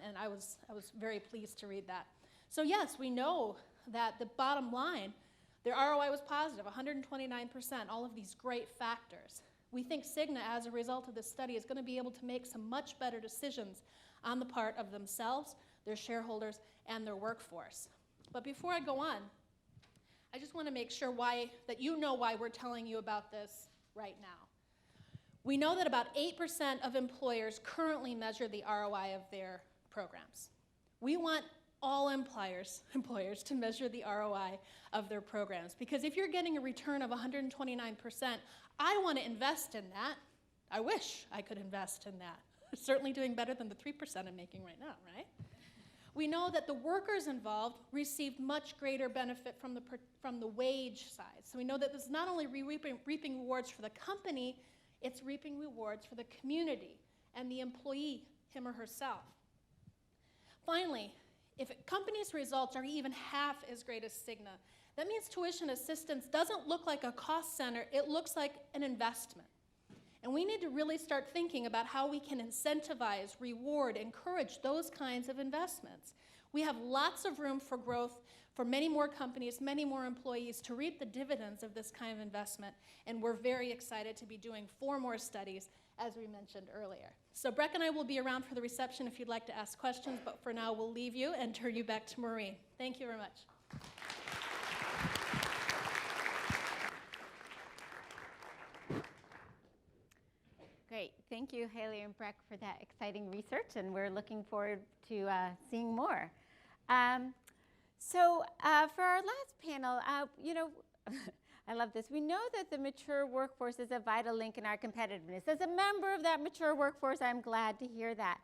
Q: And I was very pleased to read that. So yes, we know that the bottom line, their ROI was positive, 129%, all of these great factors. We think Cigna, as a result of this study, is going to be able to make some much better decisions on the part of themselves, their shareholders, and their workforce. But before I go on, I just want to make sure that you know why we're telling you about this right now. We know that about 8% of employers currently measure the ROI of their programs. We want all employers to measure the ROI of their programs, because if you're getting a return of 129%, I want to invest in that. I wish I could invest in that. It's certainly doing better than the 3% I'm making right now, right? We know that the workers involved received much greater benefit from the wage side. So we know that this is not only reaping rewards for the company, it's reaping rewards for the community and the employee, him or herself. Finally, if a company's results are even half as great as Cigna, that means tuition assistance doesn't look like a cost center, it looks like an investment. And we need to really start thinking about how we can incentivize, reward, encourage those kinds of investments. We have lots of room for growth for many more companies, many more employees to reap the dividends of this kind of investment, and we're very excited to be doing 4 more studies, as we mentioned earlier. So Breck and I will be around for the reception if you'd like to ask questions, but for now we'll leave you and turn you back to Maureen. Thank you very much.
E: Great. Thank you, Haley and Breck, for that exciting research, and we're looking forward to seeing more. So for our last panel, I love this. We know that the mature workforce is a vital link in our competitiveness. As a member of that mature workforce, I'm glad to hear that.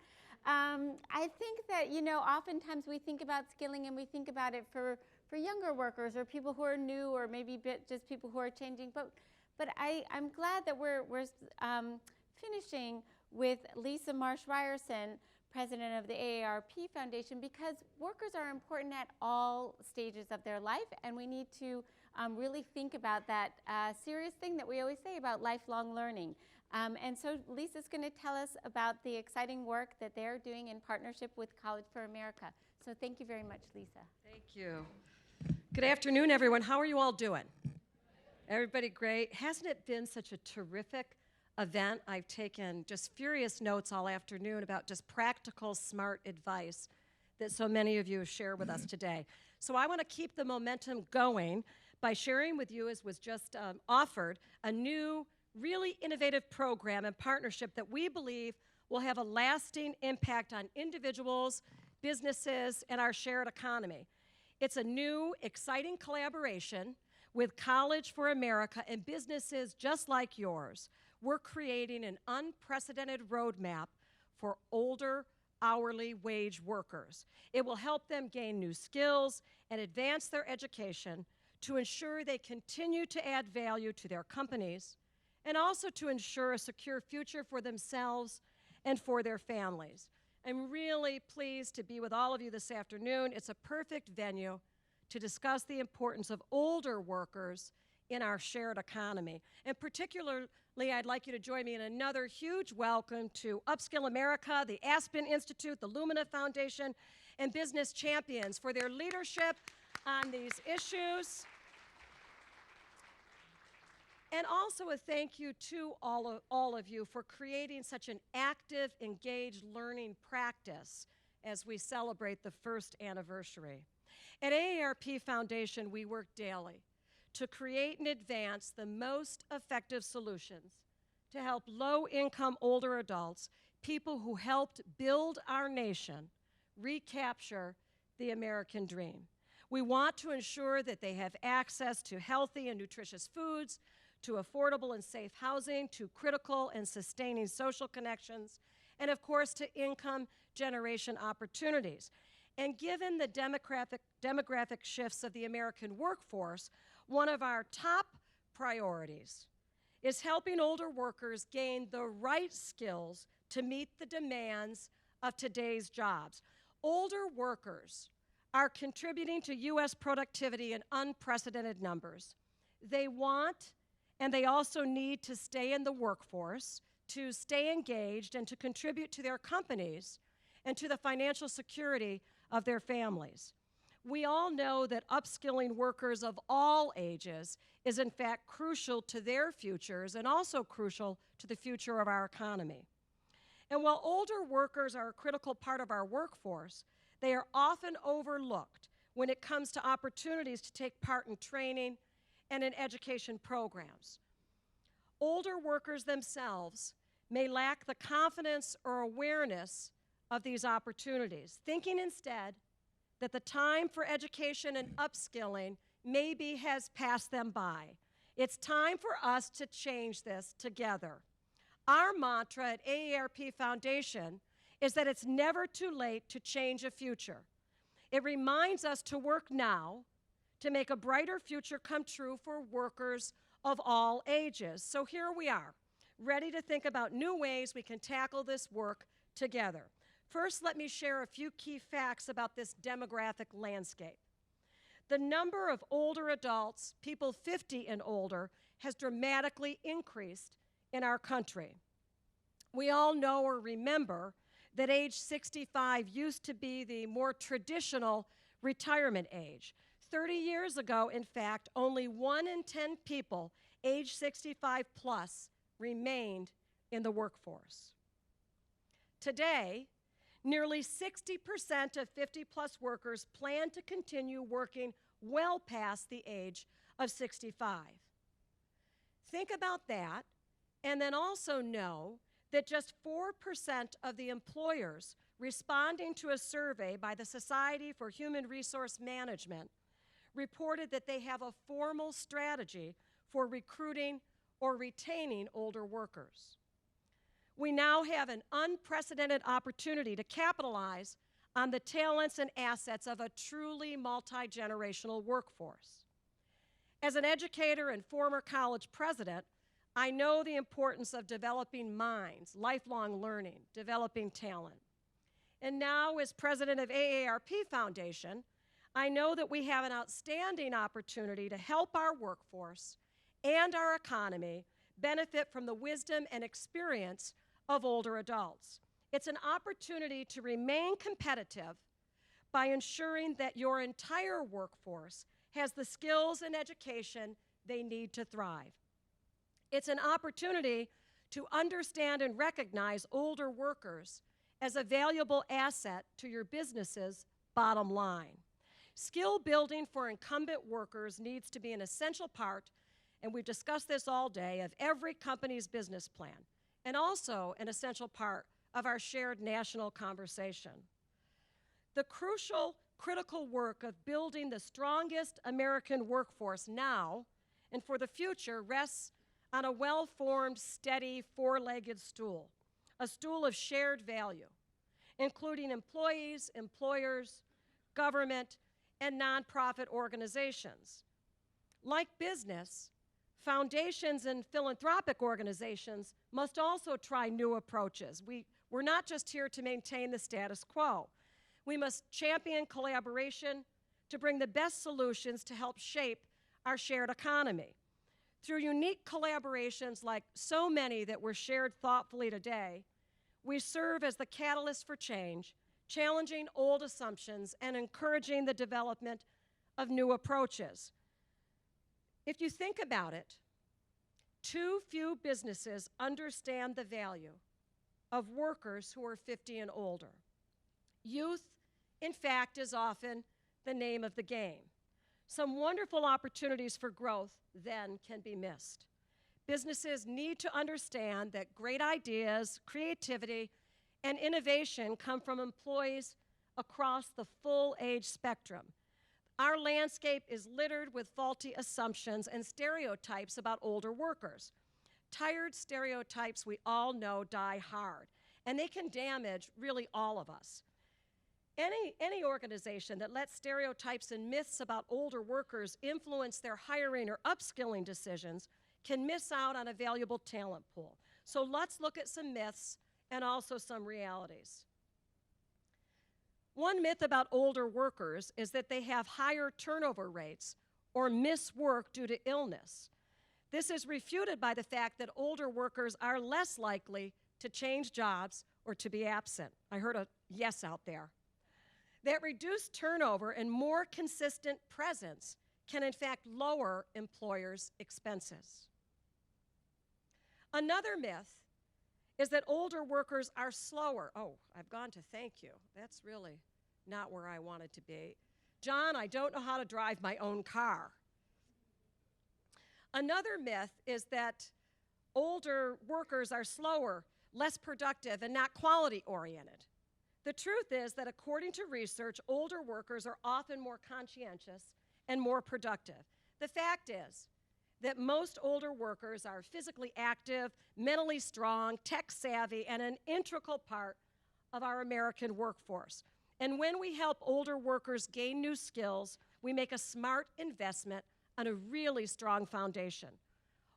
E: I think that, oftentimes we think about skilling and we think about it for younger workers or people who are new or maybe just people who are changing. But I'm glad that we're finishing with Lisa Marsh Ryerson, president of the AARP Foundation, because workers are important at all stages of their life, and we need to really think about that serious thing that we always say about lifelong learning. And so Lisa's going to tell us about the exciting work that they're doing in partnership with College for America. So thank you very much, Lisa.
S: Thank you. Good afternoon, everyone. How are you all doing? Everybody great? Hasn't it been such a terrific event? I've taken just furious notes all afternoon about just practical, smart advice that so many of you have shared with us today. So I want to keep the momentum going by sharing with you, as was just offered, a new, really innovative program and partnership that we believe will have a lasting impact on individuals, businesses, and our shared economy. It's a new, exciting collaboration with College for America and businesses just like yours. We're creating an unprecedented roadmap for older hourly wage workers. It will help them gain new skills and advance their education to ensure they continue to add value to their companies and also to ensure a secure future for themselves and for their families. I'm really pleased to be with all of you this afternoon. It's a perfect venue to discuss the importance of older workers in our shared economy. And particularly, I'd like you to join me in another huge welcome to Upskill America, the Aspen Institute, the Lumina Foundation, and Business Champions for their leadership on these issues. And also a thank you to all of you for creating such an active, engaged learning practice as we celebrate the first anniversary. At AARP Foundation, we work daily to create and advance the most effective solutions to help low-income older adults, people who helped build our nation, recapture the American dream. We want to ensure that they have access to healthy and nutritious foods, to affordable and safe housing, to critical and sustaining social connections, and of course to income generation opportunities. And given the demographic shifts of the American workforce, one of our top priorities is helping older workers gain the right skills to meet the demands of today's jobs. Older workers are contributing to U.S. productivity in unprecedented numbers. They want and they also need to stay in the workforce, to stay engaged, and to contribute to their companies and to the financial security of their families. We all know that upskilling workers of all ages is in fact crucial to their futures and also crucial to the future of our economy. And while older workers are a critical part of our workforce, they are often overlooked when it comes to opportunities to take part in training and in education programs. Older workers themselves may lack the confidence or awareness of these opportunities, thinking instead that the time for education and upskilling maybe has passed them by. It's time for us to change this together. Our mantra at AARP Foundation is that it's never too late to change a future. It reminds us to work now to make a brighter future come true for workers of all ages. So here we are, ready to think about new ways we can tackle this work together. First, let me share a few key facts about this demographic landscape. The number of older adults, people 50 and older, has dramatically increased in our country. We all know or remember that age 65 used to be the more traditional retirement age. 30 years ago, in fact, only 1 in 10 people age 65 plus remained in the workforce. Today, nearly 60% of 50-plus workers plan to continue working well past the age of 65. Think about that, and then also know that just 4% of the employers responding to a survey by the Society for Human Resource Management reported that they have a formal strategy for recruiting or retaining older workers. We now have an unprecedented opportunity to capitalize on the talents and assets of a truly multi-generational workforce. As an educator and former college president, I know the importance of developing minds, lifelong learning, developing talent. And now, as president of AARP Foundation, I know that we have an outstanding opportunity to help our workforce and our economy benefit from the wisdom and experience of older adults. It's an opportunity to remain competitive by ensuring that your entire workforce has the skills and education they need to thrive. It's an opportunity to understand and recognize older workers as a valuable asset to your business's bottom line. Skill building for incumbent workers needs to be an essential part, and we've discussed this all day, of every company's business plan, and also an essential part of our shared national conversation. The critical work of building the strongest American workforce now and for the future rests on a well-formed, steady, four-legged stool, a stool of shared value. including employees, employers, government, and nonprofit organizations. Like business, foundations and philanthropic organizations must also try new approaches. We're not just here to maintain the status quo. We must champion collaboration to bring the best solutions to help shape our shared economy. Through unique collaborations like so many that were shared thoughtfully today, we serve as the catalyst for change, challenging old assumptions and encouraging the development of new approaches. If you think about it, too few businesses understand the value of workers who are 50 and older. Youth, in fact, is often the name of the game. Some wonderful opportunities for growth then can be missed. Businesses need to understand that great ideas, creativity, and innovation come from employees across the full age spectrum. Our landscape is littered with faulty assumptions and stereotypes about older workers. Tired stereotypes, we all know, die hard, and they can damage really all of us. Any organization that lets stereotypes and myths about older workers influence their hiring or upskilling decisions can miss out on a valuable talent pool. So let's look at some myths and also some realities. One myth about older workers is that they have higher turnover rates or miss work due to illness. This is refuted by the fact that older workers are less likely to change jobs or to be absent. I heard a yes out there. That reduced turnover and more consistent presence can in fact lower employers' expenses. Another myth is that older workers are slower. Oh, I've gone to thank you. That's really not where I wanted to be. John, I don't know how to drive my own car. Another myth is that older workers are slower, less productive, and not quality-oriented. The truth is that according to research, older workers are often more conscientious and more productive. The fact is that most older workers are physically active, mentally strong, tech-savvy, and an integral part of our American workforce. And when we help older workers gain new skills, we make a smart investment on a really strong foundation.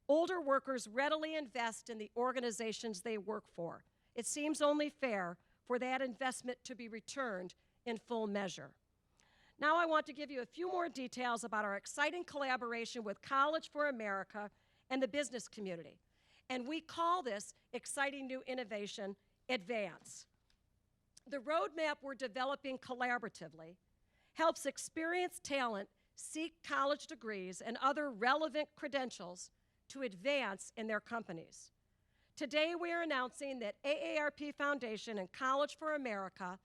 S: Older workers readily invest in the organizations they work for. It seems only fair for that investment to be returned in full measure. Now I want to give you a few more details about our exciting collaboration with College for America and the business community. And we call this exciting new innovation Advance. The roadmap we're developing collaboratively helps experienced talent seek college degrees and other relevant credentials to advance in their companies. Today, we are announcing that AARP Foundation and College for America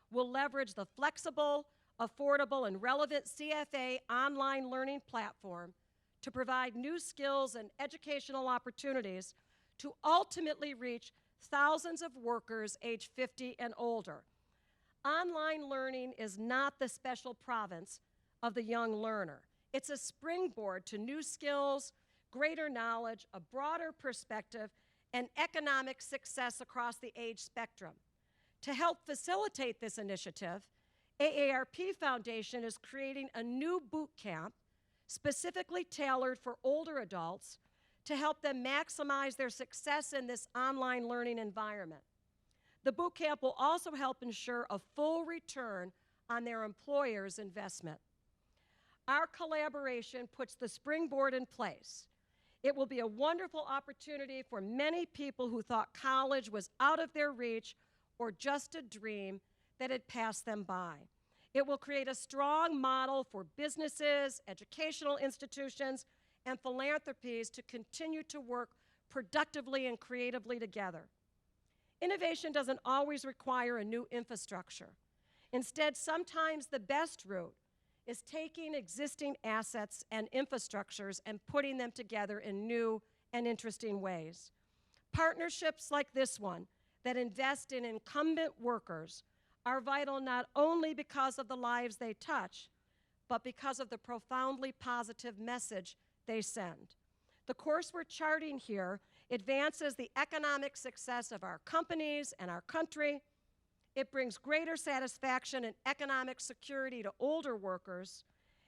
S: will leverage the flexible, affordable, and relevant CFA online learning platform to provide new skills and educational opportunities to ultimately reach thousands of workers age 50 and older. Online learning is not the special province of the young learner. It's a springboard to new skills, greater knowledge, a broader perspective, and economic success across the age spectrum. To help facilitate this initiative, AARP Foundation is creating a new boot camp specifically tailored for older adults to help them maximize their success in this online learning environment. The boot camp will also help ensure a full return on their employer's investment. Our collaboration puts the springboard in place. It will be a wonderful opportunity for many people who thought college was out of their reach or just a dream that had passed them by. It will create a strong model for businesses, educational institutions, and philanthropies to continue to work productively and creatively together. Innovation doesn't always require a new infrastructure. Instead, sometimes the best route is taking existing assets and infrastructures and putting them together in new and interesting ways. Partnerships like this one that invest in incumbent workers are vital not only because of the lives they touch, but because of the profoundly positive message they send. The course we're charting here advances the economic success of our companies and our country. it brings greater satisfaction and economic security to older workers,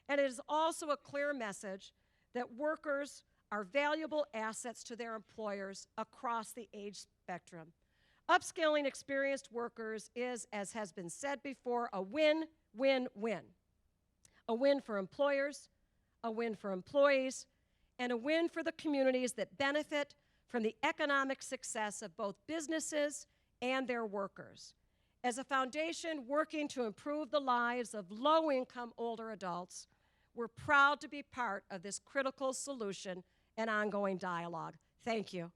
S: and it is also a clear message that workers are valuable assets to their employers across the age spectrum. Upskilling experienced workers is, as has been said before, a win-win-win. A win for employers, a win for employees, and a win for the communities that benefit from the economic success of both businesses and their workers. As a foundation working to improve the lives of low-income older adults, we're proud to be part of this critical solution and ongoing dialogue. Thank you.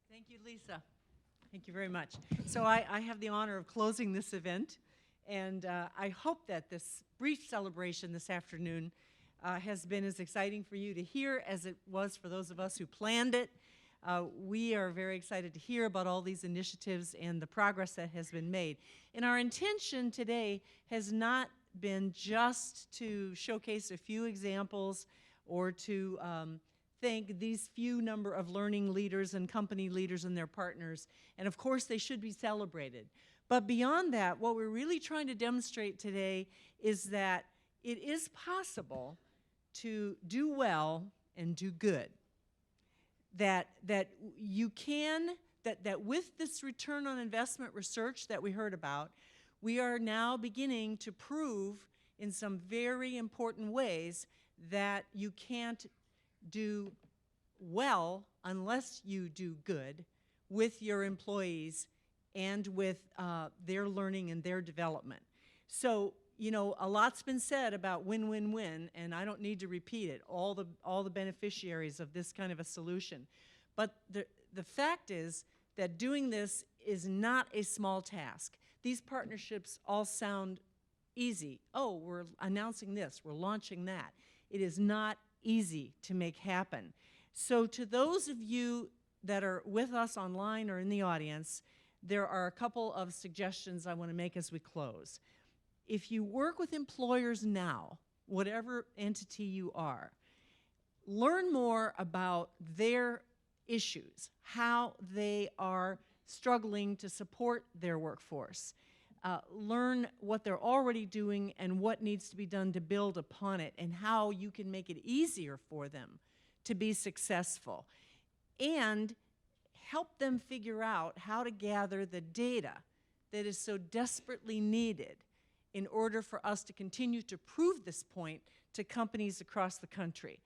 A: Thank you, Lisa. Thank you very much. So I have the honor of closing this event, and I hope that this brief celebration this afternoon has been as exciting for you to hear as it was for those of us who planned it. We are very excited to hear about all these initiatives and the progress that has been made. And our intention today has not been just to showcase a few examples or to thank these few number of learning leaders and company leaders and their partners. And of course, they should be celebrated. But beyond that, what we're really trying to demonstrate today is that it is possible to do well and do good. That you can, that with this return on investment research that we heard about, we are now beginning to prove in some very important ways that you can't do well unless you do good with your employees and with their learning and their development. So, you know, a lot's been said about win-win-win, and I don't need to repeat it, all the beneficiaries of this kind of a solution. But the fact is that doing this is not a small task. These partnerships all sound easy. Oh, we're announcing this, we're launching that. It is not easy to make happen. So to those of you that are with us online or in the audience, there are a couple of suggestions I want to make as we close. If you work with employers now, whatever entity you are, learn more about their issues, how they are struggling to support their workforce. Learn what they're already doing and what needs to be done to build upon it and how you can make it easier for them to be successful. And help them figure out how to gather the data that is so desperately needed in order for us to continue to prove this point to companies across the country.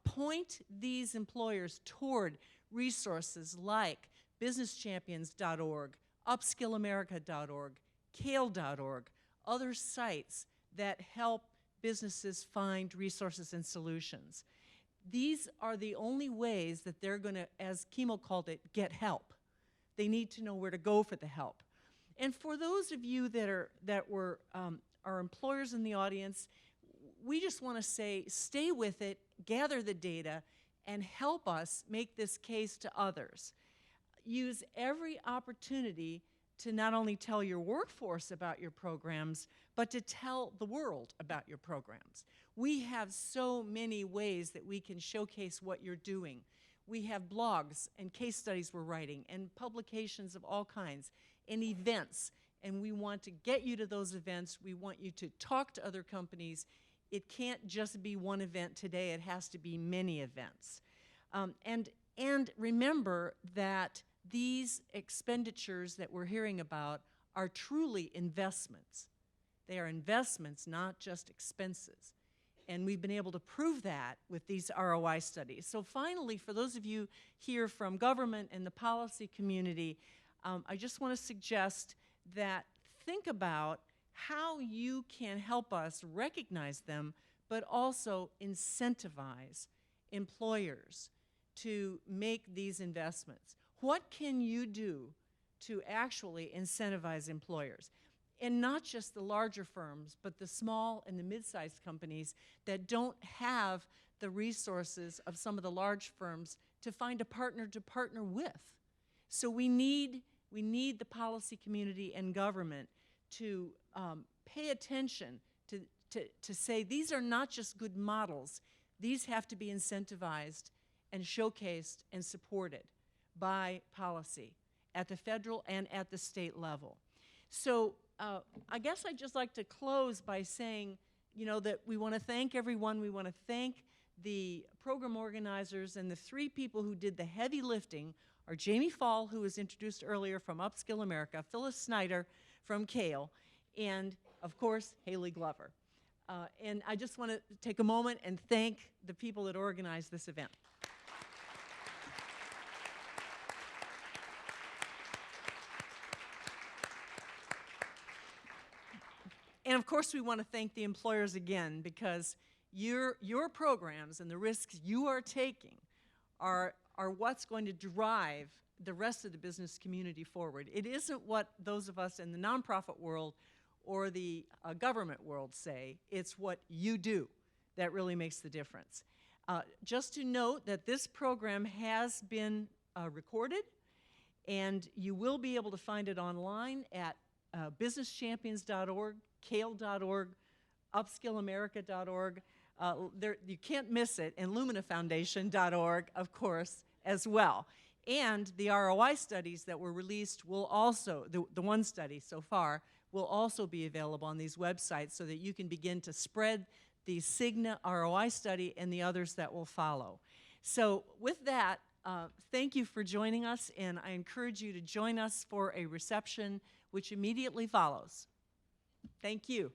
A: Point these employers toward resources like businesschampions.org, upskillamerica.org, CALE.org, other sites that help businesses find resources and solutions. These are the only ways that they're going to, as Kimo called it, get help. They need to know where to go for the help. And for those of you that are employers in the audience, we just want to say, stay with it, gather the data, and help us make this case to others. Use every opportunity to not only tell your workforce about your programs, but to tell the world about your programs. We have so many ways that we can showcase what you're doing. We have blogs and case studies we're writing and publications of all kinds and events, and we want to get you to those events. We want you to talk to other companies. It can't just be one event today. It has to be many events. And remember that these expenditures that we're hearing about are truly investments. They are investments, not just expenses. And we've been able to prove that with these ROI studies. So finally, for those of you here from government and the policy community, I just want to suggest that think about how you can help us recognize them, but also incentivize employers to make these investments. What can you do to actually incentivize employers? And not just the larger firms, but the small and the mid-sized companies that don't have the resources of some of the large firms to find a partner to partner with. So we need the policy community and government to pay attention to say these are not just good models. These have to be incentivized and showcased and supported by policy at the federal and at the state level. So I guess I'd just like to close by saying, you know, that we want to thank everyone. We want to thank the program organizers, and the three people who did the heavy lifting are Jamie Fall, who was introduced earlier from Upskill America, Phyllis Snyder from Kale, and of course, Haley Glover. And I just want to take a moment and thank the people that organized this event. And of course, we want to thank the employers again, because your programs and the risks you are taking are what's going to drive the rest of the business community forward. It isn't what those of us in the nonprofit world or the government world say. It's what you do that really makes the difference. Just to note that this program has been recorded, and you will be able to find it online at businesschampions.org, kale.org, upskillamerica.org. You can't miss it, and luminafoundation.org, of course, as well. And the ROI studies that were released will also, the one study so far, will also be available on these websites so that you can begin to spread the Cigna ROI study and the others that will follow. So with that, thank you for joining us, and I encourage you to join us for a reception which immediately follows. Thank you.